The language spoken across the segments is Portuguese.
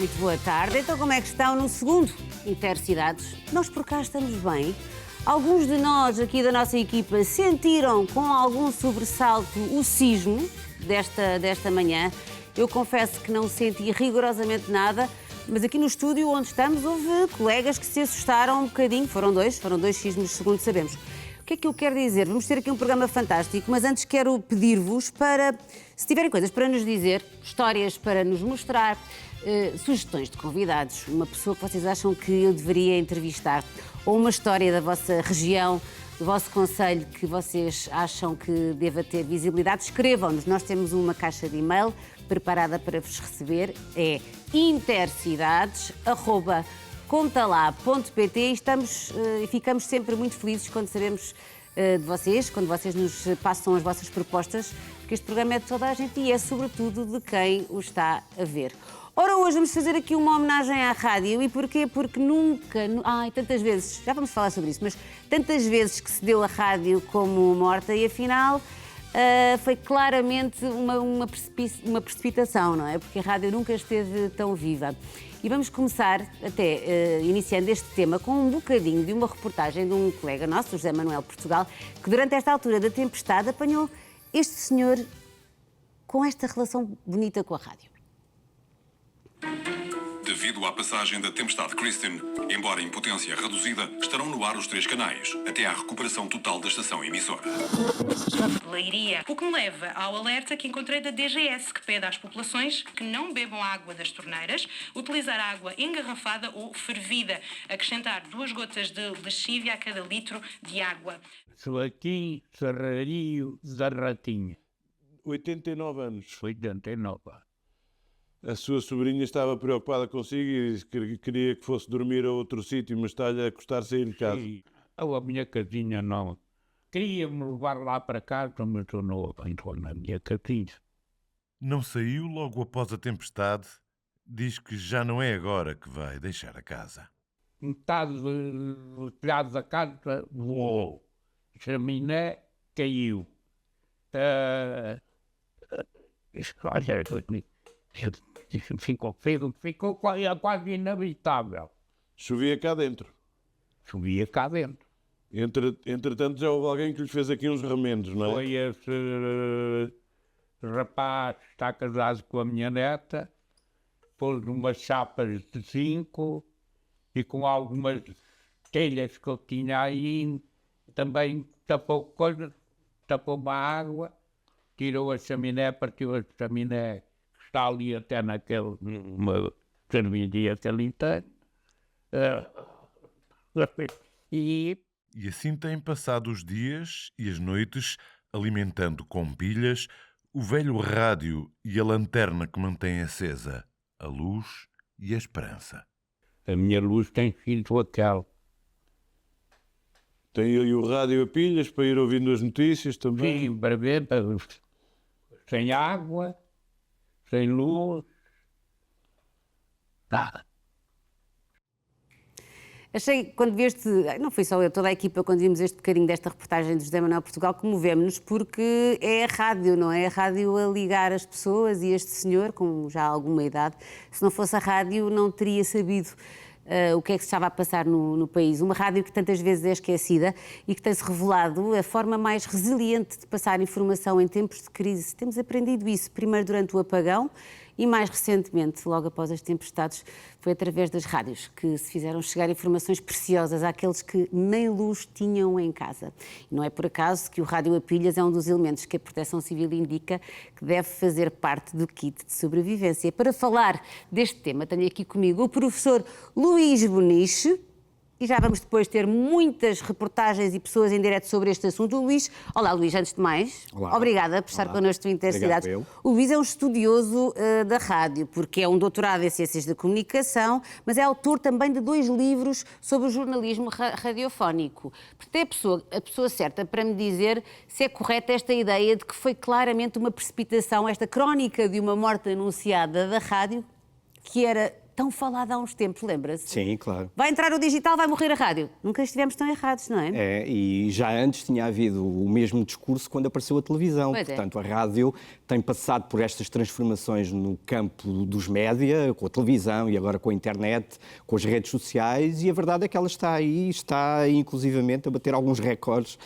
Muito boa tarde. Então, como é que estão no segundo Intercidades? Nós por cá estamos bem. Alguns de nós aqui da nossa equipa sentiram com algum sobressalto o sismo desta manhã. Eu confesso que não senti rigorosamente nada, mas aqui no estúdio onde estamos houve colegas que se assustaram um bocadinho. Foram dois sismos, segundo sabemos. O que é que eu quero dizer? Vamos ter aqui um programa fantástico, mas antes quero pedir-vos para, se tiverem coisas para nos dizer, histórias para nos mostrar, sugestões de convidados, uma pessoa que vocês acham que eu deveria entrevistar, ou uma história da vossa região, do vosso concelho que vocês acham que deva ter visibilidade, escrevam-nos. Nós temos uma caixa de e-mail preparada para vos receber, é intercidades@contalá.pt e ficamos sempre muito felizes quando sabemos de vocês, quando vocês nos passam as vossas propostas, porque este programa é de toda a gente e é sobretudo de quem o está a ver. Ora, hoje vamos fazer aqui uma homenagem à rádio. E porquê? Porque nunca, tantas vezes, já vamos falar sobre isso, mas tantas vezes que se deu a rádio como morta e afinal foi claramente uma precipitação, não é? Porque a rádio nunca esteve tão viva. E vamos começar, iniciando este tema, com um bocadinho de uma reportagem de um colega nosso, José Manuel Portugal, que durante esta altura da tempestade apanhou este senhor com esta relação bonita com a rádio. Devido à passagem da tempestade Kristen, embora em potência reduzida, estarão no ar os 3 canais, até à recuperação total da estação emissora. Leiria. O que me leva ao alerta que encontrei da DGS, que pede às populações que não bebam água das torneiras, utilizar água engarrafada ou fervida, acrescentar 2 gotas de lexívia a cada litro de água. Joaquim Serrario da Ratinha. 89 anos. 89. A sua sobrinha estava preocupada consigo e disse que queria que fosse dormir a outro sítio, mas está-lhe a custar sair de casa. Sim. A minha casinha não. Queria-me levar lá para casa, mas eu não entrou na minha casinha. Não saiu logo após a tempestade. Diz que já não é agora que vai deixar a casa. Metade do telhado da casa voou. A chaminé caiu. Olha, ficou quase inabitável. Chovia cá dentro. Chovia cá dentro. Entretanto, já houve alguém que lhe fez aqui uns remendos, não é? Foi esse rapaz que está casado com a minha neta, pôs umas chapas de 5 e com algumas telhas que eu tinha aí, também tapou uma água, tirou a chaminé, partiu a chaminé, que está ali até naquele, uma serventia que ali tem. E assim têm passado os dias e as noites, alimentando com pilhas o velho rádio e a lanterna que mantém acesa a luz e a esperança. A minha luz tem sido aquela. Tem aí o rádio a pilhas para ir ouvindo as notícias também? Sim, para ver, sem água, sem luz, nada. Achei, quando vi não fui só eu, toda a equipa, quando vimos este bocadinho desta reportagem de José Manuel Portugal, comovemos-nos porque é a rádio, não é? A rádio a ligar as pessoas e este senhor, com já alguma idade, se não fosse a rádio não teria sabido o que é que se estava a passar no país. Uma rádio que tantas vezes é esquecida e que tem-se revelado a forma mais resiliente de passar informação em tempos de crise. Temos aprendido isso, primeiro durante o apagão e mais recentemente, logo após as tempestades, foi através das rádios que se fizeram chegar informações preciosas àqueles que nem luz tinham em casa. E não é por acaso que o rádio a pilhas é um dos elementos que a Proteção Civil indica que deve fazer parte do kit de sobrevivência. Para falar deste tema, tenho aqui comigo o professor Luís Boniche. E já vamos depois ter muitas reportagens e pessoas em direto sobre este assunto. O Luís, olá Luís, antes de mais, olá. Obrigada por estar connosco no Intercidades. O Luís é um estudioso da rádio, porque é um doutorado em Ciências da Comunicação, mas é autor também de 2 livros sobre o jornalismo radiofónico. Portanto, é a pessoa certa para me dizer se é correta esta ideia de que foi claramente uma precipitação, esta crónica de uma morte anunciada da rádio, que era tão falada há uns tempos, lembra-se? Sim, claro. Vai entrar o digital, vai morrer a rádio. Nunca estivemos tão errados, não é? É, e já antes tinha havido o mesmo discurso quando apareceu a televisão. Pois é. Portanto, a rádio tem passado por estas transformações no campo dos média, com a televisão e agora com a internet, com as redes sociais, e a verdade é que ela está aí, está inclusivamente a bater alguns recordes,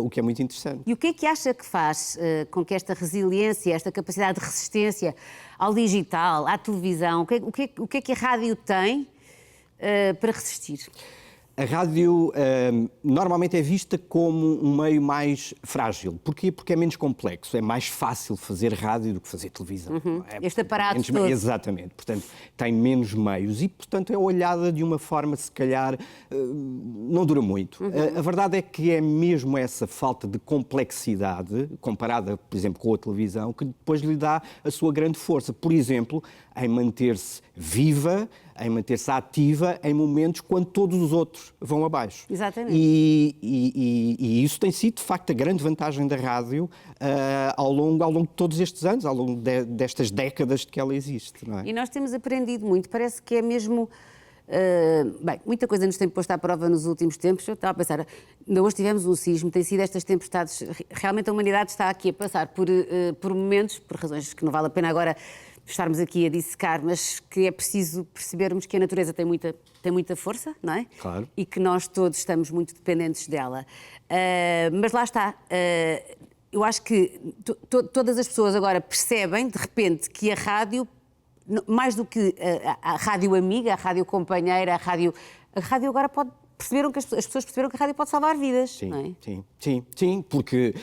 o que é muito interessante. E o que é que acha que faz com que esta resiliência, esta capacidade de resistência ao digital, à televisão, o que é que a rádio tem para resistir? A rádio normalmente é vista como um meio mais frágil. Porquê? Porque é menos complexo. É mais fácil fazer rádio do que fazer televisão. Este aparato todo. Exatamente. Portanto, tem menos meios e, portanto, é olhada de uma forma, se calhar, não dura muito. A verdade é que é mesmo essa falta de complexidade, comparada, por exemplo, com a televisão, que depois lhe dá a sua grande força. Por exemplo, em manter-se viva, em manter-se ativa em momentos quando todos os outros vão abaixo. Exatamente. E isso tem sido, de facto, a grande vantagem da rádio ao longo de todos estes anos, ao longo destas décadas de que ela existe. Não é? E nós temos aprendido muito, parece que é mesmo... bem, muita coisa nos tem posto à prova nos últimos tempos. Eu estava a pensar, ainda hoje tivemos um sismo, tem sido estas tempestades, realmente a humanidade está aqui a passar por momentos, por razões que não vale a pena agora estarmos aqui a dissecar, mas que é preciso percebermos que a natureza tem muita força, não é? Claro. E que nós todos estamos muito dependentes dela. Mas lá está. Eu acho que todas as pessoas agora percebem, de repente, que a rádio, mais do que a rádio amiga, a rádio companheira, a rádio agora pode... Perceberam que as pessoas perceberam que a rádio pode salvar vidas, Sim, não é? sim, porque...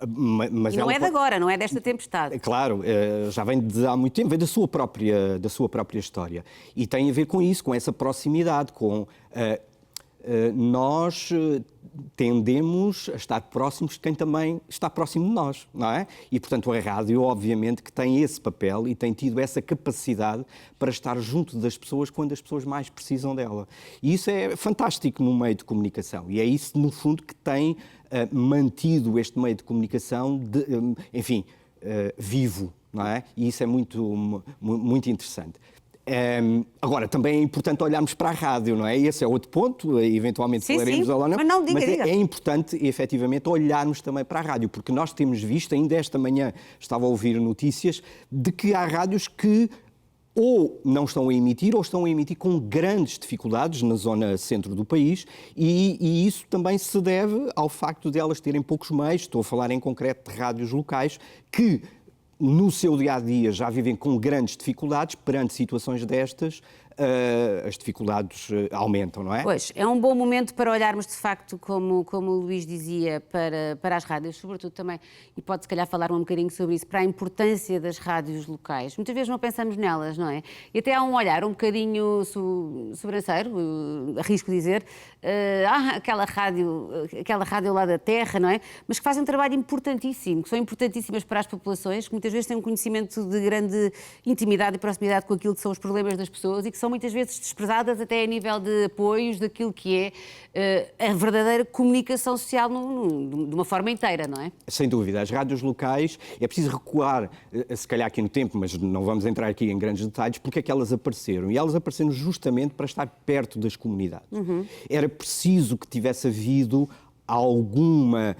Mas e não é de agora, não é desta tempestade. Claro, já vem de há muito tempo, vem da sua própria história. E tem a ver com isso, com essa proximidade, com... nós tendemos a estar próximos de quem também está próximo de nós, não é? E, portanto, a rádio, obviamente, que tem esse papel e tem tido essa capacidade para estar junto das pessoas quando as pessoas mais precisam dela. E isso é fantástico no meio de comunicação. E é isso, no fundo, que tem mantido este meio de comunicação, vivo, não é? E isso é muito interessante. Agora, também é importante olharmos para a rádio, não é? Esse é outro ponto, eventualmente falaremos ou não. Mas não, diga. É importante, efetivamente, olharmos também para a rádio, porque nós temos visto, ainda esta manhã estava a ouvir notícias, de que há rádios que ou não estão a emitir, ou estão a emitir com grandes dificuldades na zona centro do país, e isso também se deve ao facto de elas terem poucos meios. Estou a falar em concreto de rádios locais que, no seu dia-a-dia, já vivem com grandes dificuldades. Perante situações destas, as dificuldades aumentam, não é? Pois, é um bom momento para olharmos, de facto, como o Luís dizia, para as rádios, sobretudo também, e pode se calhar falar um bocadinho sobre isso, para a importância das rádios locais. Muitas vezes não pensamos nelas, não é? E até há um olhar um bocadinho sobranceiro, arrisco dizer, aquela rádio lá da terra, não é? Mas que fazem um trabalho importantíssimo, que são importantíssimas para as populações, que muitas vezes têm um conhecimento de grande intimidade e proximidade com aquilo que são os problemas das pessoas e que são muitas vezes desprezadas até a nível de apoios daquilo que é a verdadeira comunicação social de uma forma inteira, não é? Sem dúvida. As rádios locais, é preciso recuar, se calhar aqui no tempo, mas não vamos entrar aqui em grandes detalhes, porque é que elas apareceram. E elas apareceram justamente para estar perto das comunidades. Era preciso que tivesse havido alguma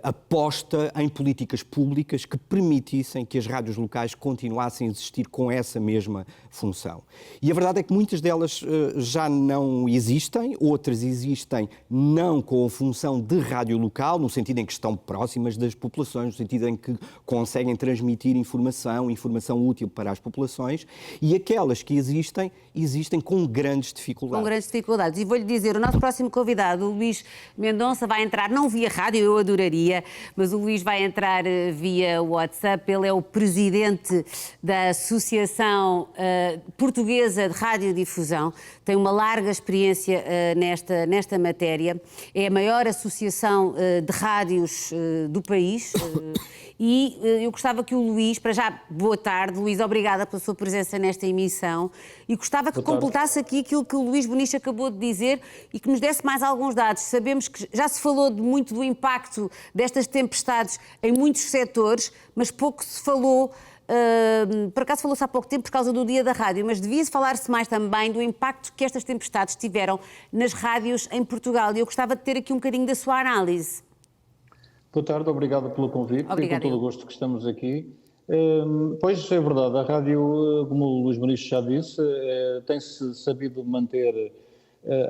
aposta em políticas públicas que permitissem que as rádios locais continuassem a existir com essa mesma função. E a verdade é que muitas delas já não existem, outras existem não com a função de rádio local, no sentido em que estão próximas das populações, no sentido em que conseguem transmitir informação útil para as populações, e aquelas que existem com grandes dificuldades. Com grandes dificuldades. E vou-lhe dizer, o nosso próximo convidado, o Luís Mendonça, vai entrar, não via rádio, eu adoraria, mas o Luís vai entrar via WhatsApp. Ele é o presidente da Associação Portuguesa de Radiodifusão, tem uma larga experiência nesta matéria, é a maior associação de rádios do país. E eu gostava que o Luís, para já, boa tarde, Luís, obrigada pela sua presença nesta emissão, e gostava que completasse aqui aquilo que o Luís Boniche acabou de dizer e que nos desse mais alguns dados. Sabemos que já se falou muito do impacto destas tempestades em muitos setores, mas pouco se falou, por acaso falou-se há pouco tempo por causa do Dia da Rádio, mas devia-se falar-se mais também do impacto que estas tempestades tiveram nas rádios em Portugal, e eu gostava de ter aqui um bocadinho da sua análise. Boa tarde, obrigado pelo convite. Obrigada, E com todo o gosto que estamos aqui. Pois é verdade, a rádio, como o Luís Muniz já disse, tem-se sabido manter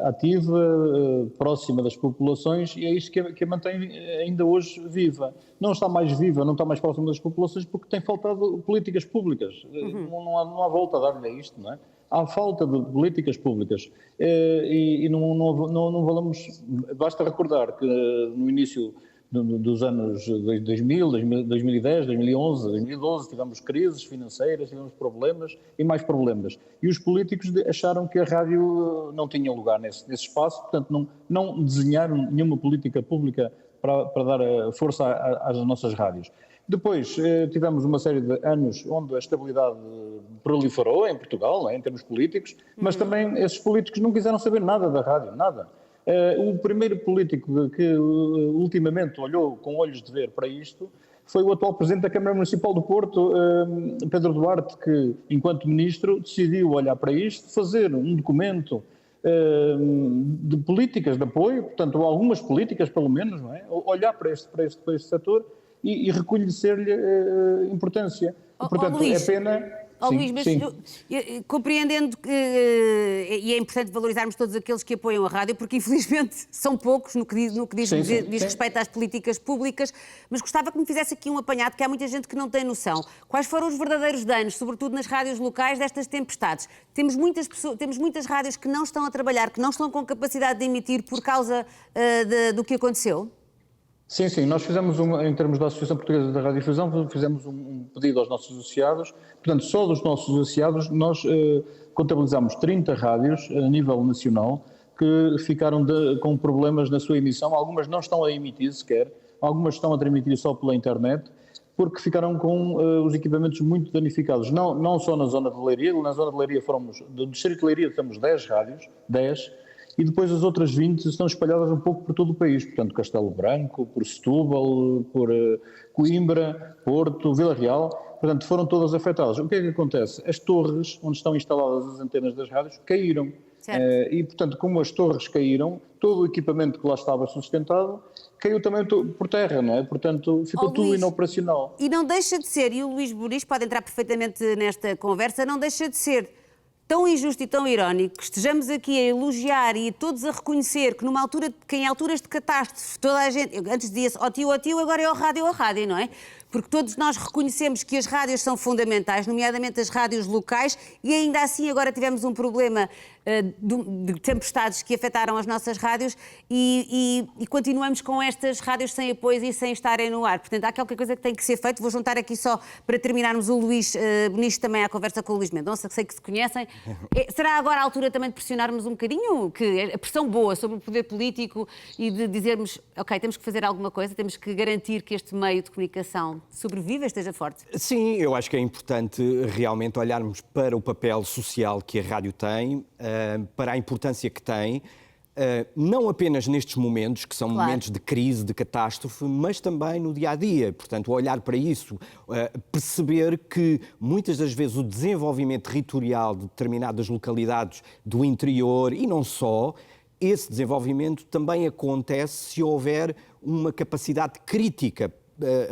ativa, próxima das populações, e é isso que a mantém ainda hoje viva. Não está mais viva, não está mais próxima das populações porque tem faltado políticas públicas. Não há volta a dar-lhe a isto, não é? Há falta de políticas públicas e não valemos. Basta recordar que no início dos anos 2000, 2010, 2011, 2012, tivemos crises financeiras, tivemos problemas e mais problemas. E os políticos acharam que a rádio não tinha lugar nesse espaço, portanto não desenharam nenhuma política pública para dar força às nossas rádios. Depois tivemos uma série de anos onde a estabilidade proliferou em Portugal, não é, em termos políticos, mas também esses políticos não quiseram saber nada da rádio, nada. O primeiro político que ultimamente olhou com olhos de ver para isto foi o atual Presidente da Câmara Municipal do Porto, Pedro Duarte, que, enquanto Ministro, decidiu olhar para isto, fazer um documento de políticas de apoio, portanto, algumas políticas, pelo menos, não é? Olhar para este setor e reconhecer-lhe importância. Portanto, Luís, é pena... Luís, mas compreendendo que e é importante valorizarmos todos aqueles que apoiam a rádio, porque infelizmente são poucos no que diz respeito às políticas públicas, mas gostava que me fizesse aqui um apanhado, que há muita gente que não tem noção. Quais foram os verdadeiros danos, sobretudo nas rádios locais, destas tempestades? Temos muitas rádios que não estão a trabalhar, que não estão com capacidade de emitir por causa do que aconteceu? Sim, nós fizemos, em termos da Associação Portuguesa da Radiodifusão, fizemos um pedido aos nossos associados. Portanto, só dos nossos associados, nós contabilizamos 30 rádios a nível nacional que ficaram com problemas na sua emissão. Algumas não estão a emitir sequer, algumas estão a transmitir só pela internet, porque ficaram com os equipamentos muito danificados. Não só na zona de Leiria, do Distrito de Leiria temos 10 rádios, 10, e depois as outras 20 estão espalhadas um pouco por todo o país, portanto Castelo Branco, por Setúbal, por Coimbra, Porto, Vila Real, portanto foram todas afetadas. O que é que acontece? As torres onde estão instaladas as antenas das rádios caíram. E portanto, como as torres caíram, todo o equipamento que lá estava sustentado caiu também por terra, não é? Portanto, ficou tudo inoperacional. E não deixa de ser, e o Luís Muniz pode entrar perfeitamente nesta conversa, não deixa de ser tão injusto e tão irónico que estejamos aqui a elogiar e todos a reconhecer que em alturas de catástrofe, toda a gente, antes dizia-se ó tio, agora é ao rádio, não é? Porque todos nós reconhecemos que as rádios são fundamentais, nomeadamente as rádios locais, e ainda assim agora tivemos um problema de tempestades que afetaram as nossas rádios e continuamos com estas rádios sem apoio e sem estarem no ar. Portanto, há qualquer coisa que tem que ser feito. Vou juntar aqui só para terminarmos o Luís Muniz também à conversa com o Luís Mendonça, que sei que se conhecem. Será agora a altura também de pressionarmos um bocadinho, que a pressão boa sobre o poder político e de dizermos, ok, temos que fazer alguma coisa, temos que garantir que este meio de comunicação sobreviva, esteja forte? Sim, eu acho que é importante realmente olharmos para o papel social que a rádio tem, para a importância que tem, não apenas nestes momentos, que são momentos de crise, de catástrofe, mas também no dia-a-dia. Portanto, olhar para isso, perceber que muitas das vezes o desenvolvimento territorial de determinadas localidades do interior, e não só, esse desenvolvimento também acontece se houver uma capacidade crítica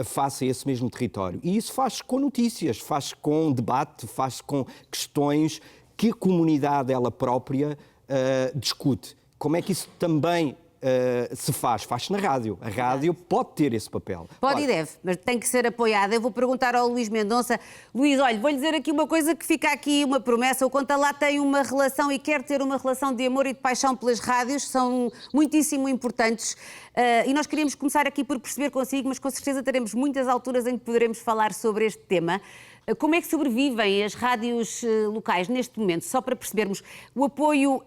face a esse mesmo território. E isso faz com notícias, faz com debate, faz com questões que a comunidade ela própria discute. Como é que isso também se faz? Faz-se na rádio. A rádio pode ter esse papel. Pode e deve, mas tem que ser apoiada. Eu vou perguntar ao Luís Mendonça. Luís, olha, vou-lhe dizer aqui uma coisa que fica aqui uma promessa. O Conta Lá tem uma relação e quer ter uma relação de amor e de paixão pelas rádios. São muitíssimo importantes. E nós queríamos começar aqui por perceber consigo, mas com certeza teremos muitas alturas em que poderemos falar sobre este tema. Como é que sobrevivem as rádios locais neste momento? Só para percebermos, o apoio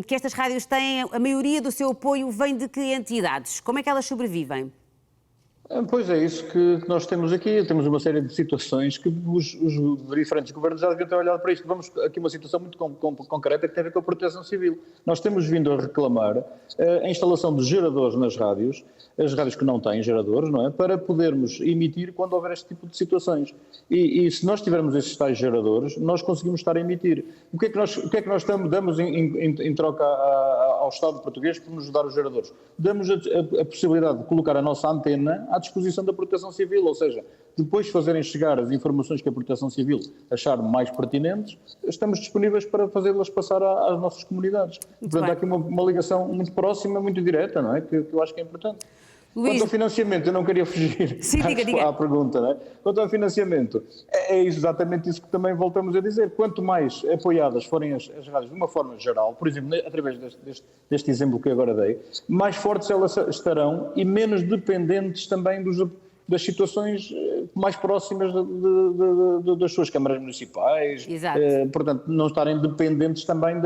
que estas rádios têm, a maioria do seu apoio vem de que entidades? Como é que elas sobrevivem? Pois é isso que nós temos aqui. Temos uma série de situações que os diferentes governos já deviam ter olhado para isto. Vamos aqui uma situação muito concreta que tem a ver com a proteção civil. Nós temos vindo a reclamar a instalação de geradores nas rádios, as rádios que não têm geradores, não é? Para podermos emitir quando houver este tipo de situações. E se nós tivermos esses tais geradores, nós conseguimos estar a emitir. O que é que nós damos em troca ao Estado português por nos dar os geradores? Damos a possibilidade de colocar a nossa antena à disposição da Proteção Civil, ou seja, depois de fazerem chegar as informações que a Proteção Civil achar mais pertinentes, estamos disponíveis para fazê-las passar às nossas comunidades. Portanto, há aqui uma ligação muito próxima, muito direta, não é? Que eu acho que é importante. Luís... Quanto ao financiamento, eu não queria fugir à pergunta, não é? Quanto ao financiamento, é exatamente isso que também voltamos a dizer. Quanto mais apoiadas forem as rádios de uma forma geral, por exemplo, através deste exemplo que eu agora dei, mais fortes elas estarão e menos dependentes também das situações mais próximas das suas câmaras municipais. Exato. Portanto, não estarem dependentes também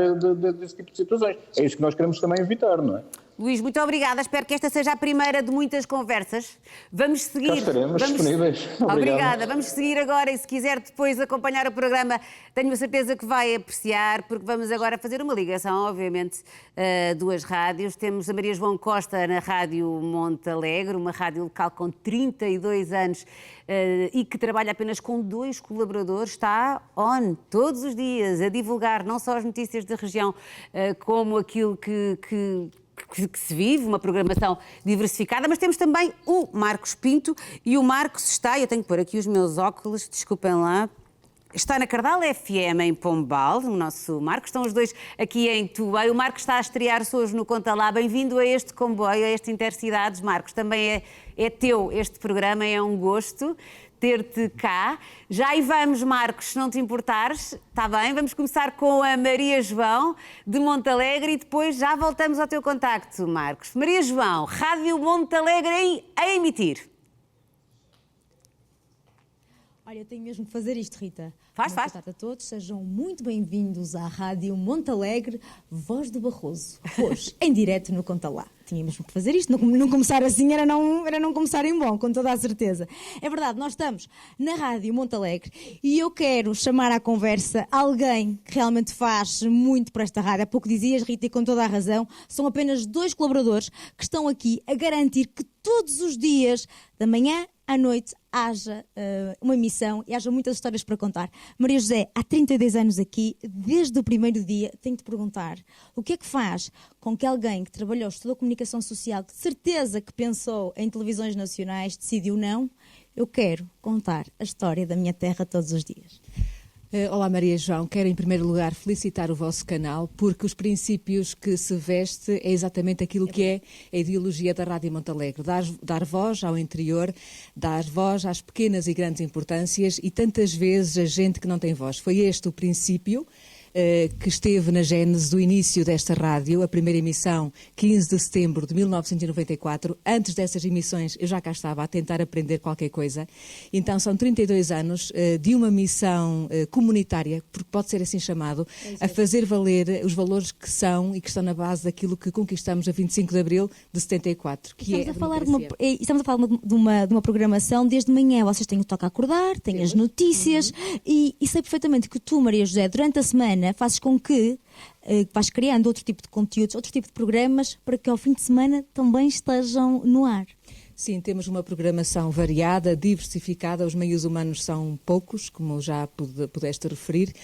desse tipo de situações. É isso que nós queremos também evitar, não é? Luís, muito obrigada. Espero que esta seja a primeira de muitas conversas. Vamos seguir. Já estaremos disponíveis. Obrigada. Vamos seguir agora e se quiser depois acompanhar o programa, tenho a certeza que vai apreciar, porque vamos agora fazer uma ligação, obviamente, a duas rádios. Temos a Maria João Costa na Rádio Monte Alegre, uma rádio local com 32 anos e que trabalha apenas com 2 colaboradores. Está on todos os dias a divulgar não só as notícias da região, como aquilo que se vive, uma programação diversificada, mas temos também o Marcos Pinto e o Marcos está, eu tenho que pôr aqui os meus óculos, desculpem lá, está na Cardal FM em Pombal, o nosso Marcos, estão os dois aqui em Tuei. O Marcos está a estrear-se hoje no Conta Lá. Bem-vindo a este comboio, a este Intercidades. Marcos, também é teu este programa, é um gosto ter-te cá. Já aí vamos, Marcos, se não te importares, está bem? Vamos começar com a Maria João, de Monte Alegre, e depois já voltamos ao teu contacto, Marcos. Maria João, Rádio Monte Alegre a emitir. Olha, eu tenho mesmo que fazer isto, Rita. Faz. Boa tarde a todos, sejam muito bem-vindos à Rádio Monte Alegre, Voz do Barroso, hoje, em direto no Conta Lá. Tinha mesmo que fazer isto, não começar assim era não começar em bom, com toda a certeza. É verdade, nós estamos na Rádio Monte Alegre e eu quero chamar à conversa alguém que realmente faz muito para esta rádio. Há pouco dizias, Rita, e com toda a razão, são apenas 2 colaboradores que estão aqui a garantir que todos os dias, da manhã à noite, haja uma emissão e haja muitas histórias para contar. Maria José, há 32 anos aqui, desde o primeiro dia, tenho de perguntar o que é que faz com que alguém que trabalhou, estudou comunicação social, de certeza que pensou em televisões nacionais, decidiu não, eu quero contar a história da minha terra todos os dias. Olá Maria João, quero em primeiro lugar felicitar o vosso canal porque os princípios que se veste é exatamente aquilo que é a ideologia da Rádio Monte Alegre, dar voz ao interior, dar voz às pequenas e grandes importâncias e tantas vezes a gente que não tem voz. Foi este o princípio que esteve na gênese do início desta rádio, a primeira emissão 15 de setembro de 1994. Antes dessas emissões eu já cá estava a tentar aprender qualquer coisa. Então são 32 anos de uma missão comunitária, porque pode ser assim chamado, a fazer valer os valores que são e que estão na base daquilo que conquistamos a 25 de abril de 74, que estamos a falar de uma programação desde manhã. Vocês têm o Toque a Acordar, têm as notícias e sei perfeitamente que tu, Maria José, durante a semana fazes com que vais criando outro tipo de conteúdos, outro tipo de programas para que ao fim de semana também estejam no ar. Sim, temos uma programação variada, diversificada, os meios humanos são poucos, como já pudeste referir.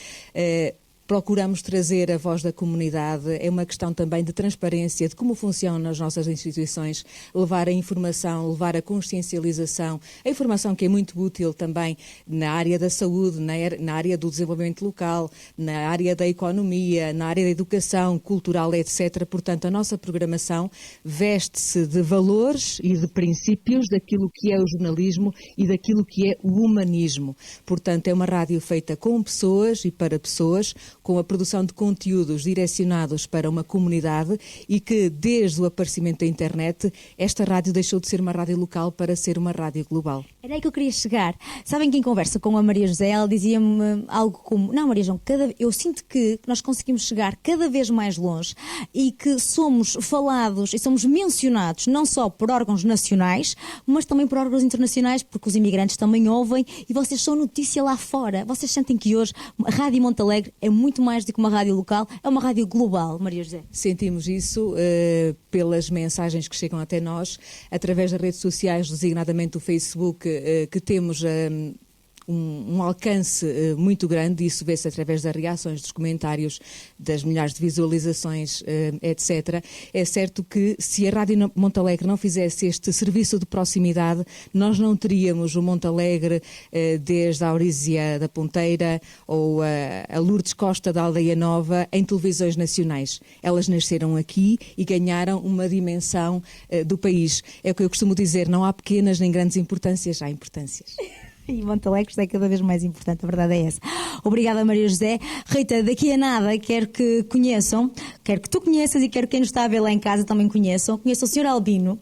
Procuramos trazer a voz da comunidade, é uma questão também de transparência, de como funcionam as nossas instituições, levar a informação, levar a consciencialização, a informação que é muito útil também na área da saúde, na área do desenvolvimento local, na área da economia, na área da educação, cultural, etc. Portanto, a nossa programação veste-se de valores e de princípios daquilo que é o jornalismo e daquilo que é o humanismo. Portanto, é uma rádio feita com pessoas e para pessoas, com a produção de conteúdos direcionados para uma comunidade e que, desde o aparecimento da internet, esta rádio deixou de ser uma rádio local para ser uma rádio global. Era aí que eu queria chegar. Sabem que em conversa com a Maria José, ela dizia-me algo como: não, Maria João, eu sinto que nós conseguimos chegar cada vez mais longe e que somos falados e somos mencionados não só por órgãos nacionais, mas também por órgãos internacionais, porque os imigrantes também ouvem e vocês são notícia lá fora. Vocês sentem que hoje a Rádio Montalegre é muito mais do que uma rádio local, é uma rádio global, Maria José? Sentimos isso pelas mensagens que chegam até nós, através das redes sociais, designadamente o Facebook, que temos um alcance muito grande. Isso vê-se através das reações, dos comentários, das milhares de visualizações, etc. É certo que se a Rádio Montalegre não fizesse este serviço de proximidade, nós não teríamos o Montalegre desde a Aurísia da Ponteira ou a Lourdes Costa da Aldeia Nova em televisões nacionais. Elas nasceram aqui e ganharam uma dimensão do país. É o que eu costumo dizer, não há pequenas nem grandes importâncias, há importâncias. E Montalegre é cada vez mais importante, a verdade é essa. Obrigada, Maria José. Rita, daqui a nada quero que conheçam, quero que tu conheças e quero que quem nos está a ver lá em casa também conheçam o Sr. Albino,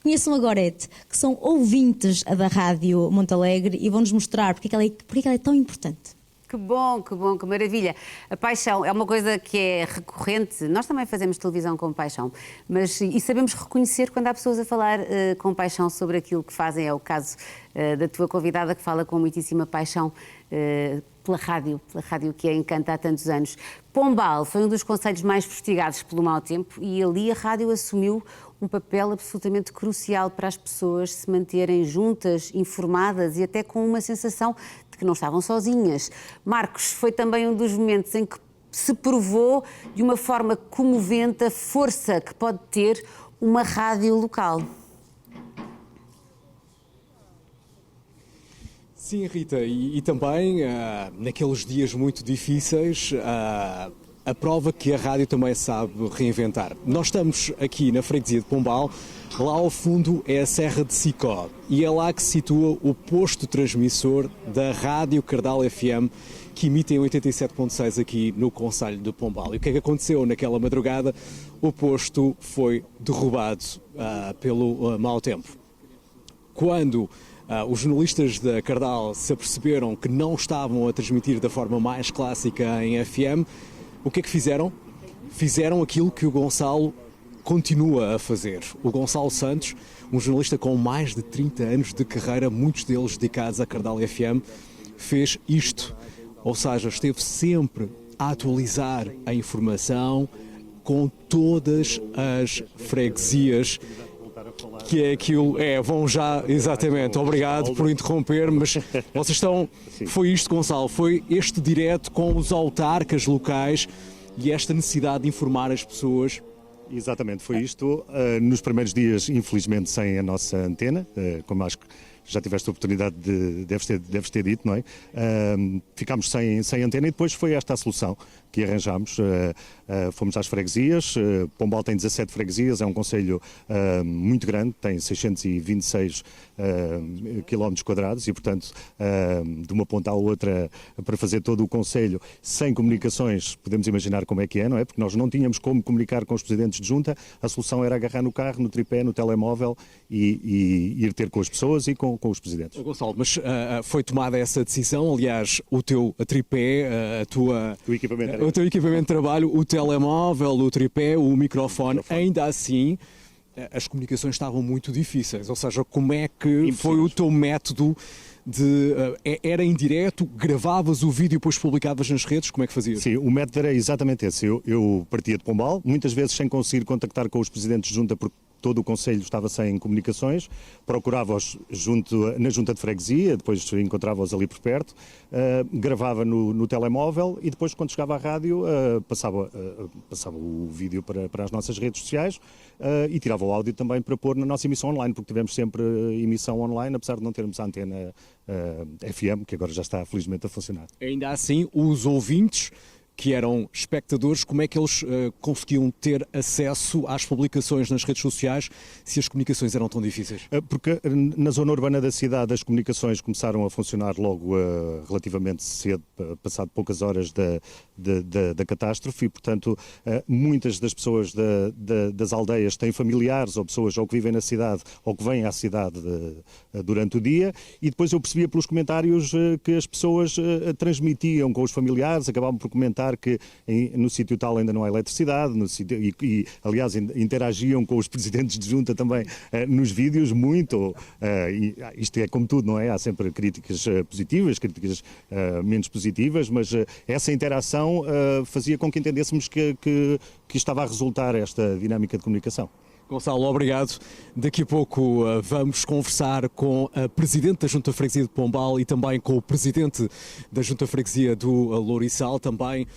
conheçam a Gorete, que são ouvintes da Rádio Montalegre e vão-nos mostrar porque ela é tão importante. Que bom, que maravilha. A paixão é uma coisa que é recorrente. Nós também fazemos televisão com paixão, e sabemos reconhecer quando há pessoas a falar com paixão sobre aquilo que fazem. É o caso da tua convidada, que fala com muitíssima paixão pela rádio que a encanta há tantos anos. Pombal foi um dos concelhos mais fustigados pelo mau tempo e ali a rádio assumiu um papel absolutamente crucial para as pessoas se manterem juntas, informadas e até com uma sensação de que não estavam sozinhas. Marcos, foi também um dos momentos em que se provou de uma forma comovente a força que pode ter uma rádio local. Sim, Rita, e também naqueles dias muito difíceis, a prova que a rádio também sabe reinventar. Nós estamos aqui na freguesia de Pombal, lá ao fundo é a Serra de Sicó e é lá que se situa o posto transmissor da Rádio Cardal FM, que emite em 87.6 aqui no concelho de Pombal. E o que é que aconteceu naquela madrugada? O posto foi derrubado pelo mau tempo. Quando os jornalistas da Cardal se aperceberam que não estavam a transmitir da forma mais clássica em FM, o que é que fizeram? Fizeram aquilo que o Gonçalo continua a fazer. O Gonçalo Santos, um jornalista com mais de 30 anos de carreira, muitos deles dedicados à Cardal FM, fez isto. Ou seja, esteve sempre a atualizar a informação com todas as freguesias, que é aquilo, vão já, exatamente, obrigado por interromper, mas vocês estão, foi isto, Gonçalo, foi este direto com os autarcas locais e esta necessidade de informar as pessoas. Exatamente, foi isto, nos primeiros dias, infelizmente, sem a nossa antena, como acho que já tiveste a oportunidade de, deves ter dito, não é? Ficámos sem antena e depois foi esta a solução que arranjámos. Fomos às freguesias. Pombal tem 17 freguesias, é um concelho muito grande, tem 626 km² e, portanto, de uma ponta à outra, para fazer todo o concelho sem comunicações, podemos imaginar como é que é, não é? Porque nós não tínhamos como comunicar com os presidentes de junta, a solução era agarrar no carro, no tripé, no telemóvel e ir ter com as pessoas e com os presidentes. Gonçalo, mas foi tomada essa decisão, aliás, o teu tripé, o teu equipamento de trabalho, o telemóvel, o tripé, o microfone, ainda assim as comunicações estavam muito difíceis, ou seja, como é que foi o teu método era em direto, gravavas o vídeo e depois publicavas nas redes, como é que fazias? Sim, o método era exatamente esse, eu partia de Pombal, muitas vezes sem conseguir contactar com os presidentes de junta porque todo o concelho estava sem comunicações, procurava-os na junta de freguesia, depois encontrava-os ali por perto, gravava no telemóvel e depois, quando chegava à rádio, passava o vídeo para as nossas redes sociais e tirava o áudio também para pôr na nossa emissão online, porque tivemos sempre emissão online, apesar de não termos a antena FM, que agora já está felizmente a funcionar. Ainda assim, os ouvintes que eram espectadores, como é que eles conseguiam ter acesso às publicações nas redes sociais se as comunicações eram tão difíceis? Porque na zona urbana da cidade as comunicações começaram a funcionar logo relativamente cedo, passado poucas horas da catástrofe e, portanto, muitas das pessoas das aldeias têm familiares ou pessoas ou que vivem na cidade ou que vêm à cidade durante o dia, e depois eu percebia pelos comentários que as pessoas transmitiam com os familiares, acabavam por comentar que no sítio tal ainda não há eletricidade, e aliás interagiam com os presidentes de junta também nos vídeos muito, isto é como tudo, não é? Há sempre críticas positivas, críticas menos positivas, mas essa interação fazia com que entendêssemos que estava a resultar esta dinâmica de comunicação. Gonçalo, obrigado. Daqui a pouco vamos conversar com a Presidente da Junta de Freguesia de Pombal e também com o Presidente da Junta de Freguesia do Lourissal. Também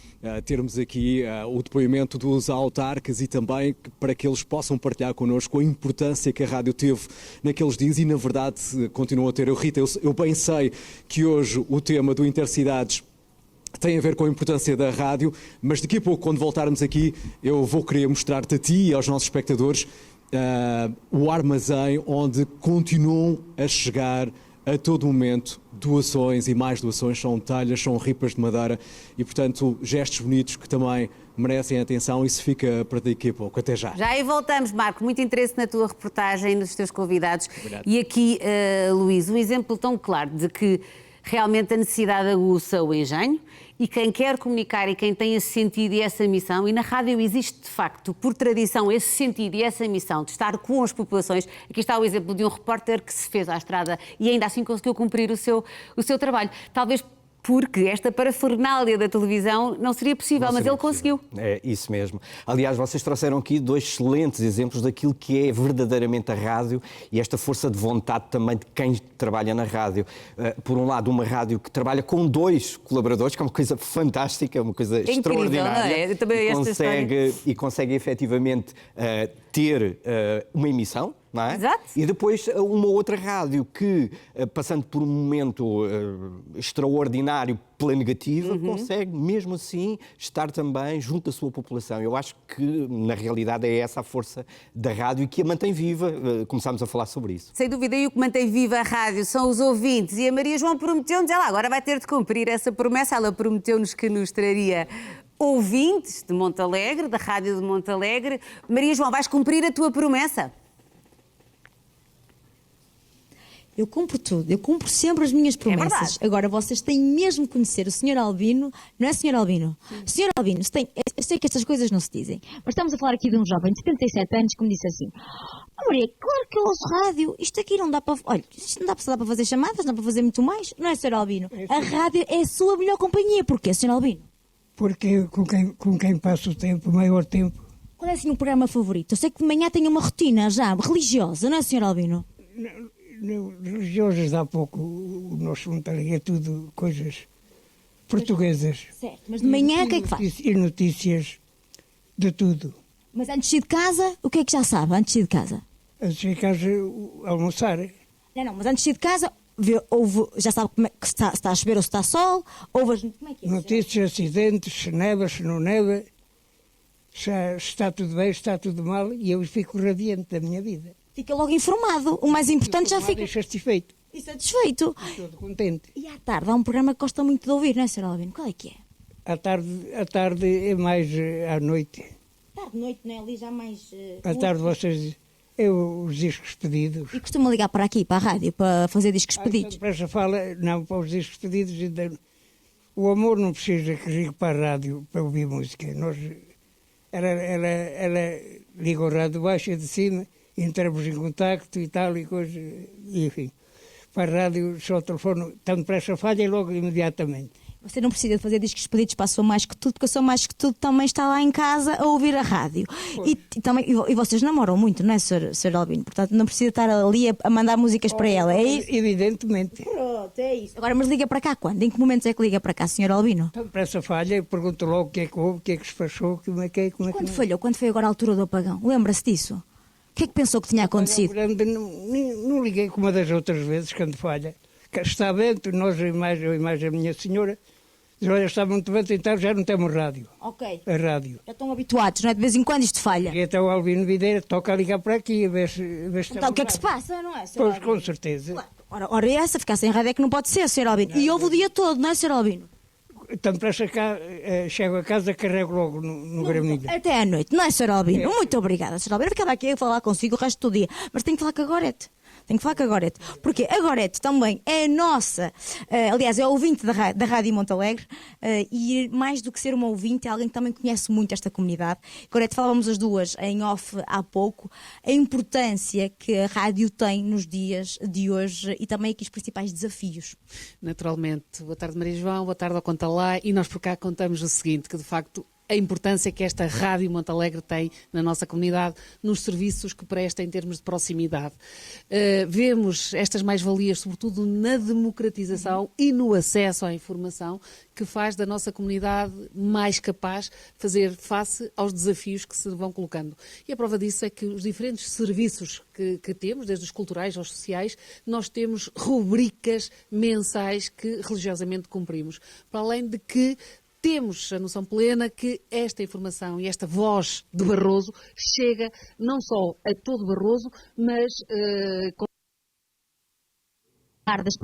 termos aqui o depoimento dos autarcas e também para que eles possam partilhar connosco a importância que a rádio teve naqueles dias e, na verdade, continuam a ter. Rita, eu bem sei que hoje o tema do Intercidades tem a ver com a importância da rádio, mas daqui a pouco, quando voltarmos aqui, eu vou querer mostrar-te a ti e aos nossos espectadores o armazém onde continuam a chegar a todo momento doações e mais doações, são talhas, são ripas de madeira e, portanto, gestos bonitos que também merecem atenção. Isso fica para daqui a pouco. Até já. Já aí voltamos, Marco. Muito interesse na tua reportagem e nos teus convidados. Obrigado. E aqui, Luís, um exemplo tão claro de que realmente a necessidade aguça o engenho e quem quer comunicar e quem tem esse sentido e essa missão, e na rádio existe de facto, por tradição, esse sentido e essa missão de estar com as populações. Aqui está o exemplo de um repórter que se fez à estrada e ainda assim conseguiu cumprir o seu trabalho. Talvez porque esta parafernália da televisão não seria possível, mas ele conseguiu. É isso mesmo. Aliás, vocês trouxeram aqui dois excelentes exemplos daquilo que é verdadeiramente a rádio e esta força de vontade também de quem trabalha na rádio. Por um lado, uma rádio que trabalha com 2 colaboradores, que é uma coisa fantástica, uma coisa extraordinária. Não é? E consegue efetivamente ter uma emissão. Não é? Exato. E depois uma outra rádio que, passando por um momento extraordinário pela negativa, consegue mesmo assim estar também junto à sua população. Eu acho que na realidade é essa a força da rádio e que a mantém viva. Começámos a falar sobre isso. Sem dúvida, e o que mantém viva a rádio são os ouvintes. E a Maria João prometeu-nos, ela agora vai ter de cumprir essa promessa, ela prometeu-nos que nos traria ouvintes de Montalegre, da rádio de Montalegre. Maria João, vais cumprir a tua promessa? Eu cumpro tudo, eu cumpro sempre as minhas promessas. Agora, vocês têm mesmo que conhecer o Sr. Albino, não é, Sr. Albino? Sr. Albino, eu sei que estas coisas não se dizem, mas estamos a falar aqui de um jovem de 77 anos que me disse assim: Maria, claro que eu ouço rádio, isto aqui não dá para... Olha, isto não dá para fazer chamadas, não dá para fazer muito mais, não é, Sr. Albino? A rádio é a sua melhor companhia, porquê, Sr. Albino? Porque com quem passo o tempo, o maior tempo. Qual é assim o programa favorito? Eu sei que de manhã tem uma rotina já religiosa, não é, Sr. Albino? Religiosas há pouco, o nosso Montalegre é tudo coisas portuguesas. Certo, mas de manhã o que é que faz? E notícias de tudo. Mas antes de ir de casa, o que é que já sabe, antes de ir de casa? Antes de ir de casa, almoçar. Não, mas antes de ir de casa, já sabe que está a chover ou se está sol, ouve como é que é? Notícias, acidentes, se neva, se não neva, se está tudo bem, se está tudo mal, e eu fico radiante da minha vida. Fica logo informado. O mais importante já fica... satisfeito. E satisfeito. Estou contente. E à tarde há um programa que gosta muito de ouvir, não é, Sr. Albino? Qual é que é? À tarde é mais à noite. Tarde, noite, não é? Ali já mais... À tarde vocês... os discos pedidos. E costuma ligar para aqui, para a rádio, para fazer discos pedidos? Para essa fala, não, para os discos pedidos. O amor não precisa que ligue para a rádio para ouvir música. Ela liga o rádio de baixo e de cima, entramos em contacto e tal, e coisa, e enfim. Para a rádio, só o telefone, tanto para essa falha e logo imediatamente. Você não precisa de fazer discos pedidos para a Sou Mais Que Tudo, porque a Sou Mais Que Tudo também está lá em casa a ouvir a rádio. E vocês namoram muito, não é, Sr. Albino? Portanto, não precisa estar ali a mandar músicas para ela, é isso? Evidentemente. Pronto, é isso. Agora, mas liga para cá quando? Em que momentos é que liga para cá, Sr. Albino? Então, para essa falha, pergunto logo o que é que houve, o que é que se passou, como é que... Quando falhou? Quando foi agora a altura do apagão? Lembra-se disso? O que é que pensou que tinha acontecido? Não liguei como uma das outras vezes, quando falha. Está vento, eu e mais a minha senhora, diz, olha, está muito vento, então já não temos rádio. Ok. A rádio. Já estão habituados, não é? De vez em quando isto falha. E então o Albino Videira toca a ligar para aqui, a ver se então o que é que se passa, não é, Sr. Pois, Albino? com certeza. Claro. Ora, essa, ficar sem rádio é que não pode ser, Sr. Albino. E houve o dia todo, não é, Sr. Albino? tão depressa cá, chego a casa, carrego logo no graminho. Até à noite, não é, Sr. Albino? Muito obrigada, Sr. Albino. Eu ficava aqui a falar consigo o resto do dia, mas tenho que falar com a Gorete. Porque a Gorete também é nossa, aliás, é ouvinte da Rádio Montalegre, e mais do que ser uma ouvinte, é alguém que também conhece muito esta comunidade. Gorete, falávamos as duas em off há pouco, a importância que a rádio tem nos dias de hoje e também aqui os principais desafios. Naturalmente. Boa tarde, Maria João, boa tarde ao Conta Lá, e nós por cá contamos o seguinte, que de facto a importância que esta Rádio Montalegre tem na nossa comunidade, nos serviços que presta em termos de proximidade. Vemos estas mais-valias, sobretudo na democratização e no acesso à informação, que faz da nossa comunidade mais capaz de fazer face aos desafios que se vão colocando. E a prova disso é que os diferentes serviços que temos, desde os culturais aos sociais, nós temos rubricas mensais que religiosamente cumprimos. Para além de que temos a noção plena que esta informação e esta voz do Barroso chega não só a todo Barroso, mas das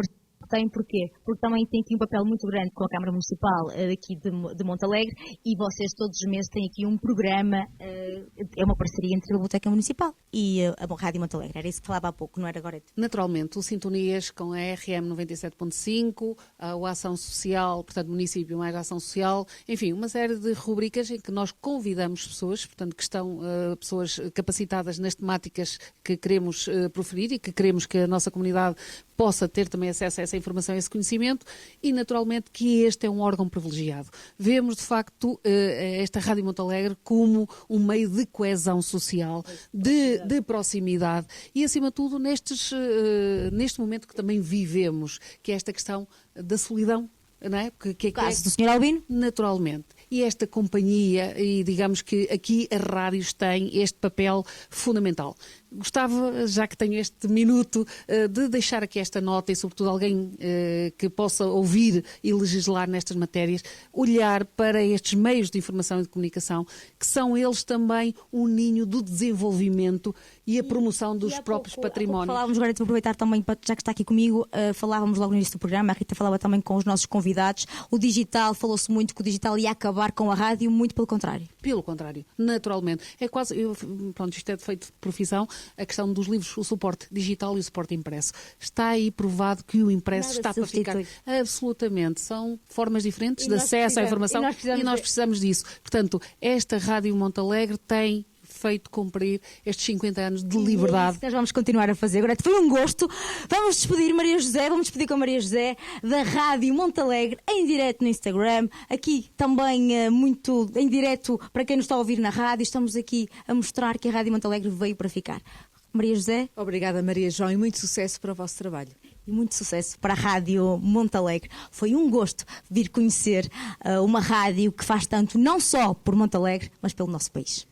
tem, porquê? Porque também tem aqui um papel muito grande com a Câmara Municipal aqui de Montalegre e vocês todos os meses têm aqui um programa, é uma parceria entre a Biblioteca Municipal e a Rádio Montalegre. Era isso que falava há pouco, não era, Gorete? Naturalmente, o Sintonias com a RM 97.5, a Ação Social, portanto, município mais a Ação Social, enfim, uma série de rubricas em que nós convidamos pessoas, portanto, que estão pessoas capacitadas nas temáticas que queremos proferir e que queremos que a nossa comunidade possa ter também acesso a essa informação, a esse conhecimento e, naturalmente, que este é um órgão privilegiado. Vemos, de facto, esta Rádio Montalegre como um meio de coesão social, de proximidade e, acima de tudo, neste momento que também vivemos, que é esta questão da solidão. Não é? Caso do Sr. Albino? Naturalmente. E esta companhia, e digamos que aqui as rádios têm este papel fundamental. Gostava, já que tenho este minuto, de deixar aqui esta nota e, sobretudo, alguém que possa ouvir e legislar nestas matérias, olhar para estes meios de informação e de comunicação, que são eles também um ninho do desenvolvimento e a promoção dos próprios patrimónios. Falávamos agora de aproveitar também, já que está aqui comigo, falávamos logo no início do programa, a Rita falava também com os nossos convidados, o digital, falou-se muito que o digital ia acabar com a rádio, muito pelo contrário. Pelo contrário, naturalmente. É quase, pronto, isto é de feito de profissão, a questão dos livros, o suporte digital e o suporte impresso. Está aí provado que o impresso está para ficar. Absolutamente. São formas diferentes de acesso à informação e nós precisamos disso. Portanto, esta Rádio Montalegre tem feito cumprir estes 50 anos de liberdade. Nós vamos continuar a fazer. Agora foi um gosto. Vamos despedir Maria José, vamos despedir com a Maria José da Rádio Montalegre em direto no Instagram. Aqui também muito em direto para quem nos está a ouvir na rádio. Estamos aqui a mostrar que a Rádio Montalegre veio para ficar. Maria José. Obrigada, Maria João, e muito sucesso para o vosso trabalho. E muito sucesso para a Rádio Montalegre. Foi um gosto vir conhecer uma rádio que faz tanto não só por Montalegre, mas pelo nosso país.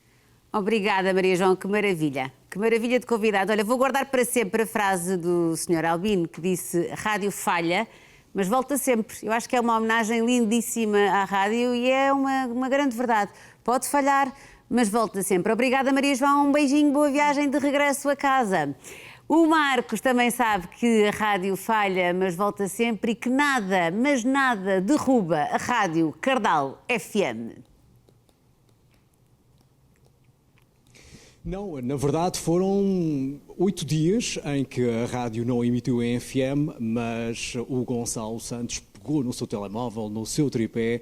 Obrigada, Maria João, que maravilha. Que maravilha de convidado. Olha, vou guardar para sempre a frase do Sr. Albino, que disse: rádio falha, mas volta sempre. Eu acho que é uma homenagem lindíssima à rádio e é uma grande verdade. Pode falhar, mas volta sempre. Obrigada, Maria João. Um beijinho, boa viagem de regresso a casa. O Marcos também sabe que a rádio falha, mas volta sempre e que nada, mas nada derruba a rádio Cardal FM. Não, na verdade foram 8 dias em que a rádio não emitiu em FM, mas o Gonçalo Santos pegou no seu telemóvel, no seu tripé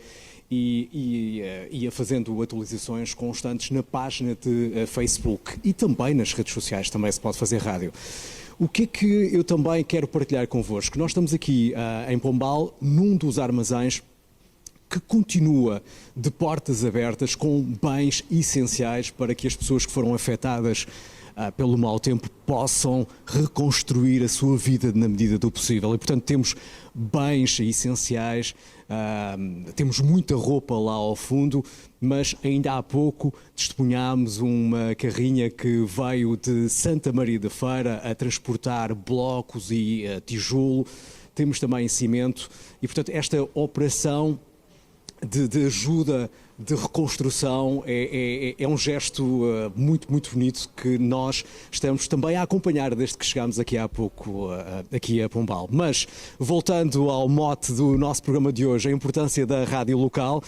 e ia fazendo atualizações constantes na página de Facebook e também nas redes sociais, também se pode fazer rádio. O que é que eu também quero partilhar convosco? Nós estamos aqui em Pombal, num dos armazéns que continua de portas abertas com bens essenciais para que as pessoas que foram afetadas pelo mau tempo possam reconstruir a sua vida na medida do possível. E, portanto, temos bens essenciais, temos muita roupa lá ao fundo, mas ainda há pouco testemunhámos uma carrinha que veio de Santa Maria da Feira a transportar blocos e tijolo. Temos também cimento e, portanto, esta operação de ajuda de reconstrução, é um gesto muito, muito bonito que nós estamos também a acompanhar desde que chegámos aqui há pouco, aqui a Pombal. Mas, voltando ao mote do nosso programa de hoje, a importância da rádio local,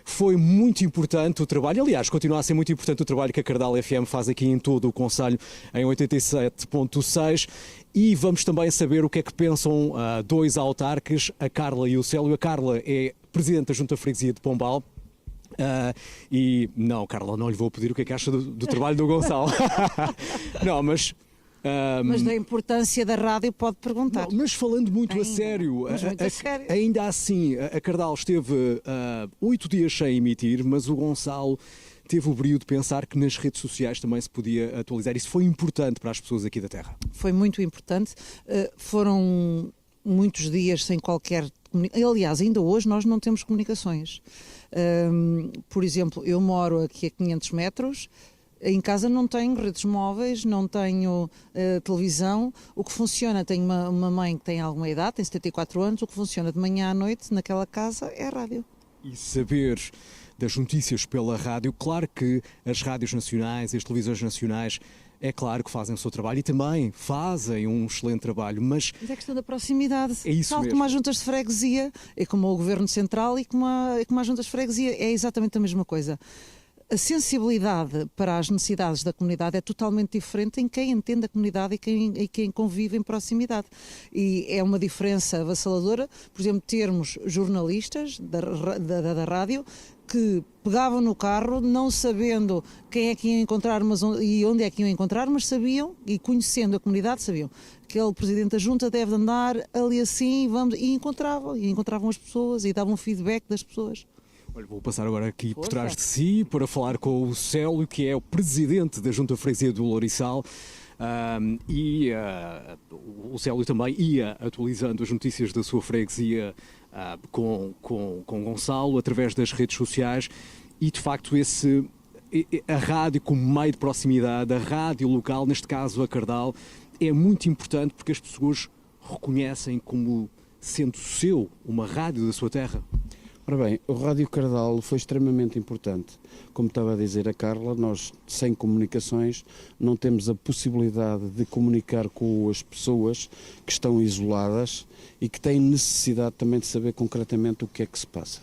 foi muito importante o trabalho, aliás, continua a ser muito importante o trabalho que a Cardal FM faz aqui em todo o concelho, em 87.6, e vamos também saber o que é que pensam dois autarcas, a Carla e o Célio. A Carla é presidente da Junta de Freguesia de Pombal. E não, Carla, não lhe vou pedir o que é que acha do trabalho do Gonçalo. Não, mas da importância da rádio pode perguntar. Não, mas falando muito a sério, ainda assim, a Cardal esteve 8 dias sem emitir, mas o Gonçalo teve o brio de pensar que nas redes sociais também se podia atualizar. Isso foi importante para as pessoas aqui da Terra. Foi muito importante. Foram muitos dias sem qualquer comunicação. Aliás, ainda hoje nós não temos comunicações. Por exemplo, eu moro aqui a 500 metros, em casa não tenho redes móveis, não tenho televisão. O que funciona, tenho uma mãe que tem alguma idade, tem 74 anos, o que funciona de manhã à noite naquela casa é a rádio. E saber das notícias pela rádio, claro que as rádios nacionais e as televisões nacionais é claro que fazem o seu trabalho e também fazem um excelente trabalho, mas é questão da proximidade. É isso tal mesmo. Como as juntas de freguesia, é como o Governo Central e como as juntas de freguesia, é exatamente a mesma coisa. A sensibilidade para as necessidades da comunidade é totalmente diferente em quem entende a comunidade e quem convive em proximidade. E é uma diferença avassaladora, por exemplo, termos jornalistas da rádio que pegavam no carro, não sabendo quem é que iam encontrar e onde é que iam encontrar, mas sabiam, e conhecendo a comunidade, sabiam que aquele Presidente da Junta deve andar ali assim, e encontravam as pessoas e davam feedback das pessoas. Olha, vou passar agora aqui por trás de si para falar com o Célio, que é o Presidente da Junta de Freguesia do Lourissal. O Célio também ia atualizando as notícias da sua freguesia com Gonçalo através das redes sociais e de facto a rádio como meio de proximidade, a rádio local, neste caso a Cardal, é muito importante porque as pessoas reconhecem como sendo seu, uma rádio da sua terra. Ora bem, o Rádio Cardal foi extremamente importante. Como estava a dizer a Carla, nós, sem comunicações, não temos a possibilidade de comunicar com as pessoas que estão isoladas e que têm necessidade também de saber concretamente o que é que se passa.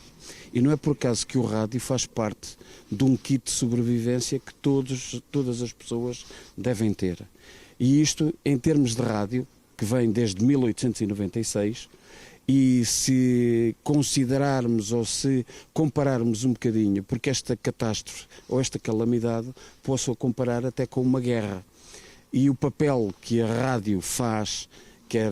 E não é por acaso que o rádio faz parte de um kit de sobrevivência que todas as pessoas devem ter. E isto, em termos de rádio, que vem desde 1896, e se considerarmos ou se compararmos um bocadinho, porque esta catástrofe ou esta calamidade posso comparar até com uma guerra. E o papel que a rádio faz, quer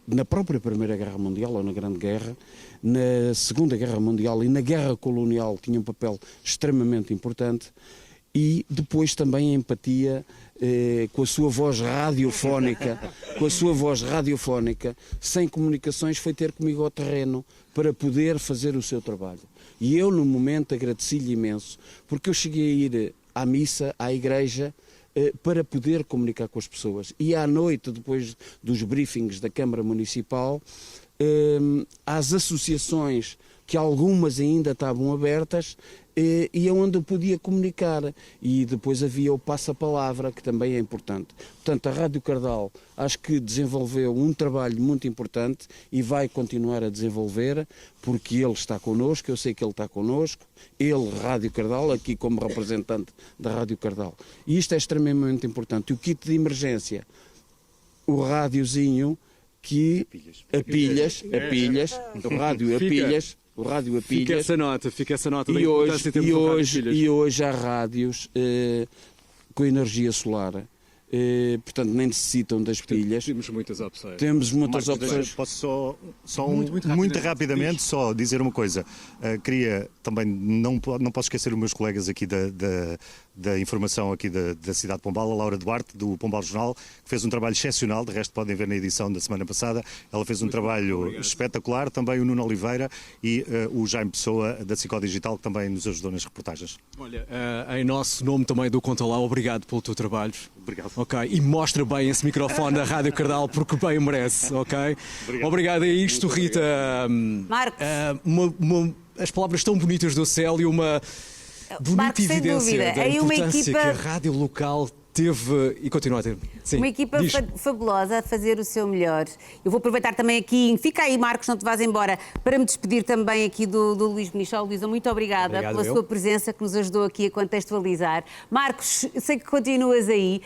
na própria Primeira Guerra Mundial ou na Grande Guerra, na Segunda Guerra Mundial e na Guerra Colonial tinha um papel extremamente importante, e depois também a empatia com a sua voz radiofónica, sem comunicações, foi ter comigo ao terreno para poder fazer o seu trabalho. E eu, no momento, agradeci-lhe imenso, porque eu cheguei a ir à missa, à igreja, para poder comunicar com as pessoas. E à noite, depois dos briefings da Câmara Municipal, às associações, que algumas ainda estavam abertas, e onde eu podia comunicar. E depois havia o passa-palavra, que também é importante. Portanto, a Rádio Cardal acho que desenvolveu um trabalho muito importante e vai continuar a desenvolver, porque ele está connosco, eu sei que ele está connosco, ele, Rádio Cardal, aqui como representante da Rádio Cardal. E isto é extremamente importante. O kit de emergência, o rádiozinho, que a pilhas, o rádio a pilhas, o rádio a pilhas. Fica essa nota. E hoje há rádios com energia solar. Portanto, nem necessitam das pilhas. Temos muitas opções. Temos muitas opções. Posso só muito rapidamente só dizer uma coisa. Queria também, não posso esquecer os meus colegas aqui da informação aqui da cidade de Pombal, a Laura Duarte, do Pombal Jornal, que fez um trabalho excepcional, de resto podem ver na edição da semana passada. Ela fez um trabalho espetacular, também o Nuno Oliveira e o Jaime Pessoa, da Cicó Digital, que também nos ajudou nas reportagens. Olha, em nosso nome também do Conta Lá, obrigado pelo teu trabalho. Obrigado. Ok, e mostra bem esse microfone da Rádio Cardal, porque bem o merece, ok? Obrigado a isto, Rita. Marcos. as palavras tão bonitas do céu e uma bonita Marcos, sem evidência dúvida. da Aí uma importância equipa- que a rádio local teve e continua a ter. Sim, Uma equipa diz. fabulosa a fazer o seu melhor. Eu vou aproveitar também aqui, fica aí Marcos, não te vás embora, para me despedir também aqui do Luís Benichol. Luísa, muito obrigada Obrigado, pela eu. sua presença que nos ajudou aqui a contextualizar. Marcos, sei que continuas aí.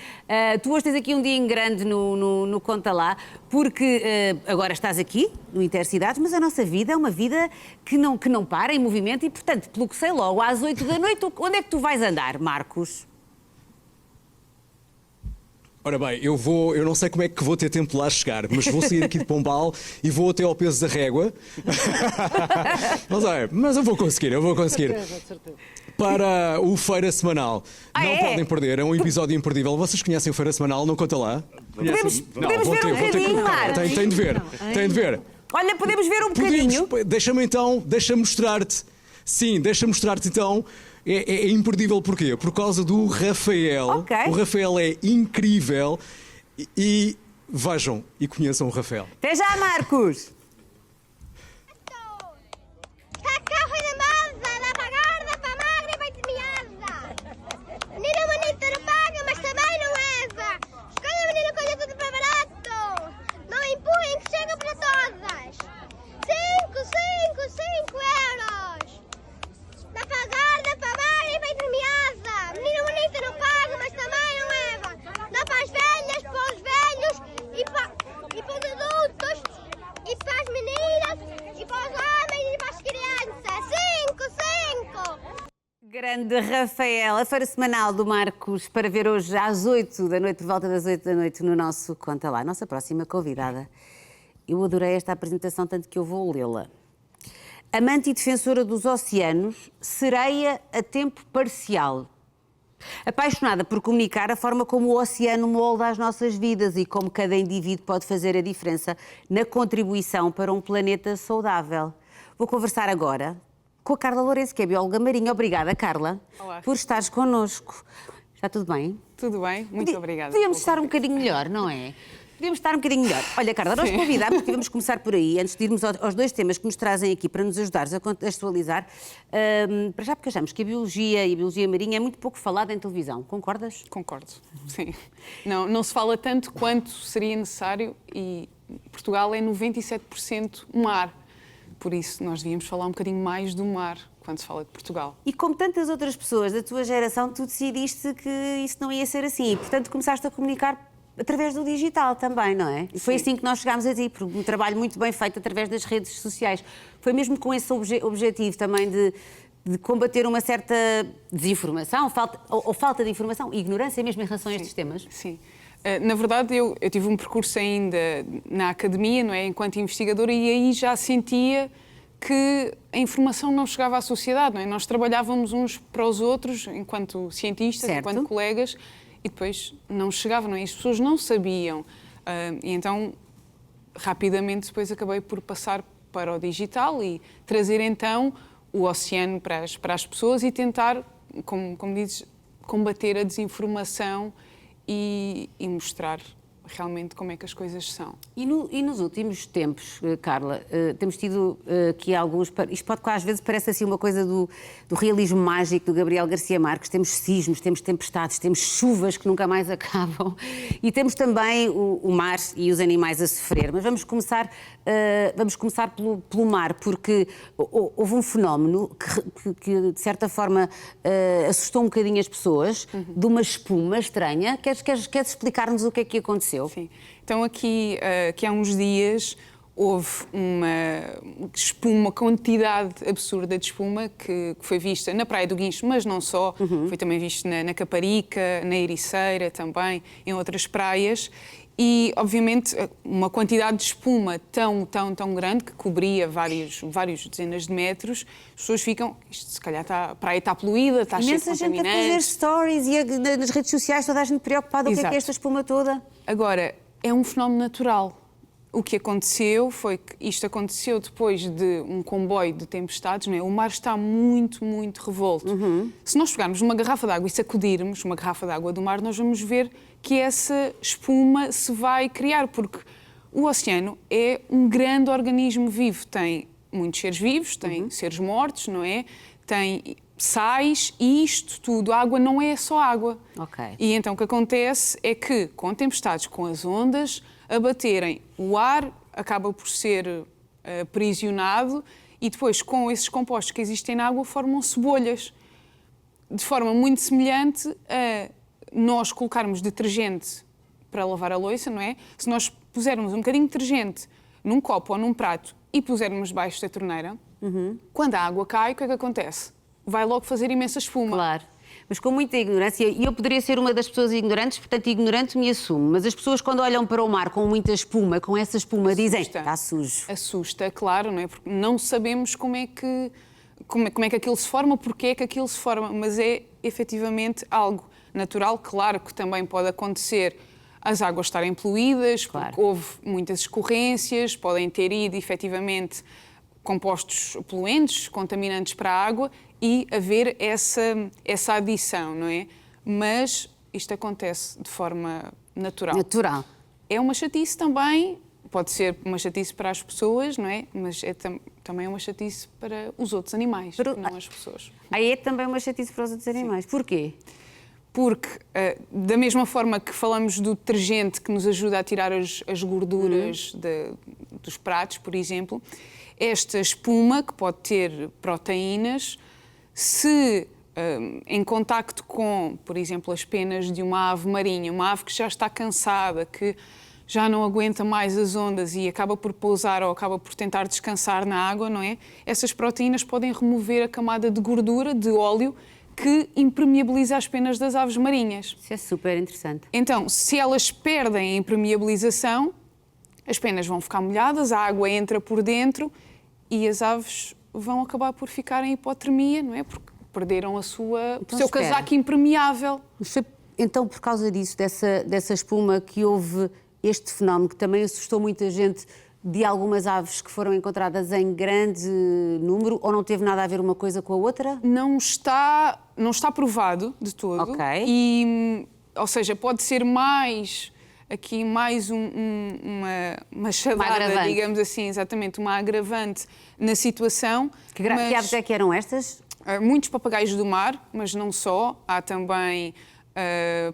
Tu hoje tens aqui um dia em grande no Conta Lá, porque agora estás aqui no Intercidades, mas a nossa vida é uma vida que não para, em movimento, e portanto, pelo que sei, logo às 8 da noite, onde é que tu vais andar, Marcos? Ora bem, eu não sei como é que vou ter tempo de lá chegar, mas vou sair aqui de Pombal e vou até ao peso da régua. Mas eu vou conseguir. Para o Feira Semanal. Não podem perder, é um episódio imperdível. Vocês conhecem o Feira Semanal? Não conta lá? Podemos Não, ver vou um ter que bocadinho, colocar. Marcos. Tem de ver. Olha, podemos ver um bocadinho. Deixa-me mostrar-te. Sim, deixa-me mostrar-te então. É imperdível porquê? Por causa do Rafael. Ok. O Rafael é incrível e vejam e conheçam o Rafael. Até já, Marcos! Grande Rafael, a feira semanal do Marcos para ver hoje às 8 da noite, por volta das 8 da noite, no nosso Conta Lá. Nossa próxima convidada. Eu adorei esta apresentação, tanto que eu vou lê-la. Amante e defensora dos oceanos, sereia a tempo parcial. Apaixonada por comunicar a forma como o oceano molda as nossas vidas e como cada indivíduo pode fazer a diferença na contribuição para um planeta saudável. Vou conversar agora com a Carla Lourenço, que é bióloga marinha. Obrigada, Carla, Olá. por estares connosco. Está tudo bem? Tudo bem, muito obrigada. Podíamos estar um bocadinho melhor, não é? Podíamos estar um bocadinho melhor. Olha, Carla, nós convidámos, porque vamos começar por aí, antes de irmos aos dois temas que nos trazem aqui para nos ajudares a contextualizar. Para já, porque achamos que a biologia e a biologia marinha é muito pouco falada em televisão. Concordas? Concordo, sim. Não se fala tanto quanto seria necessário e Portugal é 97% mar. Por isso, nós devíamos falar um bocadinho mais do mar quando se fala de Portugal. E como tantas outras pessoas da tua geração, tu decidiste que isso não ia ser assim. E, portanto, começaste a comunicar através do digital também, não é? E foi assim que nós chegámos a ti, por um trabalho muito bem feito através das redes sociais. Foi mesmo com esse objetivo também de combater uma certa desinformação, falta de informação, ignorância mesmo em relação a estes temas? Sim. Na verdade, eu tive um percurso ainda na academia, não é? Enquanto investigadora, e aí já sentia que a informação não chegava à sociedade, não é? Nós trabalhávamos uns para os outros, enquanto cientistas, certo, enquanto colegas, e depois não chegava, não é? As pessoas não sabiam. E então, rapidamente, depois acabei por passar para o digital e trazer, então, o oceano para as pessoas e tentar, como dizes, combater a desinformação e mostrar realmente como é que as coisas são. E nos últimos tempos, Carla, temos tido aqui alguns... Isto pode, às vezes, parece assim uma coisa do realismo mágico do Gabriel Garcia Marques. Temos sismos, temos tempestades, temos chuvas que nunca mais acabam e temos também o mar e os animais a sofrer. Mas vamos começar pelo mar, porque houve um fenómeno que de certa forma, assustou um bocadinho as pessoas, de uma espuma estranha. Queres explicar-nos o que é que aconteceu? Sim. Então, aqui há uns dias houve uma quantidade absurda de espuma que foi vista na Praia do Guincho, mas não só, foi também visto na Caparica, na Ericeira também, em outras praias. E, obviamente, uma quantidade de espuma tão grande, que cobria vários dezenas de metros, as pessoas ficam, isto se calhar a praia está poluída, está cheia de contaminantes. Imensa gente a fazer stories e nas redes sociais toda a gente preocupada o que é esta espuma toda. Agora, é um fenómeno natural. O que aconteceu foi que isto aconteceu depois de um comboio de tempestades, não é? O mar está muito revolto. Se nós pegarmos uma garrafa de água e sacudirmos uma garrafa de água do mar, nós vamos ver que essa espuma se vai criar, porque o oceano é um grande organismo vivo, tem muitos seres vivos, tem seres mortos, não é? Tem sais e isto tudo. A água não é só água. Ok. E então o que acontece é que, com tempestades, com as ondas a baterem, o ar acaba por ser aprisionado e depois, com esses compostos que existem na água, formam-se bolhas. De forma muito semelhante a nós colocarmos detergente para lavar a louça, não é? Se nós pusermos um bocadinho de detergente num copo ou num prato e pusermos debaixo da torneira, quando a água cai, o que é que acontece? Vai logo fazer imensa espuma. Claro. Mas com muita ignorância, e eu poderia ser uma das pessoas ignorantes, portanto ignorante me assumo, mas as pessoas quando olham para o mar com muita espuma, com essa espuma, dizem, está sujo. Assusta, claro, não é? Porque não sabemos como é que aquilo se forma, porque é que aquilo se forma, mas é efetivamente algo natural. Claro que também pode acontecer as águas estarem poluídas, porque houve muitas escorrências, podem ter ido efetivamente compostos poluentes, contaminantes para a água e haver essa adição, não é? Mas isto acontece de forma natural. Natural. É uma chatice também, pode ser uma chatice para as pessoas, não é? Mas é também uma chatice para os outros animais, não as pessoas. Aí é também uma chatice para os outros animais. Porquê? Porque, da mesma forma que falamos do detergente que nos ajuda a tirar as gorduras dos pratos, por exemplo, esta espuma, que pode ter proteínas, se em contacto com, por exemplo, as penas de uma ave marinha, uma ave que já está cansada, que já não aguenta mais as ondas e acaba por pousar ou acaba por tentar descansar na água, não é? Essas proteínas podem remover a camada de gordura, de óleo, que impermeabiliza as penas das aves marinhas. Isso é super interessante. Então, se elas perdem a impermeabilização, as penas vão ficar molhadas, a água entra por dentro e as aves vão acabar por ficar em hipotermia, não é? Porque perderam o seu casaco impermeável. Então, por causa disso, dessa espuma, que houve este fenómeno que também assustou muita gente, de algumas aves que foram encontradas em grande número, ou não teve nada a ver uma coisa com a outra? Não está provado de todo. Ok. Ou seja, pode ser mais uma chadada, digamos assim, exatamente, uma agravante na situação. Que aves é que eram estas? Muitos papagaios do mar, mas não só. Há também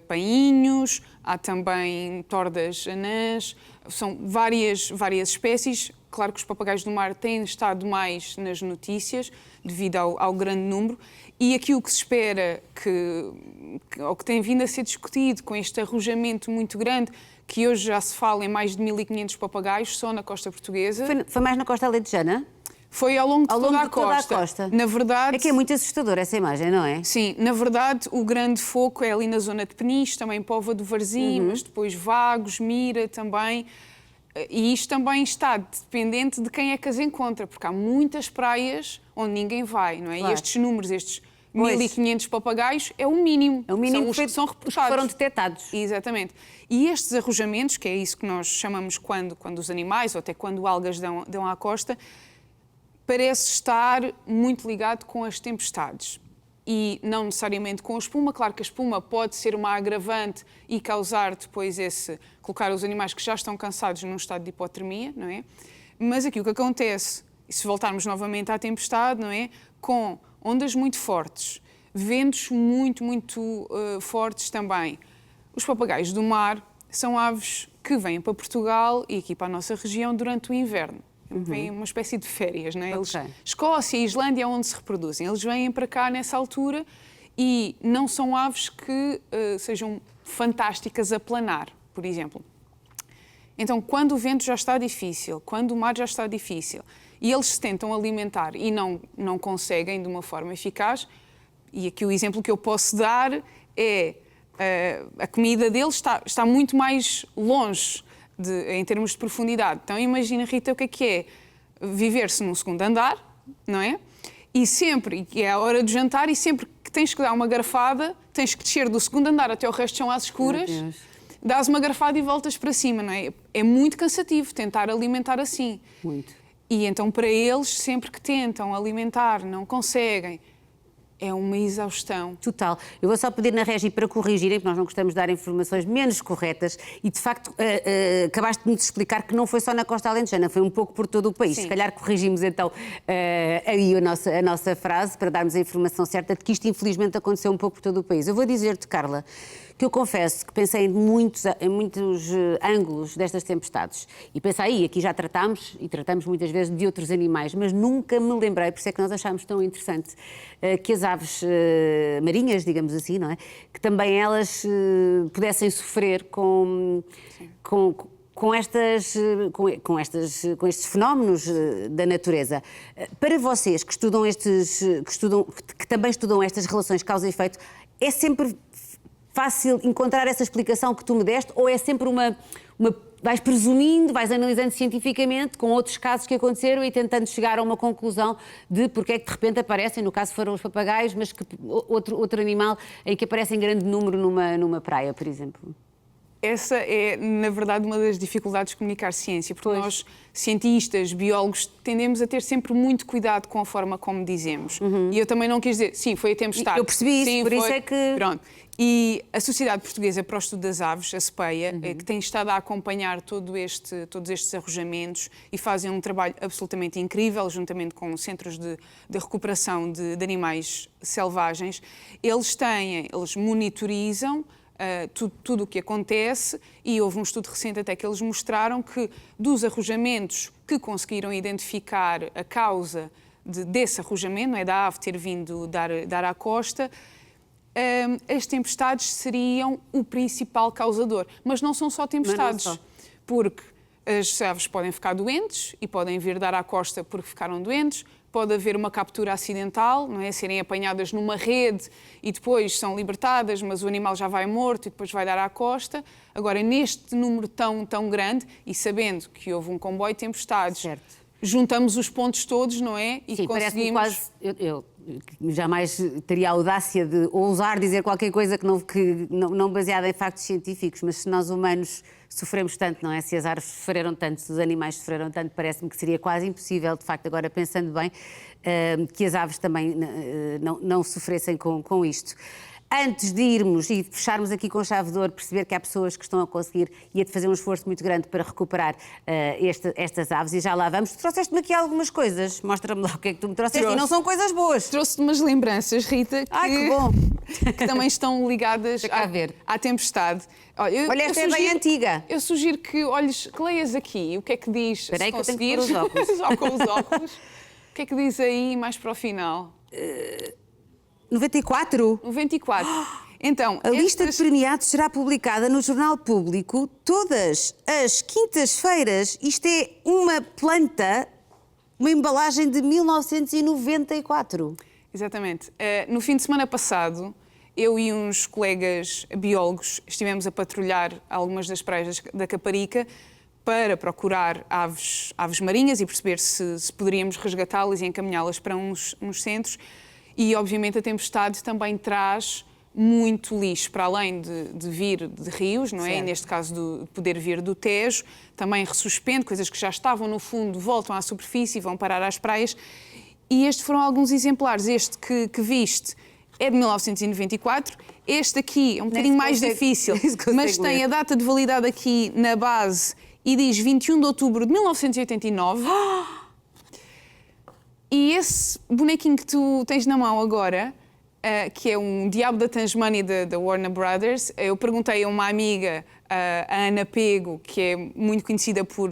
painhos, há também tordas anãs, são várias espécies. Claro que os papagaios do mar têm estado mais nas notícias, devido ao grande número, e aquilo que se espera, ou que tem vindo a ser discutido com este arrojamento muito grande, que hoje já se fala em mais de 1.500 papagaios só na costa portuguesa. Foi mais na costa alentejana? Foi ao longo de toda a costa. Na verdade... É que é muito assustadora essa imagem, não é? Sim, na verdade o grande foco é ali na zona de Peniche, também Póvoa do Varzim, mas depois Vagos, Mira também. E isto também está dependente de quem é que as encontra, porque há muitas praias onde ninguém vai, não é? Claro. E estes números, estes 1.500 papagaios, é o mínimo. É o mínimo. São os que são reportados. Foram detectados. Exatamente. E estes arrojamentos, que é isso que nós chamamos quando os animais, ou até quando algas dão à costa, parece estar muito ligado com as tempestades e não necessariamente com a espuma. Claro que a espuma pode ser uma agravante e causar depois colocar os animais que já estão cansados num estado de hipotermia, não é? Mas aqui o que acontece, e se voltarmos novamente à tempestade, não é? Com ondas muito fortes, ventos muito, muito fortes também. Os papagaios do mar são aves que vêm para Portugal e aqui para a nossa região durante o inverno. Vêm uma espécie de férias, não é? Escócia e Islândia é onde se reproduzem. Eles vêm para cá nessa altura e não são aves que sejam fantásticas a planar, por exemplo. Então, quando o vento já está difícil, quando o mar já está difícil e eles se tentam alimentar e não conseguem de uma forma eficaz, e aqui o exemplo que eu posso dar é a comida deles está muito mais longe em termos de profundidade. Então imagina, Rita, o que é viver-se num segundo andar, não é? E sempre, que é a hora de jantar, e sempre que tens que dar uma garfada, tens que descer do segundo andar até o resto chão às escuras, dás uma garfada e voltas para cima, não é? É muito cansativo tentar alimentar assim. Muito. E então para eles, sempre que tentam alimentar, não conseguem, é uma exaustão. Total. Eu vou só pedir na Regi para corrigirem, porque nós não gostamos de dar informações menos corretas e, de facto, acabaste de nos explicar que não foi só na Costa Alentejana, foi um pouco por todo o país. Sim. Se calhar corrigimos então aí a nossa frase para darmos a informação certa de que isto infelizmente aconteceu um pouco por todo o país. Eu vou dizer-te, Carla, que eu confesso que pensei em muitos ângulos destas tempestades. E pensei, aqui já tratámos, e tratamos muitas vezes de outros animais, mas nunca me lembrei, por isso é que nós achámos tão interessante, que as aves marinhas, digamos assim, não é? Que também elas pudessem sofrer com estes fenómenos da natureza. Para vocês que estudam que também estudam estas relações causa e efeito, é sempre fácil encontrar essa explicação que tu me deste, ou é sempre vais presumindo, vais analisando cientificamente com outros casos que aconteceram e tentando chegar a uma conclusão de porque é que de repente aparecem, no caso foram os papagaios, mas que outro animal em que aparece em grande número numa praia, por exemplo? Essa é, na verdade, uma das dificuldades de comunicar ciência, porque nós, cientistas, biólogos, tendemos a ter sempre muito cuidado com a forma como dizemos. E eu também não quis dizer, sim, foi a tempestade. Eu percebi isso, por isso é que... Pronto. E a Sociedade Portuguesa para o Estudo das Aves, a SPEA, que tem estado a acompanhar todos estes arrojamentos e fazem um trabalho absolutamente incrível, juntamente com centros de recuperação de animais selvagens, eles monitorizam tudo o que acontece e houve um estudo recente até que eles mostraram que dos arrojamentos que conseguiram identificar a causa desse arrojamento, não é, da ave ter vindo dar à costa, as tempestades seriam o principal causador. Mas não são só tempestades, porque as aves podem ficar doentes e podem vir dar à costa porque ficaram doentes, pode haver uma captura acidental, não é? Serem apanhadas numa rede e depois são libertadas, mas o animal já vai morto e depois vai dar à costa. Agora, neste número tão grande, e sabendo que houve um comboio de tempestades, juntamos os pontos todos, não é? E sim, conseguimos... quase... Eu jamais teria a audácia de ousar dizer qualquer coisa que não baseada em factos científicos, mas se nós humanos sofremos tanto, não é? Se as árvores sofreram tanto, se os animais sofreram tanto, parece-me que seria quase impossível, de facto, agora pensando bem, que as aves também não sofressem com isto. Antes de irmos e fecharmos aqui com chave de ouro, perceber que há pessoas que estão a conseguir e a fazer um esforço muito grande para recuperar estas aves, e já lá vamos. Tu trouxeste-me aqui algumas coisas, mostra-me lá o que é que tu me trouxeste, e não são coisas boas. Trouxe-te umas lembranças, Rita, que bom! Que também estão ligadas à tempestade. Olha, esta é bem antiga. Eu sugiro que leias aqui o que é que diz. Espera aí que eu tenho que pôr os óculos. Só com os óculos. O que é que diz aí mais para o final? 94? 94. Então, a lista de premiados será publicada no Jornal Público todas as quintas-feiras. Isto é uma planta, uma embalagem de 1994. Exatamente. No fim de semana passado, eu e uns colegas biólogos estivemos a patrulhar algumas das praias da Caparica para procurar aves marinhas e perceber se poderíamos resgatá-las e encaminhá-las para uns centros. E, obviamente, a tempestade também traz muito lixo, para além de vir de rios, não é? E neste caso de poder vir do Tejo, também ressuspende, coisas que já estavam no fundo, voltam à superfície e vão parar às praias. E estes foram alguns exemplares. Este que viste é de 1994. Este aqui é um bocadinho mais difícil, mas tem a data de validade aqui na base e diz 21 de outubro de 1989. E esse bonequinho que tu tens na mão agora, que é um diabo da Tasmânia da Warner Brothers, eu perguntei a uma amiga, a Ana Pego, que é muito conhecida por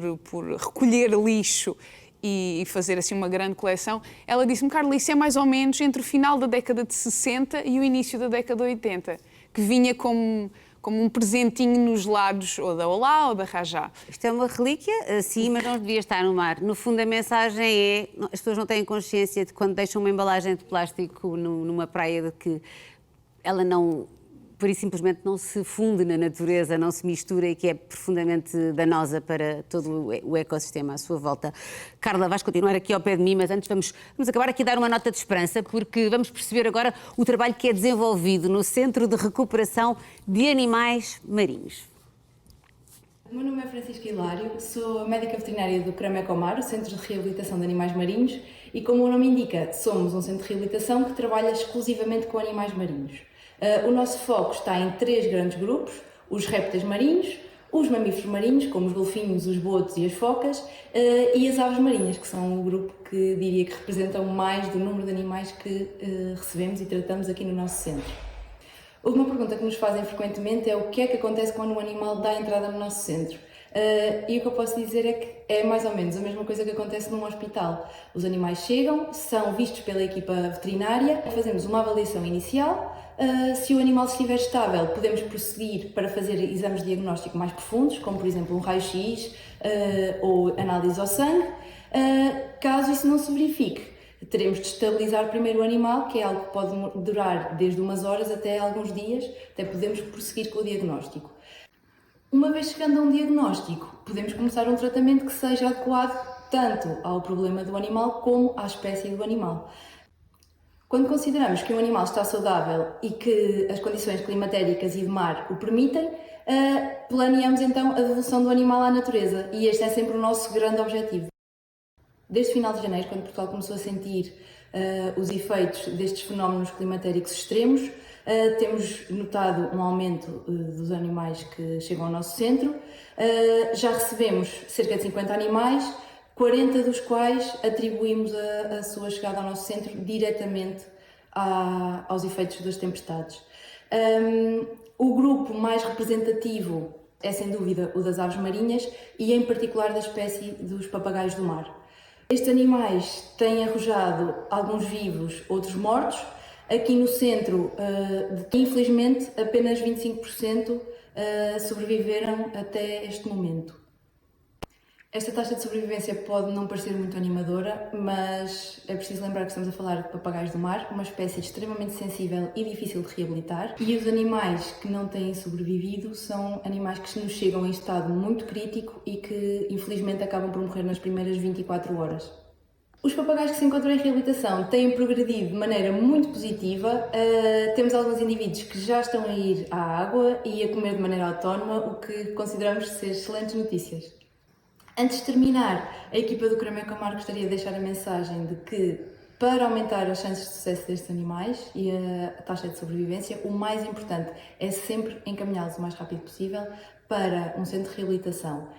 recolher lixo e fazer assim uma grande coleção, ela disse-me, Carla, isso é mais ou menos entre o final da década de 60 e o início da década de 80, que vinha como um presentinho nos lados, ou da Olá ou da Rajá. Isto é uma relíquia, sim, mas não devia estar no mar. No fundo, a mensagem é, as pessoas não têm consciência de quando deixam uma embalagem de plástico numa praia de que ela não, por isso simplesmente não se funde na natureza, não se mistura e que é profundamente danosa para todo o ecossistema à sua volta. Carla, vais continuar aqui ao pé de mim, mas antes vamos acabar aqui a dar uma nota de esperança, porque vamos perceber agora o trabalho que é desenvolvido no Centro de Recuperação de Animais Marinhos. O meu nome é Francisca Hilário, sou médica veterinária do CRAM Ecomar, o Centro de Reabilitação de Animais Marinhos, e como o nome indica, somos um centro de reabilitação que trabalha exclusivamente com animais marinhos. O nosso foco está em 3 grandes grupos: os répteis marinhos, os mamíferos marinhos, como os golfinhos, os botos e as focas, e as aves marinhas, que são o grupo que diria que representam mais do número de animais que recebemos e tratamos aqui no nosso centro. Uma pergunta que nos fazem frequentemente é o que é que acontece quando um animal dá entrada no nosso centro. E o que eu posso dizer é que é mais ou menos a mesma coisa que acontece num hospital. Os animais chegam, são vistos pela equipa veterinária, fazemos uma avaliação inicial. Se o animal estiver estável, podemos prosseguir para fazer exames de diagnóstico mais profundos, como por exemplo um raio-x ou análise ao sangue. Caso isso não se verifique, teremos de estabilizar primeiro o animal, que é algo que pode durar desde umas horas até alguns dias, até podemos prosseguir com o diagnóstico. Uma vez chegando a um diagnóstico, podemos começar um tratamento que seja adequado tanto ao problema do animal como à espécie do animal. Quando consideramos que um animal está saudável e que as condições climatéricas e de mar o permitem, planeamos então a devolução do animal à natureza, e este é sempre o nosso grande objetivo. Desde final de janeiro, quando Portugal começou a sentir os efeitos destes fenómenos climatéricos extremos, temos notado um aumento dos animais que chegam ao nosso centro. Já recebemos cerca de 50 animais, 40 dos quais atribuímos a sua chegada ao nosso centro diretamente aos efeitos das tempestades. O grupo mais representativo é, sem dúvida, o das aves marinhas e, em particular, da espécie dos papagaios do mar. Estes animais têm arrojado alguns vivos, outros mortos. Aqui no centro, infelizmente, apenas 25% sobreviveram até este momento. Esta taxa de sobrevivência pode não parecer muito animadora, mas é preciso lembrar que estamos a falar de papagaios do mar, uma espécie extremamente sensível e difícil de reabilitar. E os animais que não têm sobrevivido são animais que nos chegam em estado muito crítico e que, infelizmente, acabam por morrer nas primeiras 24 horas. Os papagaios que se encontram em reabilitação têm progredido de maneira muito positiva. Temos alguns indivíduos que já estão a ir à água e a comer de maneira autónoma, o que consideramos ser excelentes notícias. Antes de terminar, a equipa do CRAM Ecomar gostaria de deixar a mensagem de que, para aumentar as chances de sucesso destes animais e a taxa de sobrevivência, o mais importante é sempre encaminhá-los o mais rápido possível para um centro de reabilitação.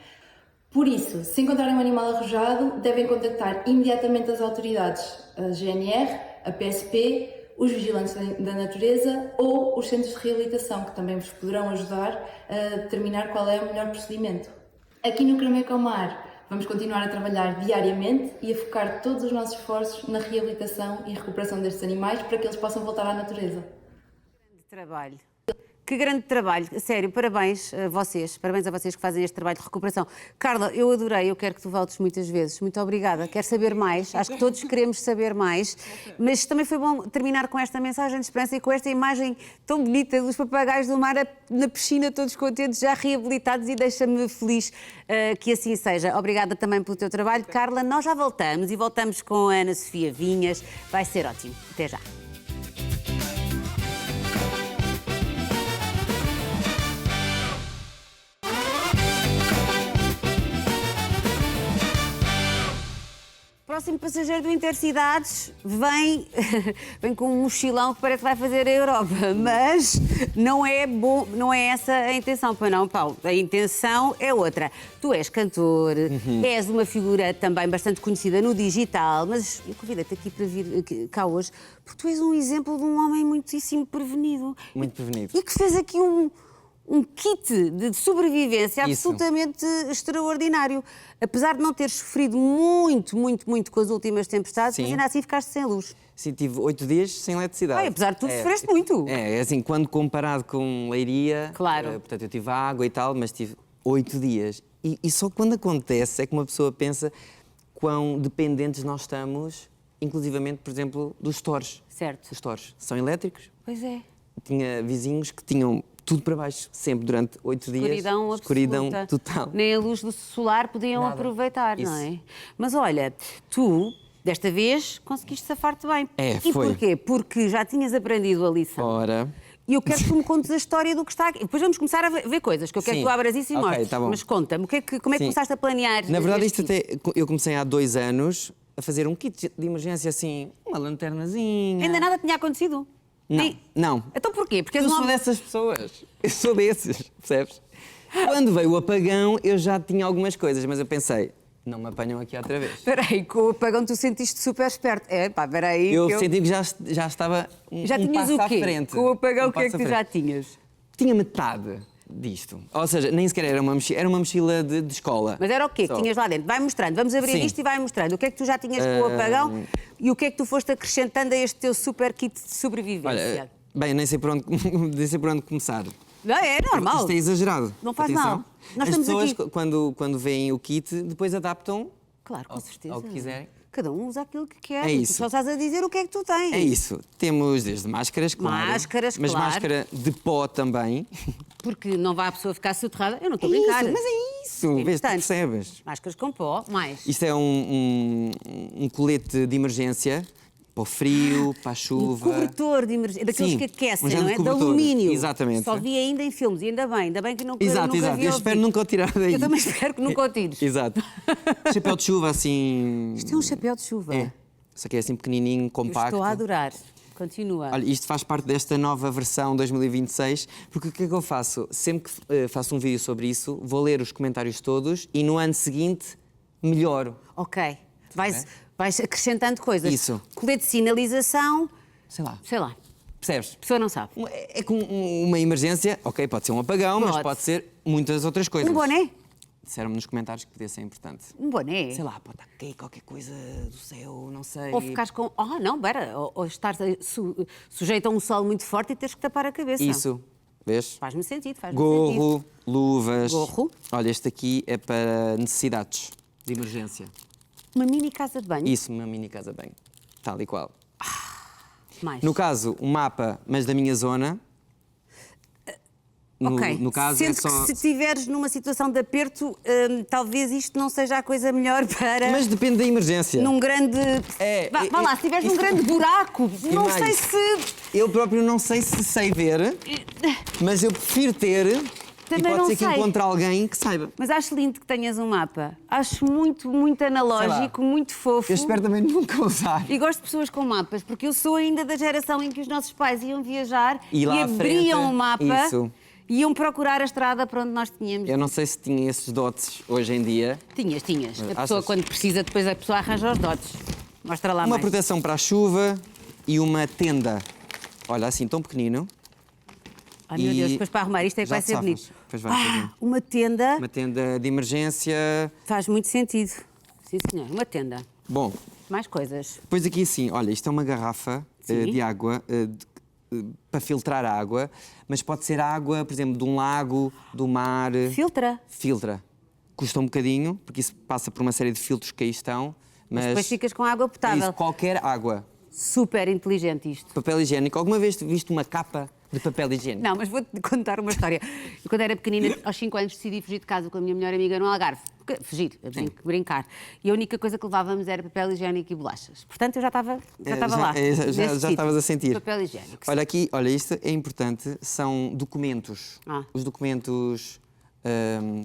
Por isso, se encontrarem um animal arrojado, devem contactar imediatamente as autoridades, a GNR, a PSP, os vigilantes da natureza ou os centros de reabilitação, que também vos poderão ajudar a determinar qual é o melhor procedimento. Aqui no CRAM Ecomar vamos continuar a trabalhar diariamente e a focar todos os nossos esforços na reabilitação e recuperação destes animais para que eles possam voltar à natureza. Grande trabalho. Que grande trabalho, sério, parabéns a vocês que fazem este trabalho de recuperação. Carla, eu adorei, eu quero que tu voltes muitas vezes, muito obrigada, quero saber mais, acho que todos queremos saber mais, mas também foi bom terminar com esta mensagem de esperança e com esta imagem tão bonita dos papagaios do mar na piscina, todos contentes, já reabilitados, e deixa-me feliz que assim seja. Obrigada também pelo teu trabalho, Carla. Nós já voltamos e voltamos com a Ana Sofia Vinhas, vai ser ótimo, até já. Próximo passageiro do Intercidades vem com um mochilão que parece que vai fazer a Europa, mas não é bom, não é essa a intenção, pois não, Paulo? A intenção é outra. Tu és cantor, és uma figura também bastante conhecida no digital, mas eu convidei-te aqui para vir cá hoje porque tu és um exemplo de um homem muitíssimo prevenido. Muito prevenido. E que fez aqui um kit de sobrevivência absolutamente extraordinário. Apesar de não ter sofrido muito com as últimas tempestades, mas ainda assim ficaste sem luz. Sim, tive 8 dias sem eletricidade. Apesar de tudo, sofreste muito. É assim, quando comparado com Leiria, claro. Portanto, eu tive água e tal, mas tive 8 dias. E só quando acontece é que uma pessoa pensa quão dependentes nós estamos, inclusivamente, por exemplo, dos stores. Certo. Os stores são elétricos. Pois é. Tinha vizinhos que tinham tudo para baixo, sempre, durante 8 dias. Escuridão total. Nem a luz do solar podiam aproveitar, não é? Mas olha, tu, desta vez, conseguiste safar-te bem. É, e foi. porquê? Porque já tinhas aprendido a lição. Ora. E eu quero que tu me contes a história do que está aqui. Depois vamos começar a ver coisas, que eu quero Sim. que tu abras isso e Ok, mostres. tá bom. Mas conta-me, como é que Sim. começaste a planear? Na verdade, este isto até, eu comecei há 2 anos a fazer um kit de emergência, assim, uma lanternazinha. Ainda nada tinha acontecido? Não, não. Então porquê? Porque és Eu um sou homem- dessas pessoas. Eu sou desses, percebes? Quando veio o apagão, eu já tinha algumas coisas, mas eu pensei, não me apanham aqui outra vez. Espera aí, com o apagão tu sentiste super esperto. É, pá, espera aí. Eu que senti que já estava Já tinhas passo o à quê? frente. Com o apagão, o que é passo que à tu já frente. tinhas? Tinha metade disto. Ou seja, nem sequer era uma mochila de escola. Mas era o quê que Só. tinhas lá dentro? Vai mostrando, vamos abrir Sim. isto e vai mostrando. O que é que tu já tinhas com o apagão e o que é que tu foste acrescentando a este teu super kit de sobrevivência? Olha, bem, nem sei por onde, nem sei por onde começar. Não, é normal. Isto é exagerado. Não faz Atenção. mal. Nós As estamos pessoas, aqui. quando veem o kit, depois adaptam Claro, com certeza. ao que quiserem. Cada um usa aquilo que quer. É e isso. Tu só estás a dizer o que é que tu tens. É isso. Temos desde máscaras, claro. Máscaras, mas claro. máscara de pó também. Porque não vai a pessoa ficar soterrada. Eu não estou a É brincar. isso, mas é isso. Vês, tu Importante. percebes. Máscaras com pó, mais. Isto é um colete de emergência para o frio, para a Um chuva. cobertor de emergência, daqueles Sim, que aquecem, um género não é? de De cobertor. alumínio. Exatamente. Só vi ainda em filmes, e ainda bem que nunca, Exato, nunca exato. vi Eu ao espero vivo. nunca o tirar daí. Eu também espero que nunca o tires. Exato. Chapéu de chuva assim. Isto é um chapéu de chuva. É. Isso aqui é assim pequenininho, Eu compacto. estou a adorar. Continua. Olha, isto faz parte desta nova versão 2026, porque o que é que eu faço? Sempre que faço um vídeo sobre isso, vou ler os comentários todos e no ano seguinte melhoro. Ok. Vais acrescentando coisas. Isso. Colete de sinalização. Sei lá. Sei lá. Percebes? A pessoa não sabe. É com uma emergência, ok, pode ser um apagão, mas pode ser muitas outras coisas. Um boné. Disseram-me nos comentários que podia ser importante. Um boné. Sei lá, pode cair qualquer coisa do céu, não sei. Ou ficares com. Oh, não, pera. Ou estar sujeito a um sol muito forte e teres que tapar a cabeça. Isso, vês? Faz-me sentido, faz-me sentido. Gorro, luvas. Gorro. Olha, este aqui é para necessidades de emergência. Uma mini casa de banho. Isso, uma mini casa de banho. Tal e qual. Mais. No caso, um mapa, mas da minha zona. No caso, Sendo é só. que se estiveres numa situação de aperto, talvez isto não seja a coisa melhor para. Mas depende da emergência. Num grande. Vá lá, se estiveres num grande buraco, E não mais, sei se. Eu próprio não sei se sei ver, mas eu prefiro ter. Também e pode não ser que sei. encontre alguém que saiba. Mas acho lindo que tenhas um mapa. Acho muito, muito analógico, muito fofo. Eu espero também nunca usar. E gosto de pessoas com mapas, porque eu sou ainda da geração em que os nossos pais iam viajar E lá à abriam frente, o mapa isso. e iam procurar a estrada para onde nós tínhamos. Eu não sei se tinha esses dotes hoje em dia. Tinhas. A pessoa, Achas? quando precisa, depois a pessoa arranja os dotes. Mostra lá Uma mais. proteção para a chuva e uma tenda. Olha, assim, tão pequenino. Ai, meu E Deus, depois para arrumar isto é que já vai te ser safas. bonito. Pois vai, pois vai. Uma tenda Uma tenda de emergência. faz muito sentido. Sim, senhor. Uma tenda. Bom, Mais coisas. depois aqui assim, olha, isto é uma garrafa Sim. de água para filtrar a água, mas pode ser água, por exemplo, de um lago, do mar. Filtra. Filtra. Custa um bocadinho, porque isso passa por uma série de filtros que aí estão, Mas mas depois ficas com água é potável. isso, qualquer água. Super inteligente isto. Papel higiênico. Alguma vez viste uma capa de papel higiênico? Não, mas vou-te contar uma história. Eu, quando era pequenina, aos 5 anos, decidi fugir de casa com a minha melhor amiga no Algarve. Fugir, brincar. E a única coisa que levávamos era papel higiênico e bolachas. Portanto, eu já estava lá. Já nesse estavas a sentir. Papel higiênico. Olha aqui, olha, isto é importante, são documentos. Os documentos,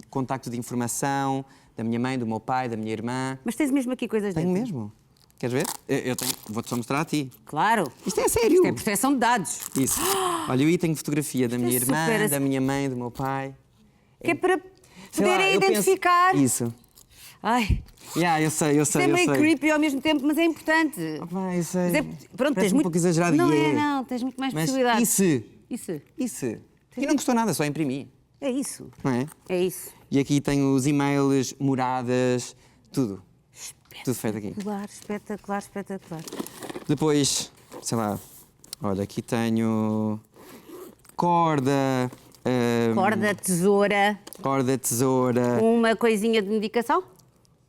contacto de informação da minha mãe, do meu pai, da minha irmã. Mas tens mesmo aqui coisas Tenho dentro? mesmo. Queres ver? Eu tenho. Vou-te só mostrar a ti. Claro. Isto é sério. Isto é proteção de dados. Isso. Olha, eu aí tenho fotografia da minha irmã, super da minha mãe, do meu pai. Que é para Sei lá, poderem eu penso- identificar. Isso. Ai, Eu sei. isto é meio creepy ao mesmo tempo, mas é importante. Eu sei. Mas pronto, Parece tens um muito... pouco exagerado. Não e é, não. Tens muito mais Mas possibilidades. Isso. E não custou nada, só imprimi. É isso. Não é? É isso. E aqui tenho os e-mails, moradas, tudo. Tudo feito aqui. Espetacular. Depois, sei lá, olha, aqui tenho corda. Corda, tesoura, Corda, tesoura. uma coisinha de medicação?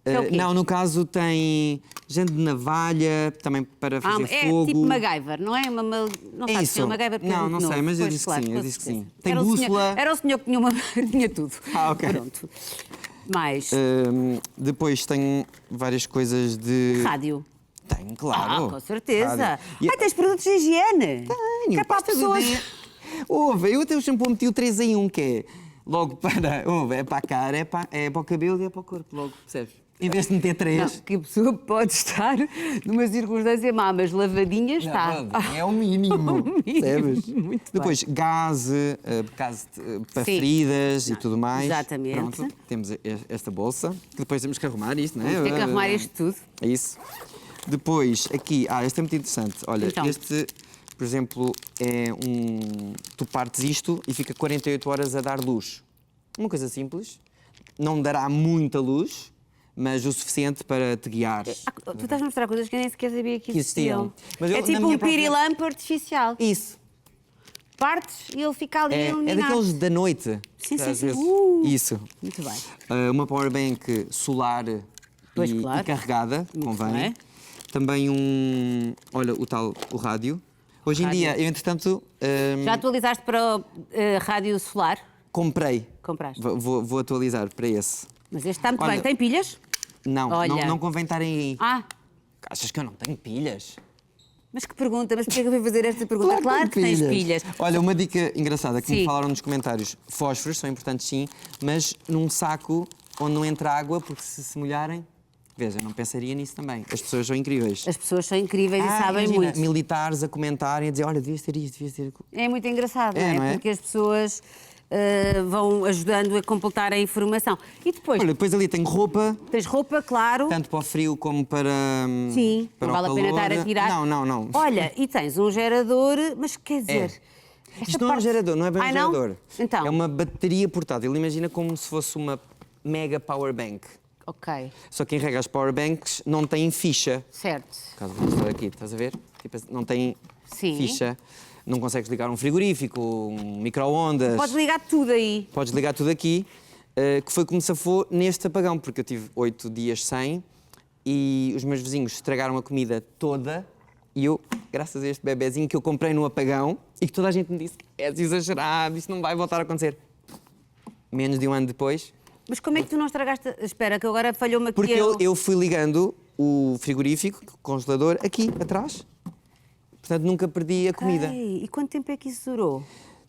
É o quê? Não, no caso tem gente de navalha, também para fazer é fogo. tipo MacGyver, não é? Não sabes se é Isso. MacGyver porque é Não, muito não novo. sei, mas eu Pois, disse que claro, sim, com eu disse que certeza. sim. Tem Era o senhor- bússola. Era o senhor que tinha tudo. Ok. Pronto. Mais. Depois tenho várias coisas de. Rádio. Tenho, claro. Com certeza. Rádio. E- Tens produtos de higiene. Tenho. Que é para pasta de pessoas. dente. Ouve, eu até o shampoo meti o 3 em 1, que é logo para... Ouve, é para a cara, é para o cabelo e é para o corpo, logo, percebes? Em vez de meter 3... Não, que a pessoa pode estar numa circunstância má, mas lavadinha está. Não, é o mínimo, percebes? Muito Depois, bem. gás para Sim. feridas e tudo mais. Exatamente. Pronto, temos esta bolsa, que depois temos que arrumar isto, não é? Tem que arrumar isto tudo. É isso. Depois, aqui, este é muito interessante. Olha, Então. este, por exemplo, é tu partes isto e fica 48 horas a dar luz. Uma coisa simples, não dará muita luz, mas o suficiente para te guiar. Tu estás a mostrar coisas que eu nem sequer sabia que existiam. Mas eu, É na tipo minha um pirilampo artificial. Isso. Partes e ele fica ali a É iluminar. daqueles da noite. Sim, Às sim, vezes. sim. Isso. Muito bem. Uma powerbank solar Pois, e claro. carregada, Muito convém. bem. Também olha, o rádio. Hoje em Rádio. dia, eu entretanto Já atualizaste para o rádio solar? comprei. Compraste. Vou atualizar para esse. Mas este está muito Olha, bem. Tem pilhas? Não, Olha. não convém estarem aí. Ah, Achas que eu não tenho pilhas? mas que pergunta. Mas porquê que eu vou fazer esta pergunta? Claro que tens pilhas. Olha, uma dica engraçada que me Sim. falaram nos comentários. Fósforos são importantes sim, mas num saco onde não entra água, porque se molharem... Veja, não pensaria nisso também. As pessoas são incríveis. As pessoas são incríveis e sabem imagina, muito. militares a comentarem, a dizer, olha, devias ter isto, devias ter... É muito engraçado, É, não não é? é? Porque as pessoas vão ajudando a completar a informação. E depois? Olha, depois ali tenho roupa. Tens roupa, claro. Tanto para o frio como para, Sim, para não o vale a pena calor. estar a tirar. Não. Olha, e tens um gerador, mas quer dizer... esta Isto não é um parte- gerador, não é bem um Ai, não? gerador. Então. É uma bateria portátil. Imagina como se fosse uma mega power bank. Ok, Só que quem rega as power banks não tem ficha. certo. Caso vou mostrar aqui, estás a ver? Tipo, não tem Sim. ficha. Não consegues ligar um frigorífico, um micro-ondas. Podes ligar tudo aí. Podes ligar tudo aqui, que foi como se safou neste apagão, porque eu tive 8 dias sem e os meus vizinhos estragaram a comida toda e eu, graças a este bebezinho que eu comprei no apagão e que toda a gente me disse, és exagerado, isto não vai voltar a acontecer. Menos de um ano depois. Mas como é que tu não estragaste... Espera, que agora falhou-me aqui... Porque eu fui ligando o frigorífico, o congelador, aqui atrás. Portanto, nunca perdi a comida. E quanto tempo é que isso durou?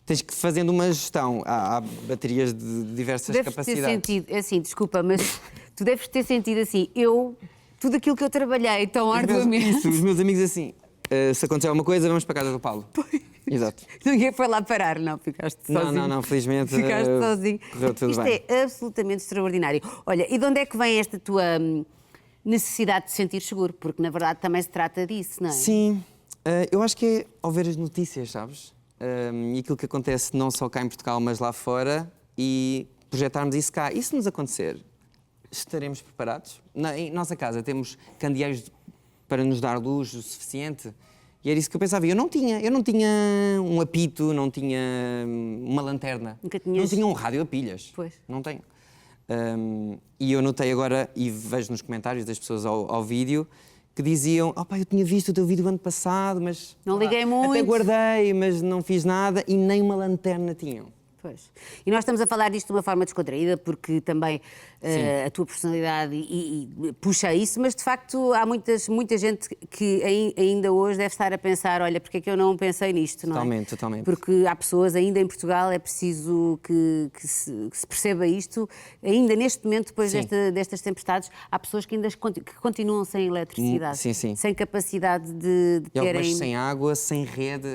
Tens que fazendo uma gestão. Há baterias de diversas Deves capacidades. ter sentido... É assim, desculpa, mas tu deves ter sentido assim... Tudo aquilo que eu trabalhei tão arduamente... Os meus amigos assim, se acontecer alguma coisa, vamos para a casa do Paulo. Exato. Ninguém foi lá parar, não, ficaste sozinho. Não, felizmente Ficaste sozinho. correu tudo Isto bem. é absolutamente extraordinário. Olha, e de onde é que vem esta tua necessidade de se sentir seguro? Porque na verdade também se trata disso, não é? Sim, eu acho que é ao ver as notícias, sabes? E aquilo que acontece não só cá em Portugal, mas lá fora, e projetarmos isso cá. E se nos acontecer, estaremos preparados? Em nossa casa temos candeeiros para nos dar luz o suficiente. E era isso que eu pensava. Eu não tinha um apito, não tinha uma lanterna. Nunca tinhas... Não tinha um rádio a pilhas. Pois. Não tenho. E eu notei agora, e vejo nos comentários das pessoas ao vídeo, que diziam, eu tinha visto o teu vídeo ano passado, mas... Não liguei muito. Até guardei, mas não fiz nada, e nem uma lanterna tinham. Pois. E nós estamos a falar disto de uma forma descontraída, porque também a tua personalidade puxa isso, mas de facto há muita gente que ainda hoje deve estar a pensar, olha, porque é que eu não pensei nisto, não é? Totalmente. Porque há pessoas, ainda em Portugal, é preciso que se perceba isto, ainda neste momento, depois destas tempestades, há pessoas que ainda continuam sem eletricidade, Sim. sem capacidade de E algumas terem... sem água, sem rede,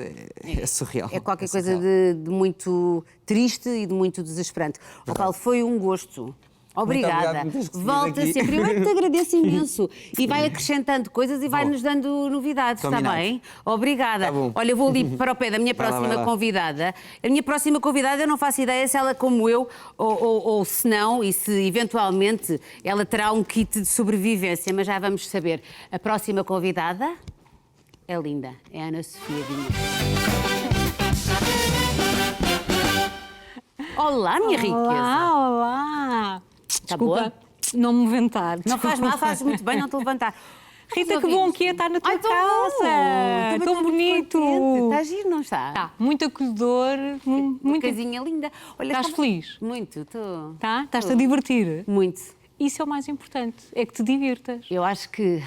é surreal. É qualquer coisa de muito triste e de muito desesperante. Paulo, foi um gosto. Obrigada. Muito obrigado por teres recebido Volta aqui. sempre. Eu te agradeço imenso. E vai acrescentando coisas e vai-nos dando novidades, está Combinado. bem? Obrigada. Tá bom. Olha, eu vou ali para o pé da minha Vai lá, próxima vai lá. convidada. A minha próxima convidada, eu não faço ideia se ela, como eu, ou se não, e se eventualmente ela terá um kit de sobrevivência, mas já vamos saber. A próxima convidada é linda. É a Ana Sofia Vinha. Olá, minha riqueza. Olá. Está Desculpa, boa? não me levantar. Não faz mal, fazes muito bem não te levantar. Rita, que bom que é estar na tua casa. Também Tão estou bonito. contente. Está giro, não está? Está muito acolhedor. Uma Muito... casinha linda. Olha, Estás estava- feliz? Muito, estou. Tá? Estás-te a divertir? Muito. Isso é o mais importante, é que te divirtas. Eu acho que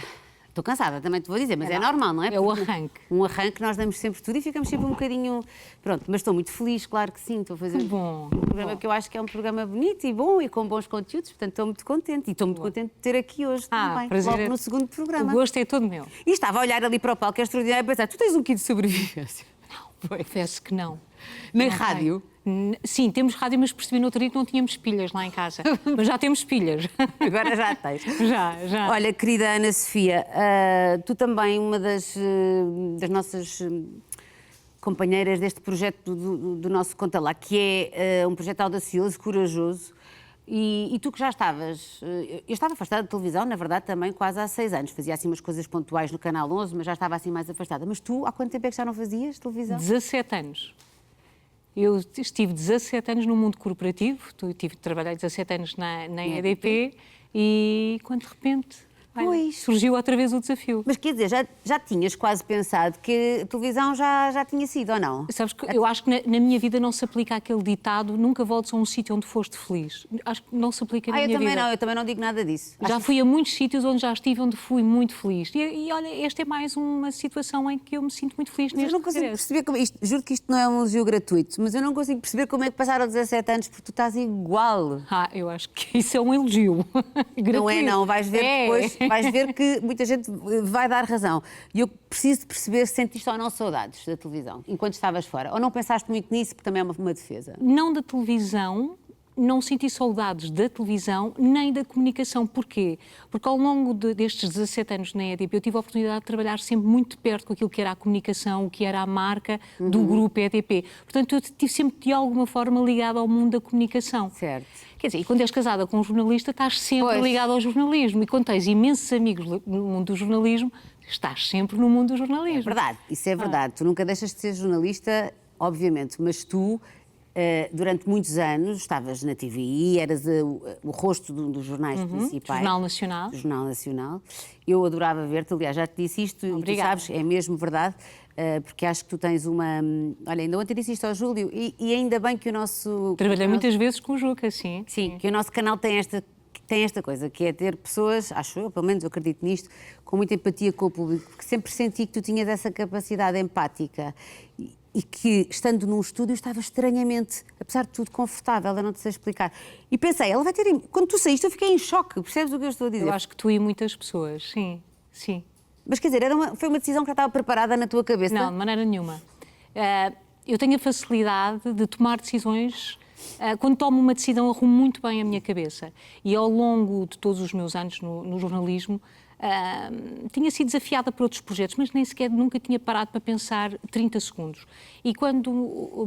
Estou cansada, também te vou dizer, mas é normal, não é? É o arranque. Um arranque, nós damos sempre tudo e ficamos sempre um bocadinho... Pronto, mas estou muito feliz, claro que sim. Estou a fazer bom, um programa que eu acho que é um programa bonito e bom e com bons conteúdos, portanto estou muito contente. E estou muito contente de ter aqui hoje também, logo no segundo programa. O gosto é todo meu. E estava a olhar ali para o palco, que é extraordinário, e pensar, tu tens um kit de sobrevivência? Não, confesso que não. Nem rádio? Sim, temos rádio, mas percebi no outro dia que não tínhamos pilhas lá em casa. Mas já temos pilhas. Agora já tens. Já. Olha, querida Ana Sofia, tu também, uma das nossas companheiras deste projeto do nosso Conta Lá, que é um projeto audacioso, corajoso, e tu que já estavas... Eu estava afastada da televisão, na verdade, também quase há 6 anos. Fazia assim umas coisas pontuais no Canal 11, mas já estava assim mais afastada. Mas tu, há quanto tempo é que já não fazias televisão? 17 anos. Eu estive 17 anos no mundo corporativo, trabalhei 17 anos na EDP e quando de repente surgiu outra vez o desafio. Mas quer dizer, já tinhas quase pensado que a televisão já tinha sido, ou não? Sabes que eu acho que na minha vida não se aplica aquele ditado, nunca voltes a um sítio onde foste feliz. Acho que não se aplica na minha vida. Eu também não digo nada disso. Já fui a muitos sítios onde já estive, onde fui muito feliz. E olha, esta é mais uma situação em que eu me sinto muito feliz neste Eu não consigo perceber como isto, juro que isto não é um elogio gratuito, mas eu não consigo perceber como é que passaram 17 anos porque tu estás igual. Eu acho que isso é um elogio. Não é, não. Vais ver depois, vais ver que muita gente vai dar razão. E eu preciso de perceber se sentiste ou não saudades da televisão, enquanto estavas fora. Ou não pensaste muito nisso, porque também é uma defesa? Não da televisão. Não senti saudades da televisão nem da comunicação. Porquê? Porque ao longo destes 17 anos na EDP eu tive a oportunidade de trabalhar sempre muito perto com aquilo que era a comunicação, o que era a marca do grupo EDP. Portanto, eu estive sempre de alguma forma ligada ao mundo da comunicação. Certo. Quer dizer, e quando és casada com um jornalista estás sempre ligada ao jornalismo. E quando tens imensos amigos no mundo do jornalismo, estás sempre no mundo do jornalismo. É verdade, isso é verdade. Tu nunca deixas de ser jornalista, obviamente, mas tu... durante muitos anos estavas na TVI, eras o rosto dos jornais principais. Jornal Nacional. Do Jornal Nacional. Eu adorava ver-te, aliás, já te disse isto. Obrigada. E tu sabes, é mesmo verdade, porque acho que tu tens uma... Olha, ainda ontem disse isto ao Júlio, e ainda bem que o nosso... Trabalhei muitas vezes com o Juca, sim. Sim, que o nosso canal tem esta coisa, que é ter pessoas, acho eu, pelo menos eu acredito nisto, com muita empatia com o público, porque sempre senti que tu tinhas essa capacidade empática e que, estando num estúdio, estava estranhamente, apesar de tudo, confortável, eu não te sei explicar. E pensei, ela vai ter... Quando tu saíste, eu fiquei em choque, percebes o que eu estou a dizer? Eu acho que tu e muitas pessoas, sim. Mas quer dizer, foi uma decisão que já estava preparada na tua cabeça? Não, de maneira nenhuma. Eu tenho a facilidade de tomar decisões... Quando tomo uma decisão, arrumo muito bem a minha cabeça. E ao longo de todos os meus anos no jornalismo, tinha sido desafiada por outros projetos, mas nem sequer nunca tinha parado para pensar 30 segundos. E quando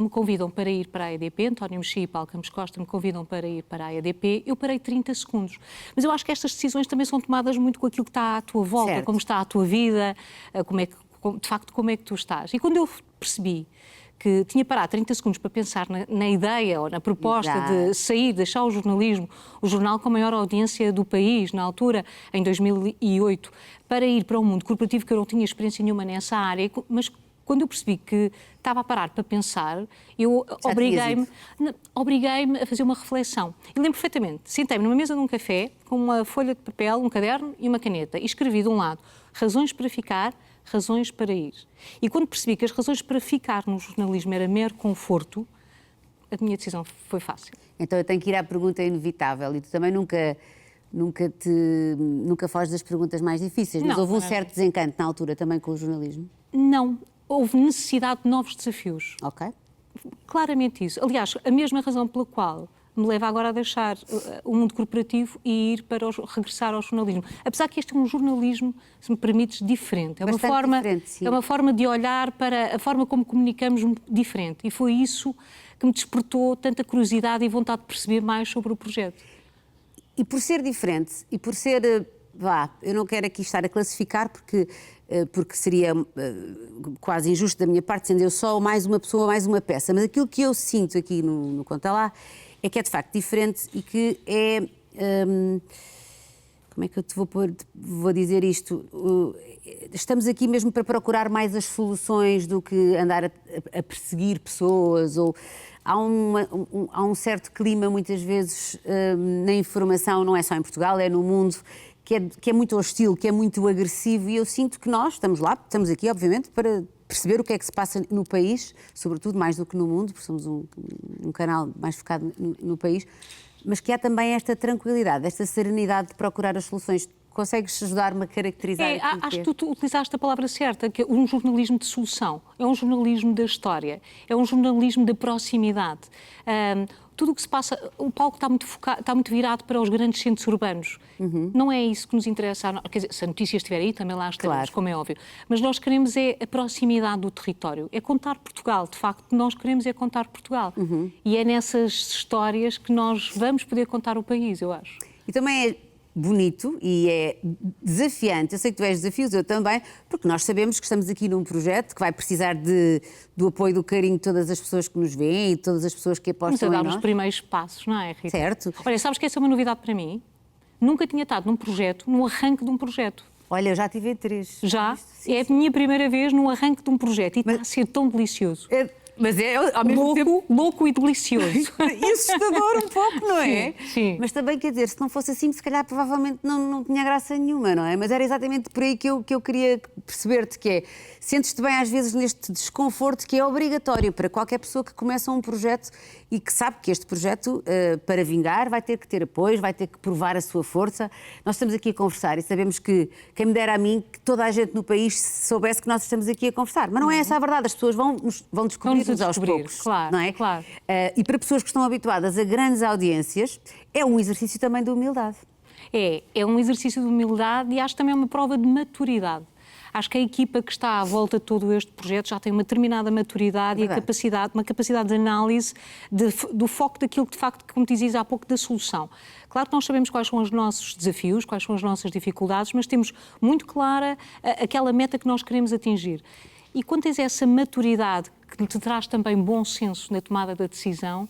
me convidam para ir para a EDP, António Mexia e Paulo Campos Costa me convidam para ir para a EDP, eu parei 30 segundos. Mas eu acho que estas decisões também são tomadas muito com aquilo que está à tua volta, certo. Como está a tua vida, de facto, como é que tu estás. E quando eu percebi que tinha parado 30 segundos para pensar na ideia ou na proposta de sair, deixar o jornalismo, o jornal com a maior audiência do país, na altura, em 2008, para ir para um mundo corporativo que eu não tinha experiência nenhuma nessa área, mas quando eu percebi que estava a parar para pensar, eu obriguei-me a fazer uma reflexão. E lembro perfeitamente, sentei-me numa mesa de um café, com uma folha de papel, um caderno e uma caneta, e escrevi de um lado, razões para ficar, razões para ir. E quando percebi que as razões para ficar no jornalismo era mero conforto, a minha decisão foi fácil. Então eu tenho que ir à pergunta inevitável, e tu também nunca falas das perguntas mais difíceis, mas houve um certo desencanto na altura também com o jornalismo? Não, houve necessidade de novos desafios. Ok. Claramente isso. Aliás, a mesma razão pela qual me leva agora a deixar o mundo corporativo e regressar ao jornalismo. Apesar que este é um jornalismo, se me permites, diferente. É uma forma de olhar para a forma como comunicamos diferente. E foi isso que me despertou tanta curiosidade e vontade de perceber mais sobre o projeto. E por ser diferente, e por ser... eu não quero aqui estar a classificar, porque seria quase injusto da minha parte, sendo eu só mais uma pessoa, mais uma peça. Mas aquilo que eu sinto aqui no Conta Lá é que é de facto diferente e que é... como é que eu te vou dizer isto? Estamos aqui mesmo para procurar mais as soluções do que andar a perseguir pessoas, ou há um certo clima, muitas vezes, na informação, não é só em Portugal, é no mundo, que é muito hostil, que é muito agressivo, e eu sinto que nós estamos aqui, obviamente, para perceber o que é que se passa no país, sobretudo mais do que no mundo, porque somos um canal mais focado no país, mas que há também esta tranquilidade, esta serenidade de procurar as soluções. Consegues ajudar-me a caracterizar? Acho que tu utilizaste a palavra certa, que é um jornalismo de solução, é um jornalismo da história, é um jornalismo da proximidade. Tudo o que se passa, o palco está muito virado para os grandes centros urbanos. Não é isso que nos interessa. Quer dizer, se a notícia estiver aí, também lá estaremos, claro, como é óbvio. Mas nós queremos é a proximidade do território, é contar Portugal. De facto, nós queremos é contar Portugal. E é nessas histórias que nós vamos poder contar o país, eu acho. E também é bonito e é desafiante. Eu sei que tu és desafios, eu também, porque nós sabemos que estamos aqui num projeto que vai precisar do apoio, do carinho de todas as pessoas que nos veem e de todas as pessoas que apostam em nós. Vamos dar os primeiros passos, não é, Rita? Certo. Olha, sabes que essa é uma novidade para mim? Nunca tinha estado num projeto, no arranque de um projeto. Olha, eu já tive 3. Já? Sim, é a minha primeira vez no arranque de um projeto e está a ser tão delicioso. Mas é ao mesmo tempo louco e delicioso. E assustador um pouco, não é? Sim. Mas também, quer dizer, se não fosse assim, se calhar provavelmente não tinha graça nenhuma, não é? Mas era exatamente por aí que eu queria perceber-te, que é, sentes-te bem às vezes neste desconforto que é obrigatório para qualquer pessoa que começa um projeto e que sabe que este projeto, para vingar, vai ter que ter apoio, vai ter que provar a sua força. Nós estamos aqui a conversar e sabemos que, quem me dera a mim, que toda a gente no país soubesse que nós estamos aqui a conversar. Mas não é essa a verdade, as pessoas vão descobrir-nos aos poucos. Claro, não é? Claro. E para pessoas que estão habituadas a grandes audiências, é um exercício também de humildade. É um exercício de humildade e acho também uma prova de maturidade. Acho que a equipa que está à volta de todo este projeto já tem uma determinada maturidade e uma capacidade de análise do foco daquilo que, de facto, como dizias há pouco, da solução. Claro que nós sabemos quais são os nossos desafios, quais são as nossas dificuldades, mas temos muito clara aquela meta que nós queremos atingir. E quando tens essa maturidade que te traz também bom senso na tomada da decisão,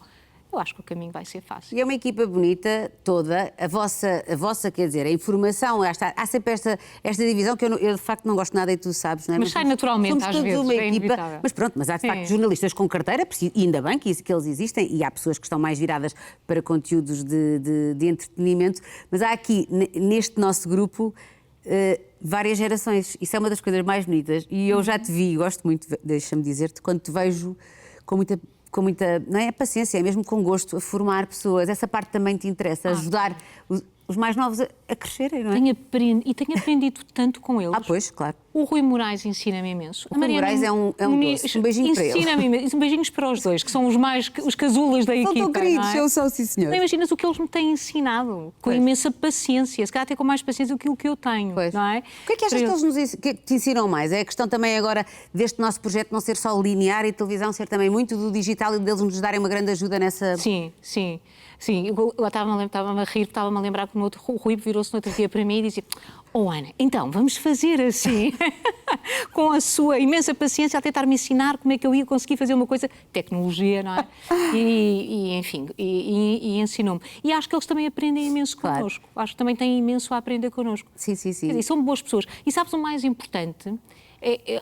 eu acho que o caminho vai ser fácil. E é uma equipa bonita toda, a vossa quer dizer, a informação, há sempre esta divisão que eu de facto não gosto nada e tu sabes, não é? Mas sai naturalmente às vezes, uma é equipa, inevitável. mas pronto, mas há de facto jornalistas com carteira, e ainda bem que eles existem, e há pessoas que estão mais viradas para conteúdos de entretenimento, mas há aqui, neste nosso grupo, várias gerações. Isso é uma das coisas mais bonitas. E eu já te vi, gosto muito, deixa-me dizer-te, quando te vejo com muita, não é paciência, é mesmo com gosto, a formar pessoas. Essa parte também te interessa, ajudar os mais novos a crescerem, não é? Tenho aprendido tanto com eles. Pois, claro. O Rui Moraes ensina-me imenso. O Rui Moraes é um doce. Um beijinho para ele. Ensina-me imenso. Beijinhos para os dois, que são os casulas da equipa. São tão queridos, eu sou, sim, senhor. Não imaginas o que eles me têm ensinado, com imensa paciência, se calhar até com mais paciência do que o que eu tenho, não é? O que é que achas que eles te ensinam mais? É a questão também agora deste nosso projeto não ser só linear e televisão, ser também muito do digital e deles nos darem uma grande ajuda nessa... Sim. Eu estava-me a rir, estava-me a lembrar que o Rui virou-se no outro dia para mim e dizia: Ana, então vamos fazer assim, com a sua imensa paciência a tentar me ensinar como é que eu ia conseguir fazer uma coisa, tecnologia, não é? Enfim, ensinou-me. E acho que eles também aprendem imenso connosco. Acho que também têm imenso a aprender connosco. Sim. E são boas pessoas. E sabes o mais importante?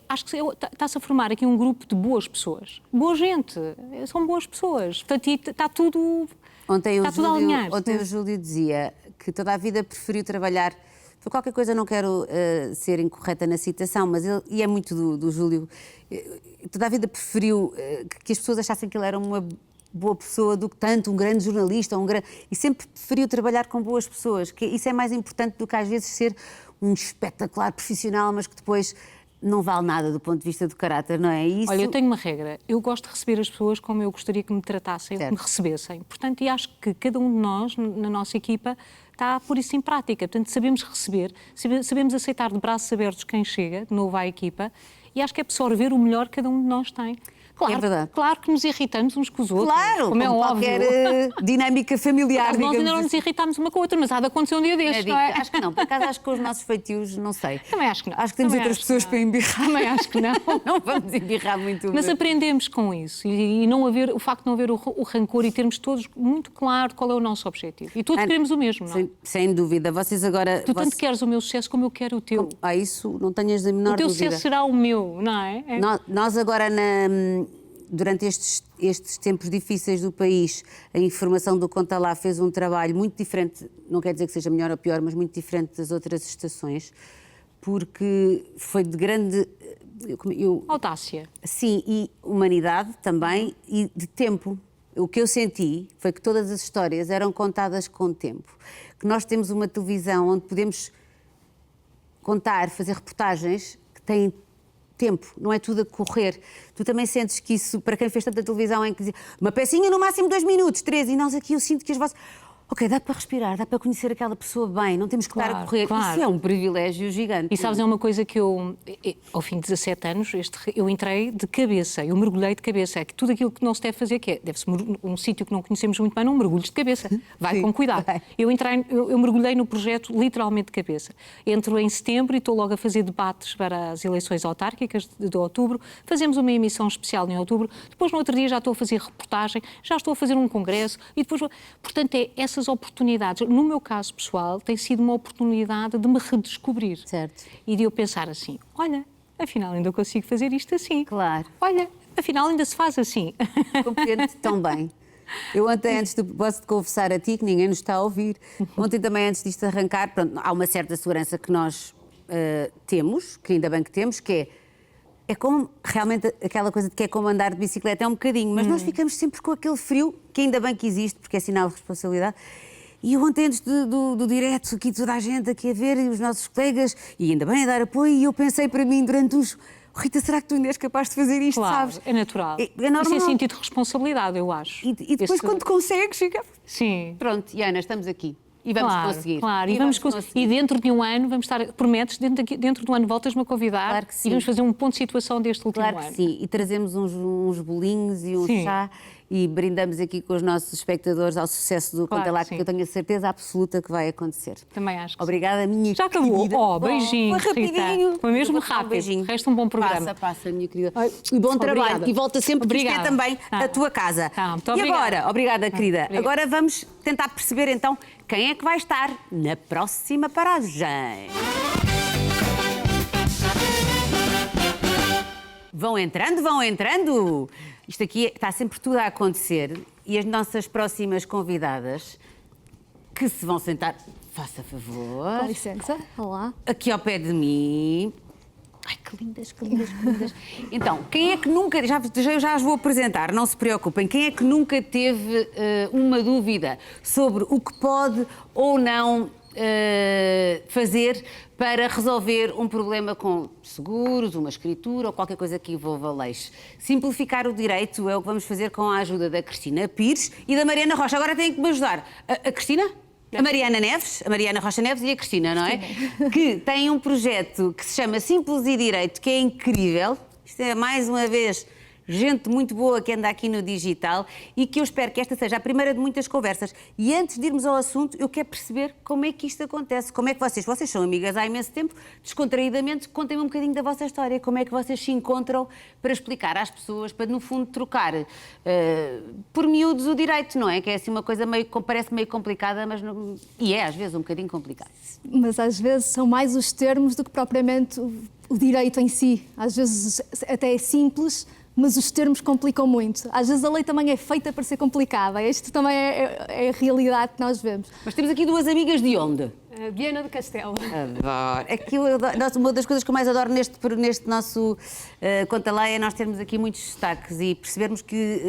Acho que está-se a formar aqui um grupo de boas pessoas. Boa gente. São boas pessoas. Portanto, está tudo... Ontem o Júlio dizia que toda a vida preferiu trabalhar, por qualquer coisa não quero ser incorreta na citação, mas e é muito do Júlio, toda a vida preferiu que as pessoas achassem que ele era uma boa pessoa do que tanto, um grande jornalista, e sempre preferiu trabalhar com boas pessoas, que isso é mais importante do que às vezes ser um espetacular profissional, mas que depois não vale nada do ponto de vista do caráter, não é? Isso... Olha, eu tenho uma regra. Eu gosto de receber as pessoas como eu gostaria que me tratassem, que me recebessem. Portanto, e acho que cada um de nós, na nossa equipa, está a pôr isso em prática. Portanto, sabemos receber, sabemos aceitar de braços abertos quem chega, de novo à equipa, e acho que é absorver o melhor que cada um de nós tem. Claro, é verdade. Claro que nos irritamos uns com os outros. Claro, como é qualquer dinâmica familiar. Nós ainda não nos irritamos uma com a outra, mas há de acontecer um dia destes, não é? Acho que não, por acaso acho que com os nossos feitios, não sei. Também acho que não. Acho que temos outras pessoas para embirrar. Também acho que não. Não vamos embirrar muito. Mas aprendemos com isso e não haver, o facto de não haver o rancor e termos todos muito claro qual é o nosso objetivo. E todos queremos o mesmo, não é? Sem dúvida. Vocês agora... Tu tanto queres o meu sucesso como eu quero o teu. Isso não tenhas a menor dúvida. O teu sucesso será o meu, não é? Nós agora durante estes tempos difíceis do país, a informação do Conta Lá fez um trabalho muito diferente, não quer dizer que seja melhor ou pior, mas muito diferente das outras estações, porque foi de grande... audácia. Sim, e humanidade também, e de tempo. O que eu senti foi que todas as histórias eram contadas com tempo. Que nós temos uma televisão onde podemos contar, fazer reportagens que têm tempo, não é tudo a correr. Tu também sentes que isso, para quem fez tanta televisão, em que dizia, uma pecinha no máximo 2 minutos, 3, e nós aqui eu sinto que as vossas... Ok, dá para respirar, dá para conhecer aquela pessoa bem, não temos que estar a correr. Claro. Isso é um privilégio gigante. E sabes, é uma coisa que eu, ao fim de 17 anos, eu entrei de cabeça, eu mergulhei de cabeça. É que tudo aquilo que não se deve fazer, que é, deve-se um sítio que não conhecemos muito bem, não mergulhes de cabeça. Vai Sim, com cuidado. vai. Eu mergulhei no projeto literalmente de cabeça. Entro em setembro e estou logo a fazer debates para as eleições autárquicas de outubro. Fazemos uma emissão especial em outubro. Depois, no outro dia, já estou a fazer reportagem, já estou a fazer um congresso e depois... Portanto, é essas oportunidades. No meu caso pessoal, tem sido uma oportunidade de me redescobrir. Certo. E de eu pensar assim, olha, afinal ainda consigo fazer isto assim. Claro. Olha, afinal ainda se faz assim. Compreendo tão bem. Eu ontem, posso-te confessar a ti, que ninguém nos está a ouvir, ontem também, antes disto arrancar, pronto, há uma certa segurança que nós temos, que ainda bem que temos, que é como realmente aquela coisa de que é como andar de bicicleta, é um bocadinho, mas nós ficamos sempre com aquele frio, que ainda bem que existe, porque é sinal de responsabilidade. E eu ontem, antes do direto, aqui toda a gente aqui a ver, e os nossos colegas, e ainda bem a dar apoio, e eu pensei para mim durante uns... Rita, será que tu ainda és capaz de fazer isto, Claro, sabes? é natural. É normal. Isso é sentido de responsabilidade, eu acho. E depois, quando consegues, fica... Sim. Pronto, e Ana, estamos aqui. E vamos conseguir. Claro, e vamos conseguir. E dentro de um ano vamos estar, prometes, dentro do ano voltas-me a convidar, Claro que sim. e vamos fazer um ponto de situação deste último Claro ano. que sim, e trazemos uns bolinhos e um Sim. chá e brindamos aqui com os nossos espectadores ao sucesso do Claro Conta Lá, que que sim. eu tenho a certeza absoluta que vai acontecer. Também acho que Obrigada, minha Já acabou. querida. Oh, beijinho, Foi rapidinho. Rita. Foi mesmo Eu vou te dar um rápido. beijinho. Resta um bom programa. Passa, minha querida. E bom trabalho. Obrigada. E volta sempre, porque isto é Obrigada. também a tua casa. Muito e obrigada. agora, obrigada, querida. Obrigada. Agora vamos tentar perceber então quem é que vai estar na próxima paragem. Vão entrando, vão entrando. Isto aqui está sempre tudo a acontecer e as nossas próximas convidadas que se vão sentar, faça favor. Com licença, olá. Aqui ao pé de mim. Ai, que lindas, que lindas, que lindas. Então, quem é que nunca, já as vou apresentar, não se preocupem, quem é que nunca teve uma dúvida sobre o que pode ou não fazer para resolver um problema com seguros, uma escritura ou qualquer coisa que envolva leis? Simplificar o direito é o que vamos fazer com a ajuda da Cristina Pires e da Mariana Rocha. Agora têm que me ajudar. A Cristina? A Mariana Neves, a Mariana Rocha Neves e a Cristina, não é? Que têm um projeto que se chama Simples e Direito, que é incrível. Isto é, mais uma vez, gente muito boa que anda aqui no digital e que eu espero que esta seja a primeira de muitas conversas. E antes de irmos ao assunto, eu quero perceber como é que isto acontece. Como é que vocês são amigas há imenso tempo, descontraídamente, contem-me um bocadinho da vossa história. Como é que vocês se encontram para explicar às pessoas, para no fundo trocar por miúdos o direito, não é? Que é assim uma coisa parece meio complicada, mas não... E é às vezes um bocadinho complicado. Mas às vezes são mais os termos do que propriamente o direito em si. Às vezes até é simples, mas os termos complicam muito. Às vezes a lei também é feita para ser complicada. Isto também é a realidade que nós vemos. Mas temos aqui duas amigas de onde? Viana do Castelo. Adoro. É que uma das coisas que eu mais adoro neste nosso Conta Lá é nós termos aqui muitos sotaques e percebermos que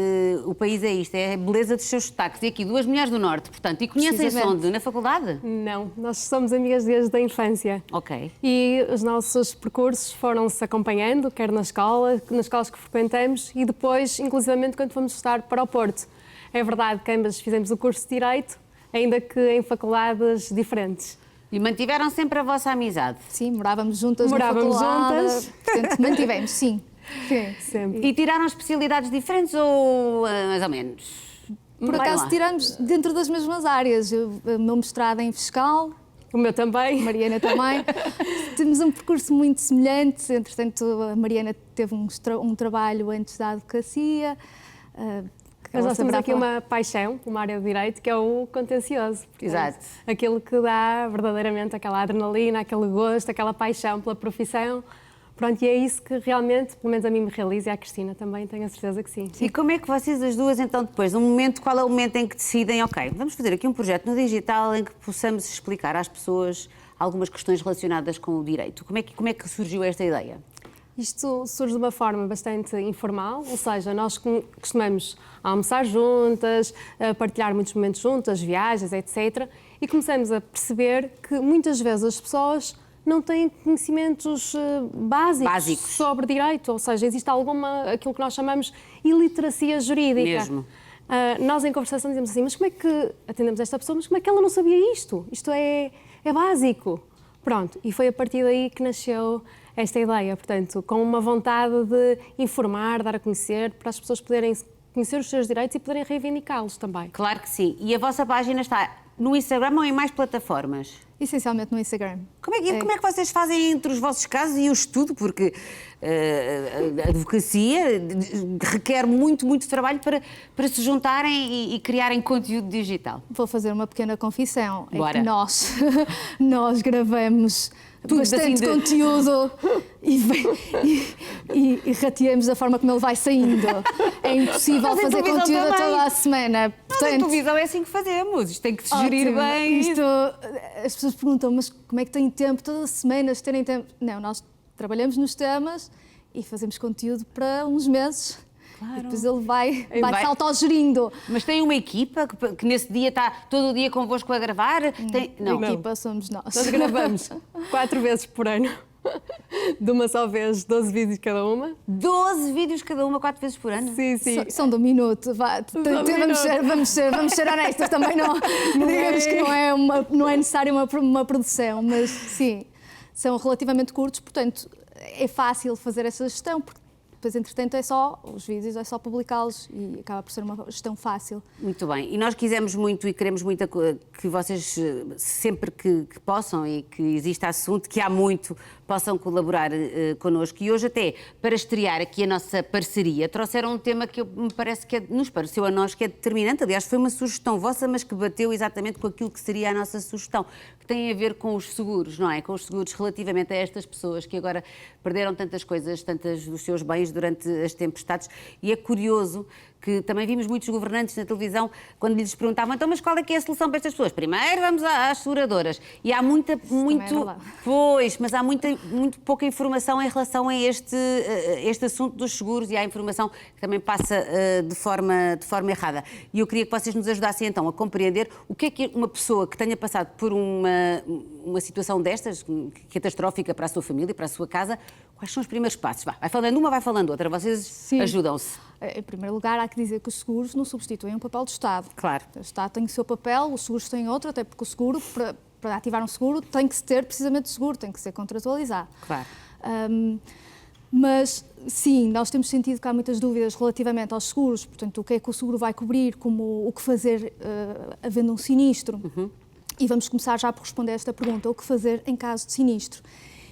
o país é isto, é a beleza dos seus sotaques. E aqui duas mulheres do Norte, portanto, e conhecem-se onde? Na faculdade? Não, nós somos amigas desde a infância. Ok. E os nossos percursos foram-se acompanhando, quer na escola, nas escolas que frequentamos e depois, inclusivamente, quando fomos estudar para o Porto. É verdade que ambas fizemos o curso de Direito, ainda que em faculdades diferentes. E mantiveram sempre a vossa amizade? Sim, morávamos juntas Morávamos na faculdade. juntas. Portanto, mantivemos, sim. Sim, sempre. E tiraram especialidades diferentes ou mais ou menos? Por acaso tiramos dentro das mesmas áreas. O meu mestrado é em fiscal. O meu também. A Mariana também. Temos um percurso muito semelhante. Entretanto, a Mariana teve um trabalho antes da advocacia. Mas nós temos aqui uma paixão, uma área de direito, que é o contencioso. Portanto, exato. Aquilo que dá verdadeiramente aquela adrenalina, aquele gosto, aquela paixão pela profissão. Pronto, e é isso que realmente, pelo menos a mim me realiza, e à Cristina também, tenho a certeza que sim. E como é que vocês as duas, então, depois, qual é o momento em que decidem, ok, vamos fazer aqui um projeto no digital em que possamos explicar às pessoas algumas questões relacionadas com o direito? Como é que surgiu esta ideia? Isto surge de uma forma bastante informal, ou seja, nós costumamos almoçar juntas, a partilhar muitos momentos juntas, viagens, etc. E começamos a perceber que muitas vezes as pessoas não têm conhecimentos básicos sobre direito, ou seja, existe aquilo que nós chamamos iliteracia jurídica. Mesmo. Nós em conversação dizemos assim, mas como é que atendemos esta pessoa, mas como é que ela não sabia isto? Isto é básico. Pronto, e foi a partir daí que nasceu esta ideia, portanto, com uma vontade de informar, dar a conhecer, para as pessoas poderem conhecer os seus direitos e poderem reivindicá-los também. Claro que sim. E a vossa página está no Instagram ou em mais plataformas? Essencialmente no Instagram. Como é que vocês fazem entre os vossos casos e o estudo? Porque a advocacia requer muito trabalho para se juntarem e criarem conteúdo digital. Vou fazer uma pequena confissão. Bora. É que nós gravamos bastante conteúdo e rateamos da forma como ele vai saindo. É impossível fazer conteúdo toda a semana. Portanto, a televisão é assim que fazemos. Isto tem que se gerir bem. As pessoas perguntam, mas como é que têm tempo todas as semanas, terem tempo? Não, nós trabalhamos nos temas e fazemos conteúdo para uns meses. Claro. E depois ele vai se autogerindo. Mas tem uma equipa que nesse dia está todo o dia convosco a gravar? Não. A equipa somos nós. Nós gravamos 4 vezes por ano. De uma só vez, 12 vídeos cada uma. 12 vídeos cada uma, 4 vezes por ano? Sim. São de um minuto. Vamos ser honestas também. Digamos que não é necessário uma produção, mas sim, são relativamente curtos, portanto é fácil fazer essa gestão, porque depois, entretanto, os vídeos é só publicá-los e acaba por ser uma gestão fácil. Muito bem. E nós quisemos muito e queremos muito que vocês, sempre que possam e que exista assunto, que há muito, possam colaborar connosco. E hoje, até para estrear aqui a nossa parceria, trouxeram um tema que me parece que nos pareceu a nós que é determinante. Aliás, foi uma sugestão vossa, mas que bateu exatamente com aquilo que seria a nossa sugestão, que tem a ver com os seguros, não é? Com os seguros relativamente a estas pessoas que agora perderam tantas coisas, tantas dos seus bens durante as tempestades. E é curioso que também vimos muitos governantes na televisão quando lhes perguntavam, então, mas qual é que é a solução para estas pessoas? Primeiro vamos às seguradoras. E há muito pouca informação em relação a este assunto dos seguros, e há informação que também passa de forma errada. E eu queria que vocês nos ajudassem então a compreender o que é uma pessoa que tenha passado por uma situação destas, catastrófica para a sua família, para a sua casa, quais são os primeiros passos? Vai falando uma, vai falando outra, vocês ajudam-se. Em primeiro lugar, há que dizer que os seguros não substituem o papel do Estado. Claro. O Estado tem o seu papel, os seguros têm outro, até porque o seguro, para ativar um seguro, tem que se ter precisamente seguro, tem que ser contratualizado. Claro. Mas, sim, nós temos sentido que há muitas dúvidas relativamente aos seguros, portanto, o que é que o seguro vai cobrir, o que fazer havendo um sinistro. E vamos começar já por responder a esta pergunta, o que fazer em caso de sinistro.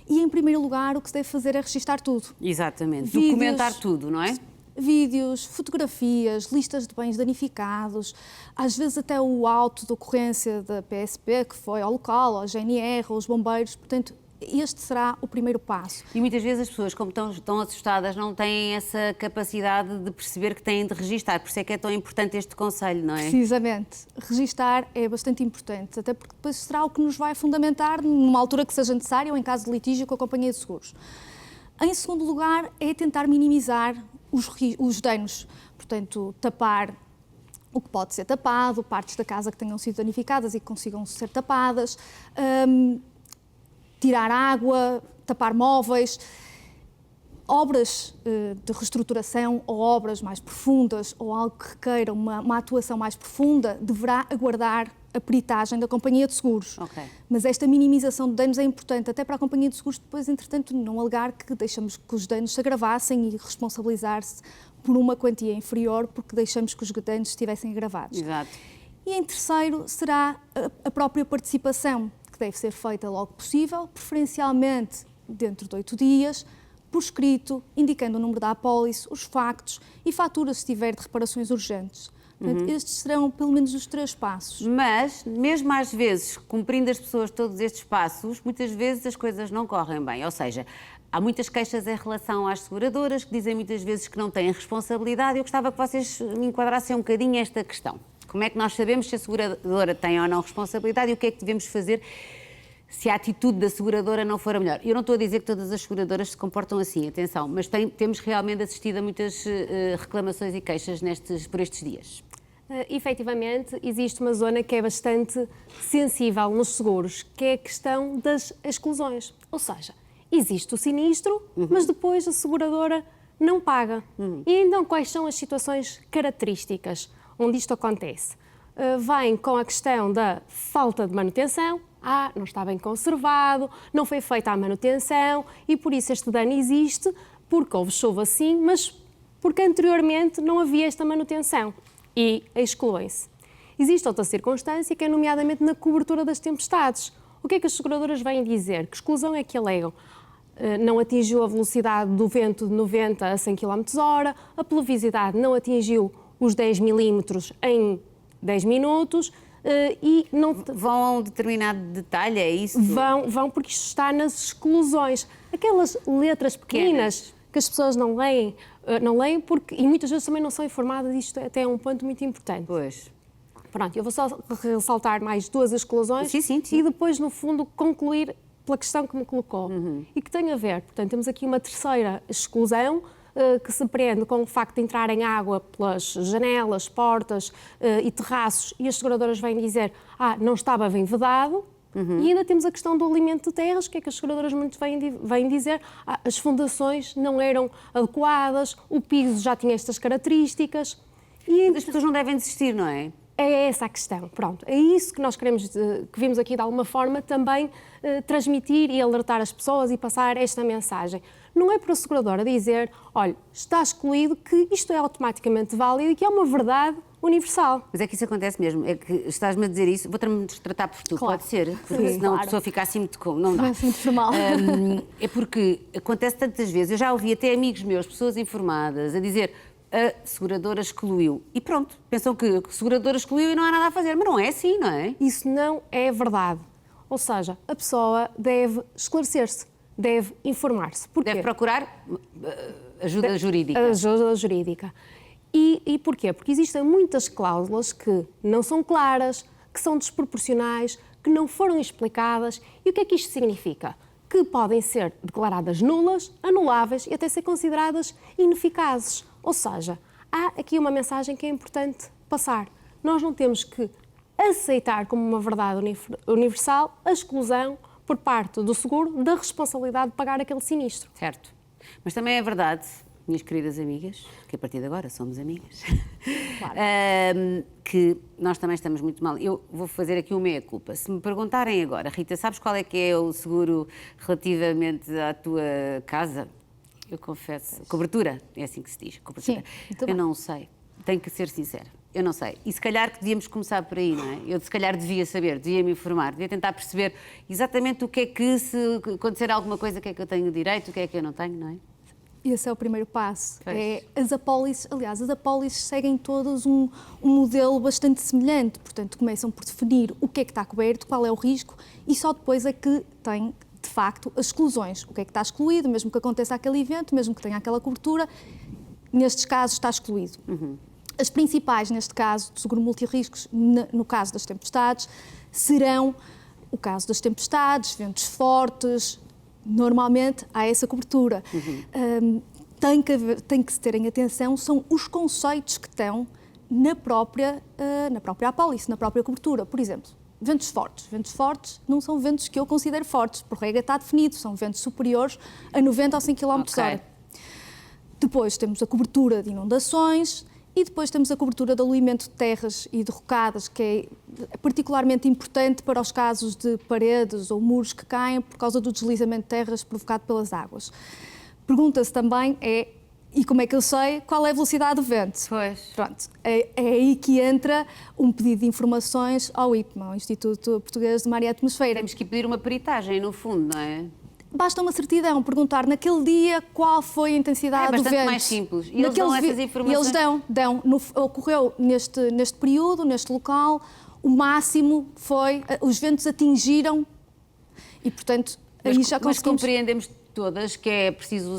E, em primeiro lugar, o que se deve fazer é registar tudo. Exatamente, documentar tudo, não é? Vídeos, fotografias, listas de bens danificados, às vezes até o auto de ocorrência da PSP, que foi ao local, ao GNR, aos bombeiros, portanto, este será o primeiro passo. E muitas vezes as pessoas, como estão assustadas, não têm essa capacidade de perceber que têm de registar, por isso é que é tão importante este conselho, não é? Precisamente. Registar é bastante importante, até porque depois será o que nos vai fundamentar numa altura que seja necessária ou em caso de litígio com a companhia de seguros. Em segundo lugar, é tentar minimizar os danos, portanto, tapar o que pode ser tapado, partes da casa que tenham sido danificadas e que consigam ser tapadas, tirar água, tapar móveis, obras de reestruturação ou obras mais profundas ou algo que requeira uma atuação mais profunda, deverá aguardar a peritagem da companhia de seguros. Okay. Mas esta minimização de danos é importante, até para a companhia de seguros depois, entretanto, não alegar que deixamos que os danos se agravassem e responsabilizar-se por uma quantia inferior porque deixamos que os danos estivessem agravados. Exato. E em terceiro será a própria participação, que deve ser feita logo possível, preferencialmente dentro de 8 dias, por escrito, indicando o número da apólice, os factos e faturas se tiver de reparações urgentes. Portanto, estes serão pelo menos os 3 passos. Mas, mesmo às vezes, cumprindo as pessoas todos estes passos, muitas vezes as coisas não correm bem. Ou seja, há muitas queixas em relação às seguradoras que dizem muitas vezes que não têm responsabilidade. Eu gostava que vocês me enquadrassem um bocadinho esta questão. Como é que nós sabemos se a seguradora tem ou não responsabilidade e o que é que devemos fazer se a atitude da seguradora não for a melhor? Eu não estou a dizer que todas as seguradoras se comportam assim, atenção, mas temos realmente assistido a muitas reclamações e queixas por estes dias. Efetivamente, existe uma zona que é bastante sensível nos seguros, que é a questão das exclusões. Ou seja, existe o sinistro, mas depois a seguradora não paga. E então, quais são as situações características onde isto acontece? Vem com a questão da falta de manutenção. Não está bem conservado, não foi feita a manutenção e por isso este dano existe, porque houve chuva sim, mas porque anteriormente não havia esta manutenção e excluem-se. Existe outra circunstância que é nomeadamente na cobertura das tempestades. O que é que as seguradoras vêm dizer? Que exclusão é que alegam? Não atingiu a velocidade do vento de 90 a 100 km/h, a pluviosidade não atingiu os 10 milímetros em 10 minutos, e não vão a um determinado detalhe, é isso? Vão porque isto está nas exclusões. Aquelas letras pequenas que as pessoas não leem porque, e muitas vezes também não são informadas, isto até é um ponto muito importante. Pois. Pronto, eu vou só ressaltar mais 2 exclusões e depois, no fundo, concluir pela questão que me colocou e que tem a ver. Portanto, temos aqui uma terceira exclusão que se prende com o facto de entrarem água pelas janelas, portas e terraços e as seguradoras vêm dizer não estava bem vedado. E ainda temos a questão do alimento de terras, que é que as seguradoras muito vêm dizer as fundações não eram adequadas, o piso já tinha estas características. E as pessoas não devem desistir, não é? É essa a questão, pronto. É isso que nós queremos, que vimos aqui de alguma forma também transmitir e alertar as pessoas e passar esta mensagem. Não é para a seguradora dizer, olha, está excluído, que isto é automaticamente válido e que é uma verdade universal. Mas é que isso acontece mesmo, é que estás-me a dizer isso, vou-te tratar por tu, claro. Pode ser? Porque senão a pessoa fica assim muito não dá. Parece muito formal. É porque acontece tantas vezes, eu já ouvi até amigos meus, pessoas informadas, a dizer a seguradora excluiu. E pronto, pensam que a seguradora excluiu e não há nada a fazer, mas não é assim, não é? Isso não é verdade. Ou seja, a pessoa deve esclarecer-se, deve informar-se. Porquê? Deve procurar ajuda jurídica. Ajuda jurídica. E porquê? Porque existem muitas cláusulas que não são claras, que são desproporcionais, que não foram explicadas. E o que é que isto significa? Que podem ser declaradas nulas, anuláveis e até ser consideradas ineficazes. Ou seja, há aqui uma mensagem que é importante passar. Nós não temos que aceitar como uma verdade universal a exclusão por parte do seguro da responsabilidade de pagar aquele sinistro. Certo. Mas também é verdade, minhas queridas amigas, que a partir de agora somos amigas, claro. Que nós também estamos muito mal. Eu vou fazer aqui uma meia-culpa. Se me perguntarem agora, Rita, sabes qual é que é o seguro relativamente à tua casa? Eu confesso. Cobertura, é assim que se diz. Cobertura. Sim, eu não sei. Tenho que ser sincera. Eu não sei. E se calhar que devíamos começar por aí, não é? Eu se calhar devia saber, devia me informar, devia tentar perceber exatamente o que é que, se acontecer alguma coisa, o que é que eu tenho direito, o que é que eu não tenho, não é? Esse é o primeiro passo. As apólices, aliás, as apólices seguem todas um modelo bastante semelhante. Portanto, começam por definir o que é que está coberto, qual é o risco, e só depois é que tem, de facto, as exclusões. O que é que está excluído, mesmo que aconteça aquele evento, mesmo que tenha aquela cobertura, nestes casos está excluído. As principais, neste caso, do seguro multirriscos, no caso das tempestades, serão o caso das tempestades, ventos fortes. Normalmente há essa cobertura. Tem que se ter em atenção são os conceitos que estão na própria apólice, na própria cobertura. Por exemplo, ventos fortes. Ventos fortes não são ventos que eu considero fortes. Por regra está definido, são ventos superiores a 90 ou 100 km/h. Depois temos a cobertura de inundações e depois temos a cobertura de aluimento de terras e de rocadas, que é particularmente importante para os casos de paredes ou muros que caem por causa do deslizamento de terras provocado pelas águas. Pergunta-se também e como é que eu sei qual é a velocidade do vento? Pois. Pronto, é aí que entra um pedido de informações ao IPMA, ao Instituto Português de Mar e Atmosfera. Temos que pedir uma peritagem, no fundo, não é? Basta uma certidão, perguntar naquele dia qual foi a intensidade do vento. É bastante mais simples. E eles dão essas informações? E eles dão. Ocorreu neste período, neste local, o máximo foi, os ventos atingiram e, portanto, aí já conseguimos... Mas compreendemos todas que é preciso,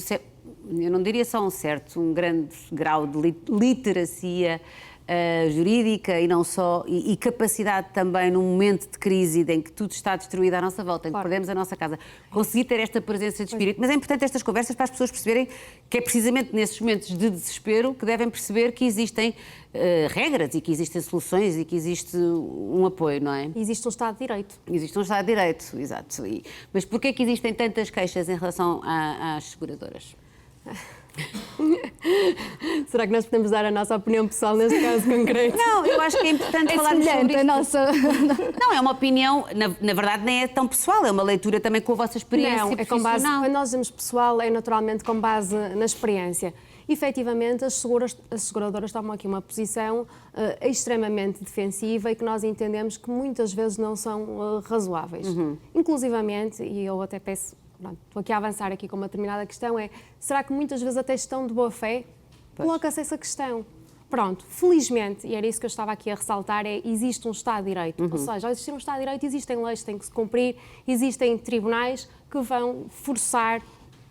eu não diria só um grande grau de literacia jurídica e não só, e capacidade também num momento de crise em que tudo está destruído à nossa volta, em que perdemos a nossa casa, conseguir ter esta presença de espírito. Mas é importante estas conversas para as pessoas perceberem que é precisamente nesses momentos de desespero que devem perceber que existem regras e que existem soluções e que existe um apoio, não é? Existe um Estado de Direito. Existe um Estado de Direito, exato. Mas porquê que existem tantas queixas em relação às seguradoras? Será que nós podemos dar a nossa opinião pessoal neste caso concreto? Não, eu acho que é importante falarmos sobre isto. A nossa... Não, é uma opinião, na verdade nem é tão pessoal, é uma leitura também com a vossa experiência Não, é com base, quando nós dizemos pessoal, é naturalmente com base na experiência. Efetivamente, as seguradoras tomam aqui uma posição extremamente defensiva e que nós entendemos que muitas vezes não são razoáveis. Inclusivamente, e eu até peço... Pronto, estou aqui a avançar aqui com uma determinada questão, será que muitas vezes até estão de boa fé? Coloca-se essa questão. Pronto, felizmente, e era isso que eu estava aqui a ressaltar, existe um Estado de Direito. Ou seja, ao existir um Estado de Direito, existem leis que têm que se cumprir, existem tribunais que vão forçar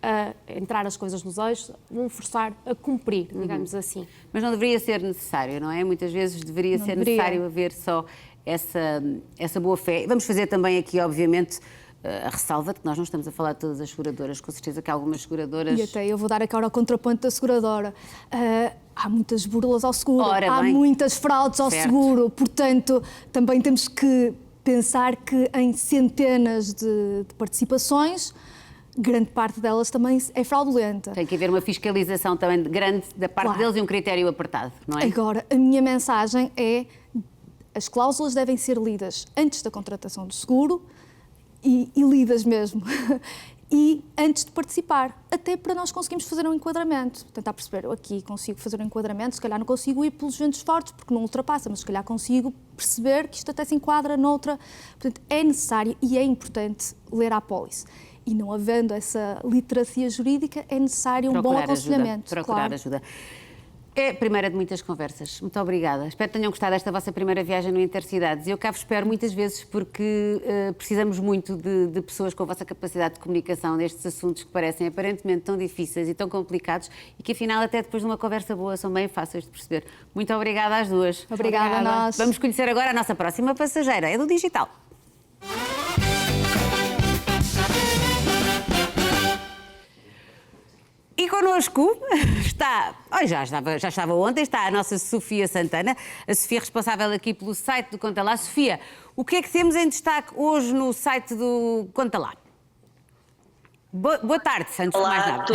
a entrar as coisas nos eixos, vão forçar a cumprir, digamos assim. Mas não deveria ser necessário, não é? Muitas vezes deveria ser necessário haver só essa boa fé. Vamos fazer também aqui, obviamente, a ressalva de que nós não estamos a falar de todas as seguradoras, com certeza que há algumas seguradoras... E até eu vou dar agora ao contraponto da seguradora. Há muitas burlas ao seguro, há bem. Muitas fraudes ao seguro, portanto, também temos que pensar que em centenas de participações, grande parte delas também é fraudulenta. Tem que haver uma fiscalização também grande da parte deles e um critério apertado, não é? Agora, a minha mensagem é: as cláusulas devem ser lidas antes da contratação do seguro, e lidas mesmo, e antes de participar, até para nós conseguirmos fazer um enquadramento. Tentar perceber, eu aqui consigo fazer um enquadramento, se calhar não consigo ir pelos ventos fortes, porque não ultrapassa, mas se calhar consigo perceber que isto até se enquadra noutra. Portanto, é necessário e é importante ler a apólice. E não havendo essa literacia jurídica, é necessário um bom aconselhamento. Procurar ajuda. É a primeira de muitas conversas. Muito obrigada. Espero que tenham gostado desta vossa primeira viagem no Intercidades. E eu cá vos espero muitas vezes porque precisamos muito de pessoas com a vossa capacidade de comunicação nestes assuntos que parecem aparentemente tão difíceis e tão complicados e que afinal até depois de uma conversa boa são bem fáceis de perceber. Muito obrigada às duas. Obrigada a nós. Vamos conhecer agora a nossa próxima passageira. É do digital. E connosco está, já estava ontem, está a nossa Sofia Santana, a Sofia responsável aqui pelo site do Conta Lá. Sofia, o que é que temos em destaque hoje no site do Conta Lá? Boa tarde, antes de mais nada.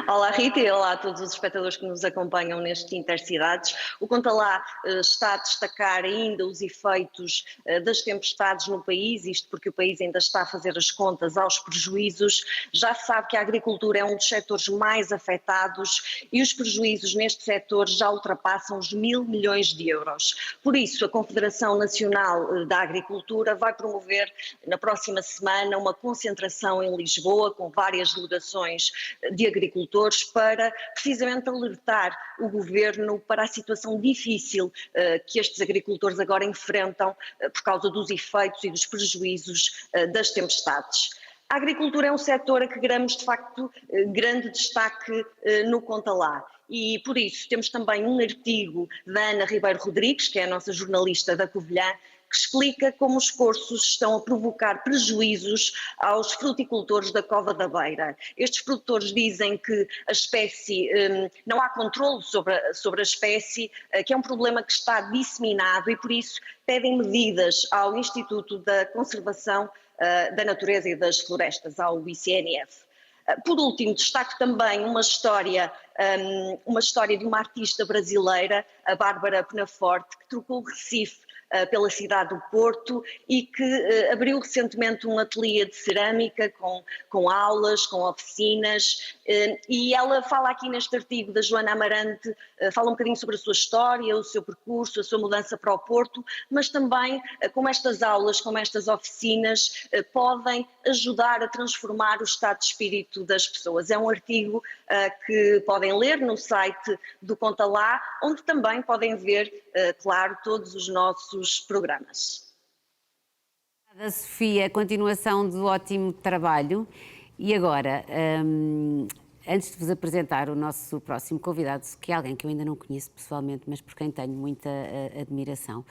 Olá Rita e olá a todos os espectadores que nos acompanham neste Intercidades. O Conta Lá está a destacar ainda os efeitos das tempestades no país, isto porque o país ainda está a fazer as contas aos prejuízos. Já se sabe que a agricultura é um dos setores mais afetados e os prejuízos neste setor já ultrapassam os 1.000 milhões de euros. Por isso, a Confederação Nacional da Agricultura vai promover na próxima semana uma concentração em Lisboa com várias delegações de agricultores para precisamente alertar o governo para a situação difícil que estes agricultores agora enfrentam por causa dos efeitos e dos prejuízos das tempestades. A agricultura é um setor a que damos de facto grande destaque no Conta Lá. E por isso temos também um artigo da Ana Ribeiro Rodrigues, que é a nossa jornalista da Covilhã, que explica como os corsos estão a provocar prejuízos aos fruticultores da Cova da Beira. Estes produtores dizem que a espécie, não há controle sobre a espécie, que é um problema que está disseminado e por isso pedem medidas ao Instituto da Conservação da Natureza e das Florestas, ao ICNF. Por último, destaco também uma história de uma artista brasileira, a Bárbara Penaforte, que trocou o Recife pela cidade do Porto e que abriu recentemente um ateliê de cerâmica com aulas, com oficinas, e ela fala aqui neste artigo da Joana Amarante, fala um bocadinho sobre a sua história, o seu percurso, a sua mudança para o Porto, mas também como estas aulas, como estas oficinas podem ajudar a transformar o estado de espírito das pessoas. É um artigo que podem ler no site do Conta Lá, onde também podem ver, claro, todos os nossos programas. Obrigada, Sofia. Continuação do ótimo trabalho. E agora, antes de vos apresentar o nosso próximo convidado, que é alguém que eu ainda não conheço pessoalmente, mas por quem tenho muita admiração,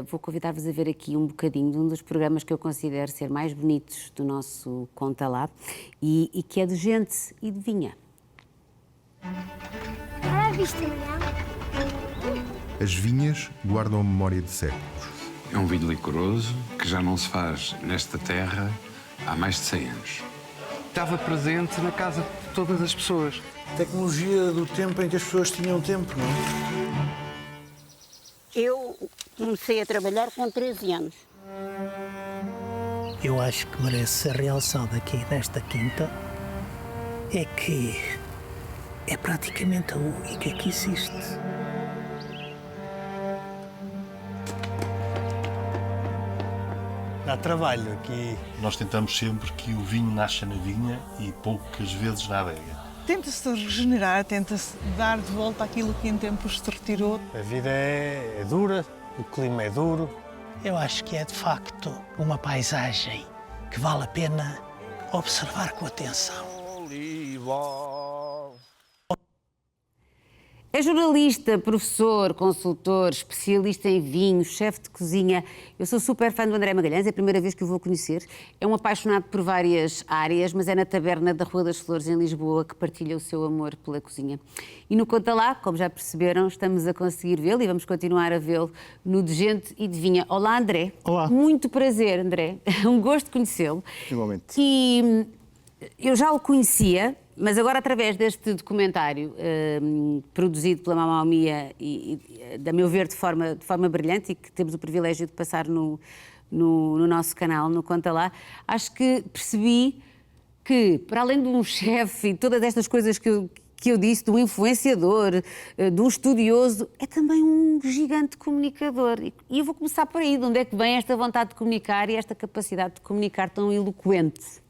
vou convidar-vos a ver aqui um bocadinho de um dos programas que eu considero ser mais bonitos do nosso Conta Lá e que é de gente e de vinha. As vinhas guardam a memória de séculos. É um vinho licoroso que já não se faz nesta terra há mais de 100 anos. Estava presente na casa de todas as pessoas. Tecnologia do tempo em que as pessoas tinham tempo, não é? Eu comecei a trabalhar com 13 anos. Eu acho que merece ser realçado aqui nesta quinta é que é praticamente a única que existe. Dá trabalho aqui. Nós tentamos sempre que o vinho nasça na vinha e poucas vezes na adega. Tenta-se regenerar, tenta-se dar de volta aquilo que em tempos se retirou. A vida é dura, o clima é duro. Eu acho que é de facto uma paisagem que vale a pena observar com atenção. É jornalista, professor, consultor, especialista em vinhos, chefe de cozinha. Eu sou super fã do André Magalhães, é a primeira vez que o vou conhecer. É um apaixonado por várias áreas, mas é na taberna da Rua das Flores, em Lisboa, que partilha o seu amor pela cozinha. E no Conta Lá, como já perceberam, estamos a conseguir vê-lo e vamos continuar a vê-lo no De Gente e de Vinha. Olá, André. Olá. Muito prazer, André. É um gosto conhecê-lo. Igualmente. E eu já o conhecia, mas agora através deste documentário produzido pela Mamma Mia e a meu ver de forma brilhante e que temos o privilégio de passar no nosso canal, no Conta Lá, acho que percebi que, para além de um chefe e todas estas coisas que eu disse, de um influenciador, de um estudioso, é também um gigante comunicador. E eu vou começar por aí, de onde é que vem esta vontade de comunicar e esta capacidade de comunicar tão eloquente?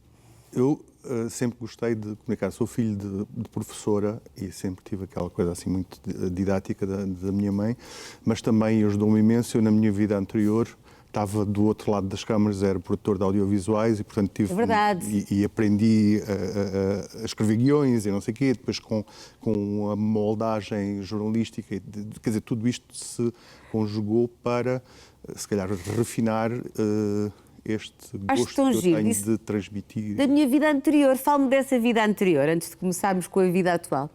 Eu sempre gostei de comunicar. Sou filho de professora e sempre tive aquela coisa assim muito didática da minha mãe, mas também ajudou-me imenso. Eu, na minha vida anterior, estava do outro lado das câmaras, era produtor de audiovisuais e, portanto, tive... É verdade. E aprendi a escrever guiões e não sei o quê, depois com a moldagem jornalística, quer dizer, tudo isto se conjugou para, se calhar, refinar este gosto que eu tenho de transmitir. Da minha vida anterior, fale-me dessa vida anterior, antes de começarmos com a vida atual.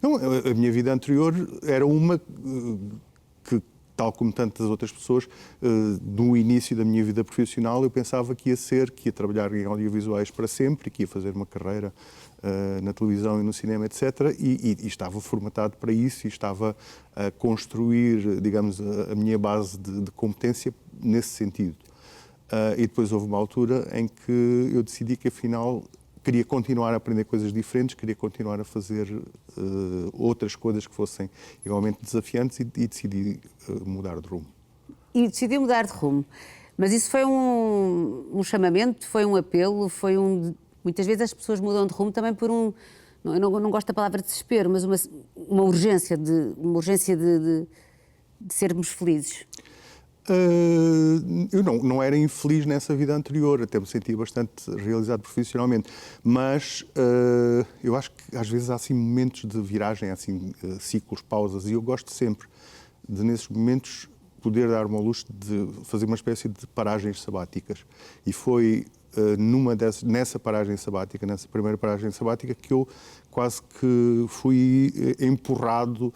Não, a minha vida anterior era uma que, tal como tantas outras pessoas, no início da minha vida profissional, eu pensava que ia trabalhar em audiovisuais para sempre, que ia fazer uma carreira na televisão e no cinema, etc. E estava formatado para isso e estava a construir, digamos, a minha base de competência nesse sentido. E depois houve uma altura em que eu decidi que, afinal, queria continuar a aprender coisas diferentes, queria continuar a fazer outras coisas que fossem igualmente desafiantes e decidi mudar de rumo. E decidi mudar de rumo. Mas isso foi um chamamento, foi um apelo, Muitas vezes as pessoas mudam de rumo também por eu não gosto da palavra desespero, mas uma urgência de sermos felizes. Eu não era infeliz nessa vida anterior, até me sentia bastante realizado profissionalmente, mas eu acho que às vezes há assim momentos de viragem, há assim ciclos, pausas, e eu gosto sempre de, nesses momentos, poder dar-me ao luxo de fazer uma espécie de paragens sabáticas. E foi nessa paragem sabática, nessa primeira paragem sabática, que eu quase que fui empurrado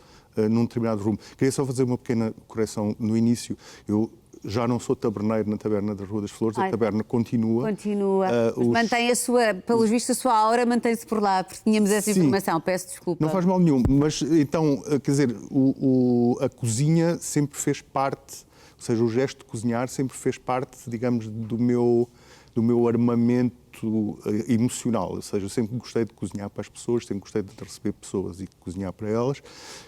num determinado rumo. Queria só fazer uma pequena correção no início. Eu já não sou taberneiro na taberna da Rua das Flores, a taberna continua. Mantém pelos vistos, a sua aura mantém-se por lá, porque tínhamos essa informação, peço desculpa. Não faz mal nenhum, mas então, quer dizer, a cozinha sempre fez parte, ou seja, o gesto de cozinhar sempre fez parte, digamos, do meu armamento emocional, ou seja, eu sempre gostei de cozinhar para as pessoas, sempre gostei de receber pessoas e de cozinhar para elas,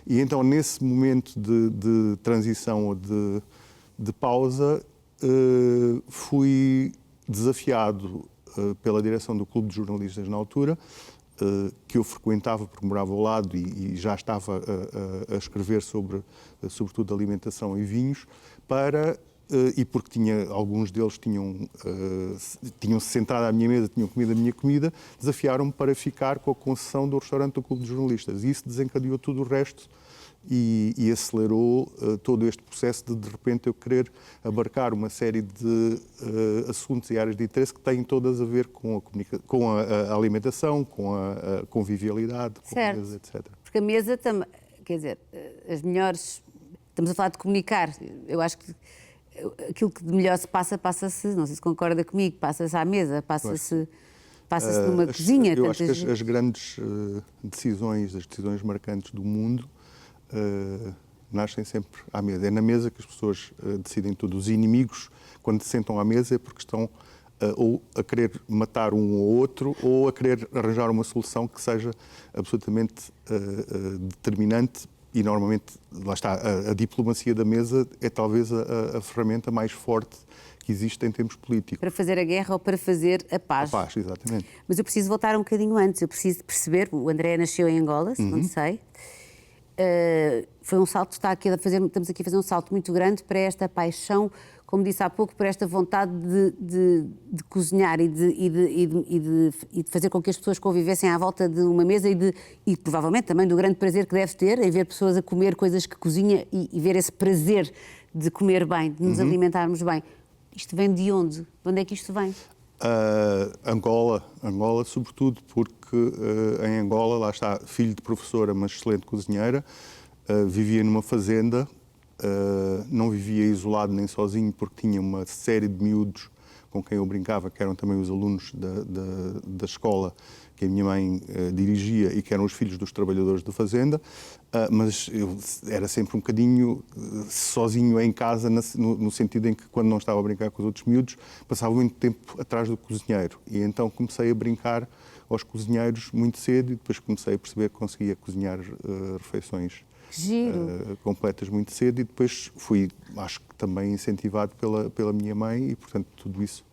e então nesse momento de transição ou de pausa fui desafiado pela direção do Clube de Jornalistas na altura, que eu frequentava porque morava ao lado e já estava a escrever sobretudo alimentação e vinhos, para e porque alguns deles tinham-se sentado à minha mesa, tinham comido a minha comida, desafiaram-me para ficar com a concessão do restaurante do Clube de Jornalistas. E isso desencadeou tudo o resto e acelerou todo este processo de repente, eu querer abarcar uma série de assuntos e áreas de interesse que têm todas a ver com a alimentação, com a convivialidade, com a mesa, etc. Porque a mesa também, quer dizer, as melhores... Estamos a falar de comunicar. Eu acho que aquilo que de melhor se passa, passa-se, não sei se concorda comigo, passa-se à mesa, passa-se numa cozinha. Eu acho que as grandes decisões, as decisões marcantes do mundo nascem sempre à mesa. É na mesa que as pessoas decidem tudo. Os inimigos, quando se sentam à mesa, é porque estão ou a querer matar um ou outro ou a querer arranjar uma solução que seja absolutamente determinante. E, normalmente, lá está, a diplomacia da mesa é talvez a ferramenta mais forte que existe em termos políticos. Para fazer a guerra ou para fazer a paz. A paz, exatamente. Mas eu preciso voltar um bocadinho antes. Eu preciso perceber, o André nasceu em Angola, segundo sei. Foi um salto, estamos aqui a fazer um salto muito grande para esta paixão, como disse há pouco, por esta vontade de cozinhar e de fazer com que as pessoas convivessem à volta de uma mesa e provavelmente também do grande prazer que deve ter em ver pessoas a comer coisas que cozinha e ver esse prazer de comer bem, de nos alimentarmos bem. Isto vem de onde? De onde é que isto vem? Angola sobretudo porque em Angola, lá está, filho de professora, mas excelente cozinheira, vivia numa fazenda. Não vivia isolado nem sozinho porque tinha uma série de miúdos com quem eu brincava, que eram também os alunos da escola que a minha mãe dirigia e que eram os filhos dos trabalhadores da fazenda, mas eu era sempre um bocadinho sozinho em casa, no sentido em que quando não estava a brincar com os outros miúdos, passava muito tempo atrás do cozinheiro e então comecei a brincar aos cozinheiros muito cedo e depois comecei a perceber que conseguia cozinhar refeições completas muito cedo e depois fui, acho que também incentivado pela minha mãe e, portanto, tudo isso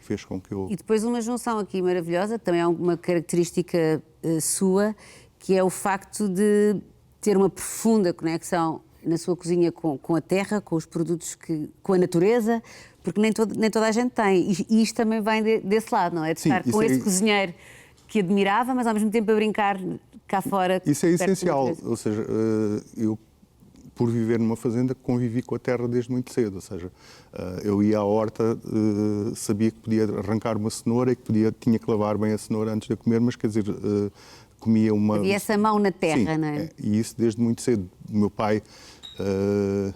fez com que eu... E depois uma junção aqui maravilhosa, que também é uma característica sua, que é o facto de ter uma profunda conexão na sua cozinha com a terra, com os produtos, com a natureza, porque nem toda a gente tem. E isto também vem desse lado, não é? De estar com esse cozinheiro que admirava, mas ao mesmo tempo a brincar cá fora. Isso é essencial, ou seja, eu, por viver numa fazenda, convivi com a terra desde muito cedo, ou seja, eu ia à horta, sabia que podia arrancar uma cenoura e que tinha que lavar bem a cenoura antes de comer, mas quer dizer, comia uma... Havia essa mão na terra, não é? E isso desde muito cedo. O meu pai,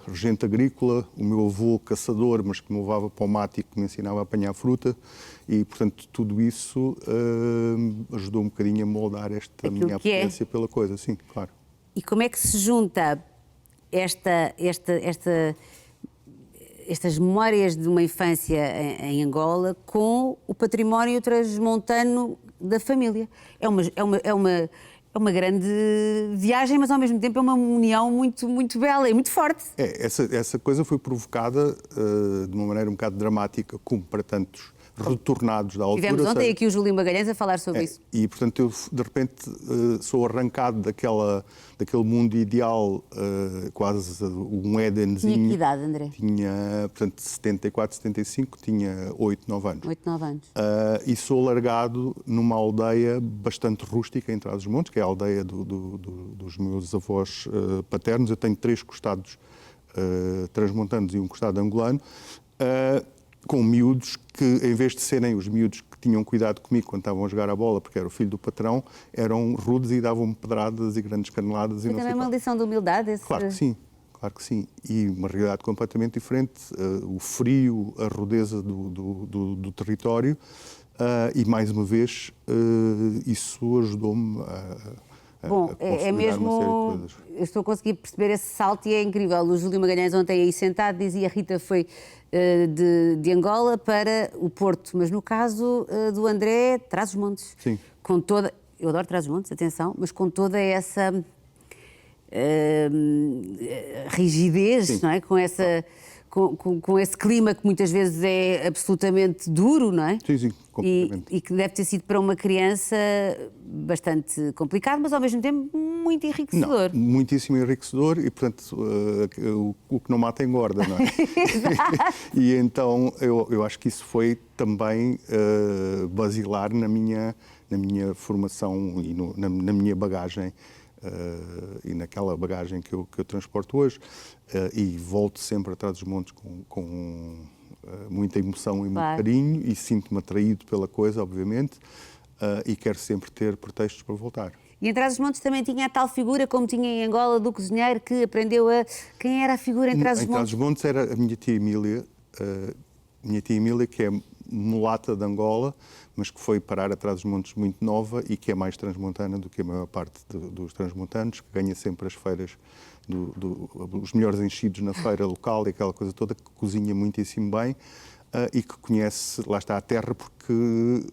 regente agrícola, o meu avô caçador, mas que me levava para o mato e que me ensinava a apanhar fruta, e, portanto, tudo isso ajudou um bocadinho a moldar esta minha apetência pela coisa, sim, claro. E como é que se junta estas memórias de uma infância em Angola com o património transmontano da família? É uma grande viagem, mas ao mesmo tempo é uma união muito, muito bela e muito forte. Essa coisa foi provocada de uma maneira um bocado dramática, como para tantos retornados da altura. Tivemos ontem aqui o Júlio Magalhães a falar sobre isso. E, portanto, eu de repente sou arrancado daquele mundo ideal, quase um Édenzinho. Tinha que idade, André? Tinha, portanto, 74, 75, tinha 8, 9 anos. 8, 9 anos. E sou largado numa aldeia bastante rústica em Trás-os-Montes, que é a aldeia dos meus avós paternos. Eu tenho 3 costados transmontanos e um costado angolano. Com miúdos que, em vez de serem os miúdos que tinham cuidado comigo quando estavam a jogar a bola, porque era o filho do patrão, eram rudes e davam-me pedradas e grandes caneladas. Foi também uma lição de humildade? Claro que sim. E uma realidade completamente diferente, o frio, a rudeza do território e, mais uma vez, isso ajudou-me a Bom, é mesmo. Eu estou a conseguir perceber esse salto e é incrível. O Júlio Magalhães, ontem aí sentado, dizia: Rita foi de Angola para o Porto, mas no caso do André, Trás-os-Montes. Sim. Com toda. Eu adoro Trás-os-Montes, atenção, mas com toda rigidez, não é? Com com esse clima que muitas vezes é absolutamente duro, não é? Sim, completamente. E que deve ter sido para uma criança bastante complicado, mas ao mesmo tempo muito enriquecedor. Não, muitíssimo enriquecedor e, portanto, o que não mata engorda, não é? E então eu acho que isso foi também basilar na minha formação e na minha bagagem e naquela bagagem que eu transporto hoje e volto sempre atrás dos montes com muita emoção e muito carinho e sinto-me atraído pela coisa, obviamente, e quero sempre ter pretextos para voltar. E em Trás-os-Montes também tinha a tal figura, como tinha em Angola, do cozinheiro que aprendeu a... Quem era a figura em Trás-os-Montes? Em Trás-os-Montes era a minha tia Emília, que é mulata de Angola, mas que foi parar a Trás-os-Montes muito nova e que é mais transmontana do que a maior parte dos transmontanos, que ganha sempre as feiras, os melhores enchidos na feira local e aquela coisa toda, que cozinha muitíssimo bem e que conhece, lá está, a terra, porque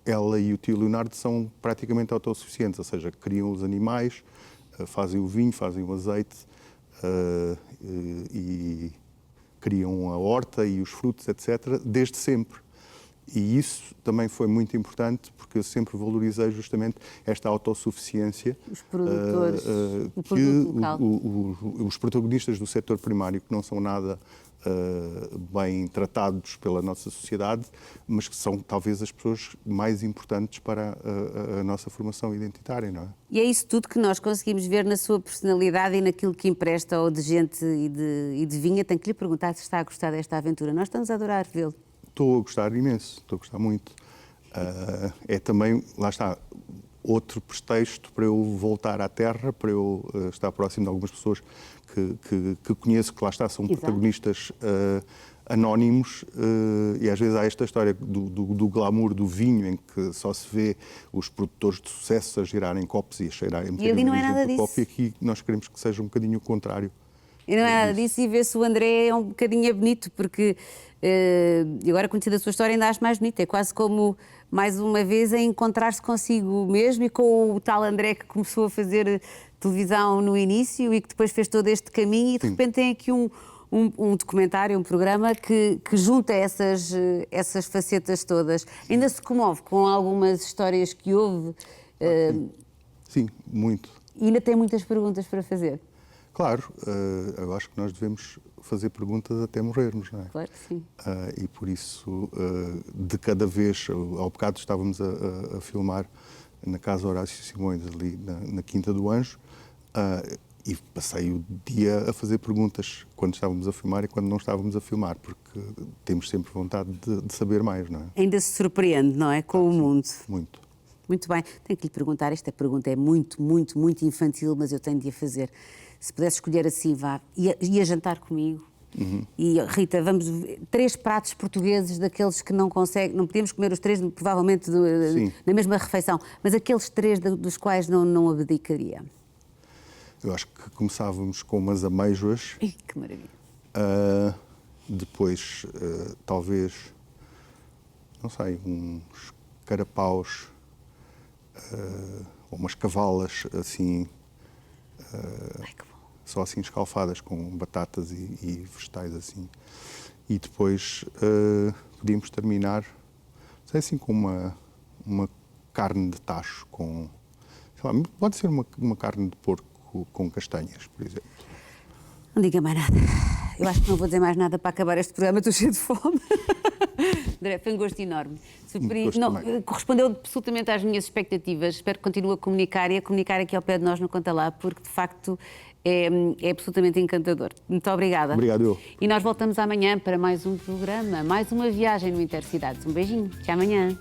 ela e o tio Leonardo são praticamente autossuficientes, ou seja, criam os animais, fazem o vinho, fazem o azeite e criam a horta e os frutos, etc., desde sempre. E isso também foi muito importante porque eu sempre valorizei justamente esta autossuficiência. Os produtores, o produto local. Os protagonistas do setor primário, que não são nada bem tratados pela nossa sociedade, mas que são talvez as pessoas mais importantes para a nossa formação identitária, não é? E é isso tudo que nós conseguimos ver na sua personalidade e naquilo que empresta ao de gente e de vinha. Tenho que lhe perguntar se está a gostar desta aventura. Nós estamos a adorar vê-lo. Estou a gostar imenso, estou a gostar muito. É também, lá está, outro pretexto para eu voltar à terra, para eu estar próximo de algumas pessoas que conheço, que lá está, são protagonistas anónimos, e às vezes há esta história do glamour do vinho, em que só se vê os produtores de sucesso a girarem copos e a cheirarem. E ali não é nada disso. E aqui nós queremos que seja um bocadinho o contrário. E não é nada disso, e vê-se o André é um bocadinho bonito, porque agora conhecendo a sua história ainda acho mais bonito. É quase como, mais uma vez, a encontrar-se consigo mesmo e com o tal André que começou a fazer televisão no início e que depois fez todo este caminho e de repente tem aqui um documentário, um programa que junta essas facetas todas. Ainda se comove com algumas histórias que houve? Sim, muito. E ainda tem muitas perguntas para fazer? Claro, eu acho que nós devemos fazer perguntas até morrermos, não é? Claro que sim. E por isso, de cada vez, ao bocado estávamos a filmar na Casa Horácio Simões, ali na Quinta do Anjo, e passei o dia a fazer perguntas quando estávamos a filmar e quando não estávamos a filmar, porque temos sempre vontade de saber mais, não é? Ainda se surpreende, não é? Com o mundo. Muito. Muito bem. Tenho que lhe perguntar, esta pergunta é muito, muito, muito infantil, mas eu tenho de a fazer. Se pudesse escolher assim, ia jantar comigo. E Rita, vamos ver 3 pratos portugueses daqueles que não conseguem, não podíamos comer os 3 provavelmente na mesma refeição, mas aqueles 3 dos quais não abdicaria. Eu acho que começávamos com umas amêijoas. Ih, que maravilha. Depois, talvez, não sei, uns carapaus, ou umas cavalas assim. Ai, que bom. Só assim escalfadas com batatas e vegetais assim. E depois podíamos terminar, não sei, assim, com uma carne de tacho, com, sei lá, pode ser uma carne de porco com castanhas, por exemplo. Não diga mais nada. Eu acho que não vou dizer mais nada para acabar este programa, estou cheio de fome. André, foi um gosto enorme. Correspondeu absolutamente às minhas expectativas. Espero que continue a comunicar e a comunicar aqui ao pé de nós no Conta Lá, porque de facto é absolutamente encantador. Muito obrigada. Obrigado, eu. E nós voltamos amanhã para mais um programa, mais uma viagem no Intercidades. Um beijinho. Até amanhã.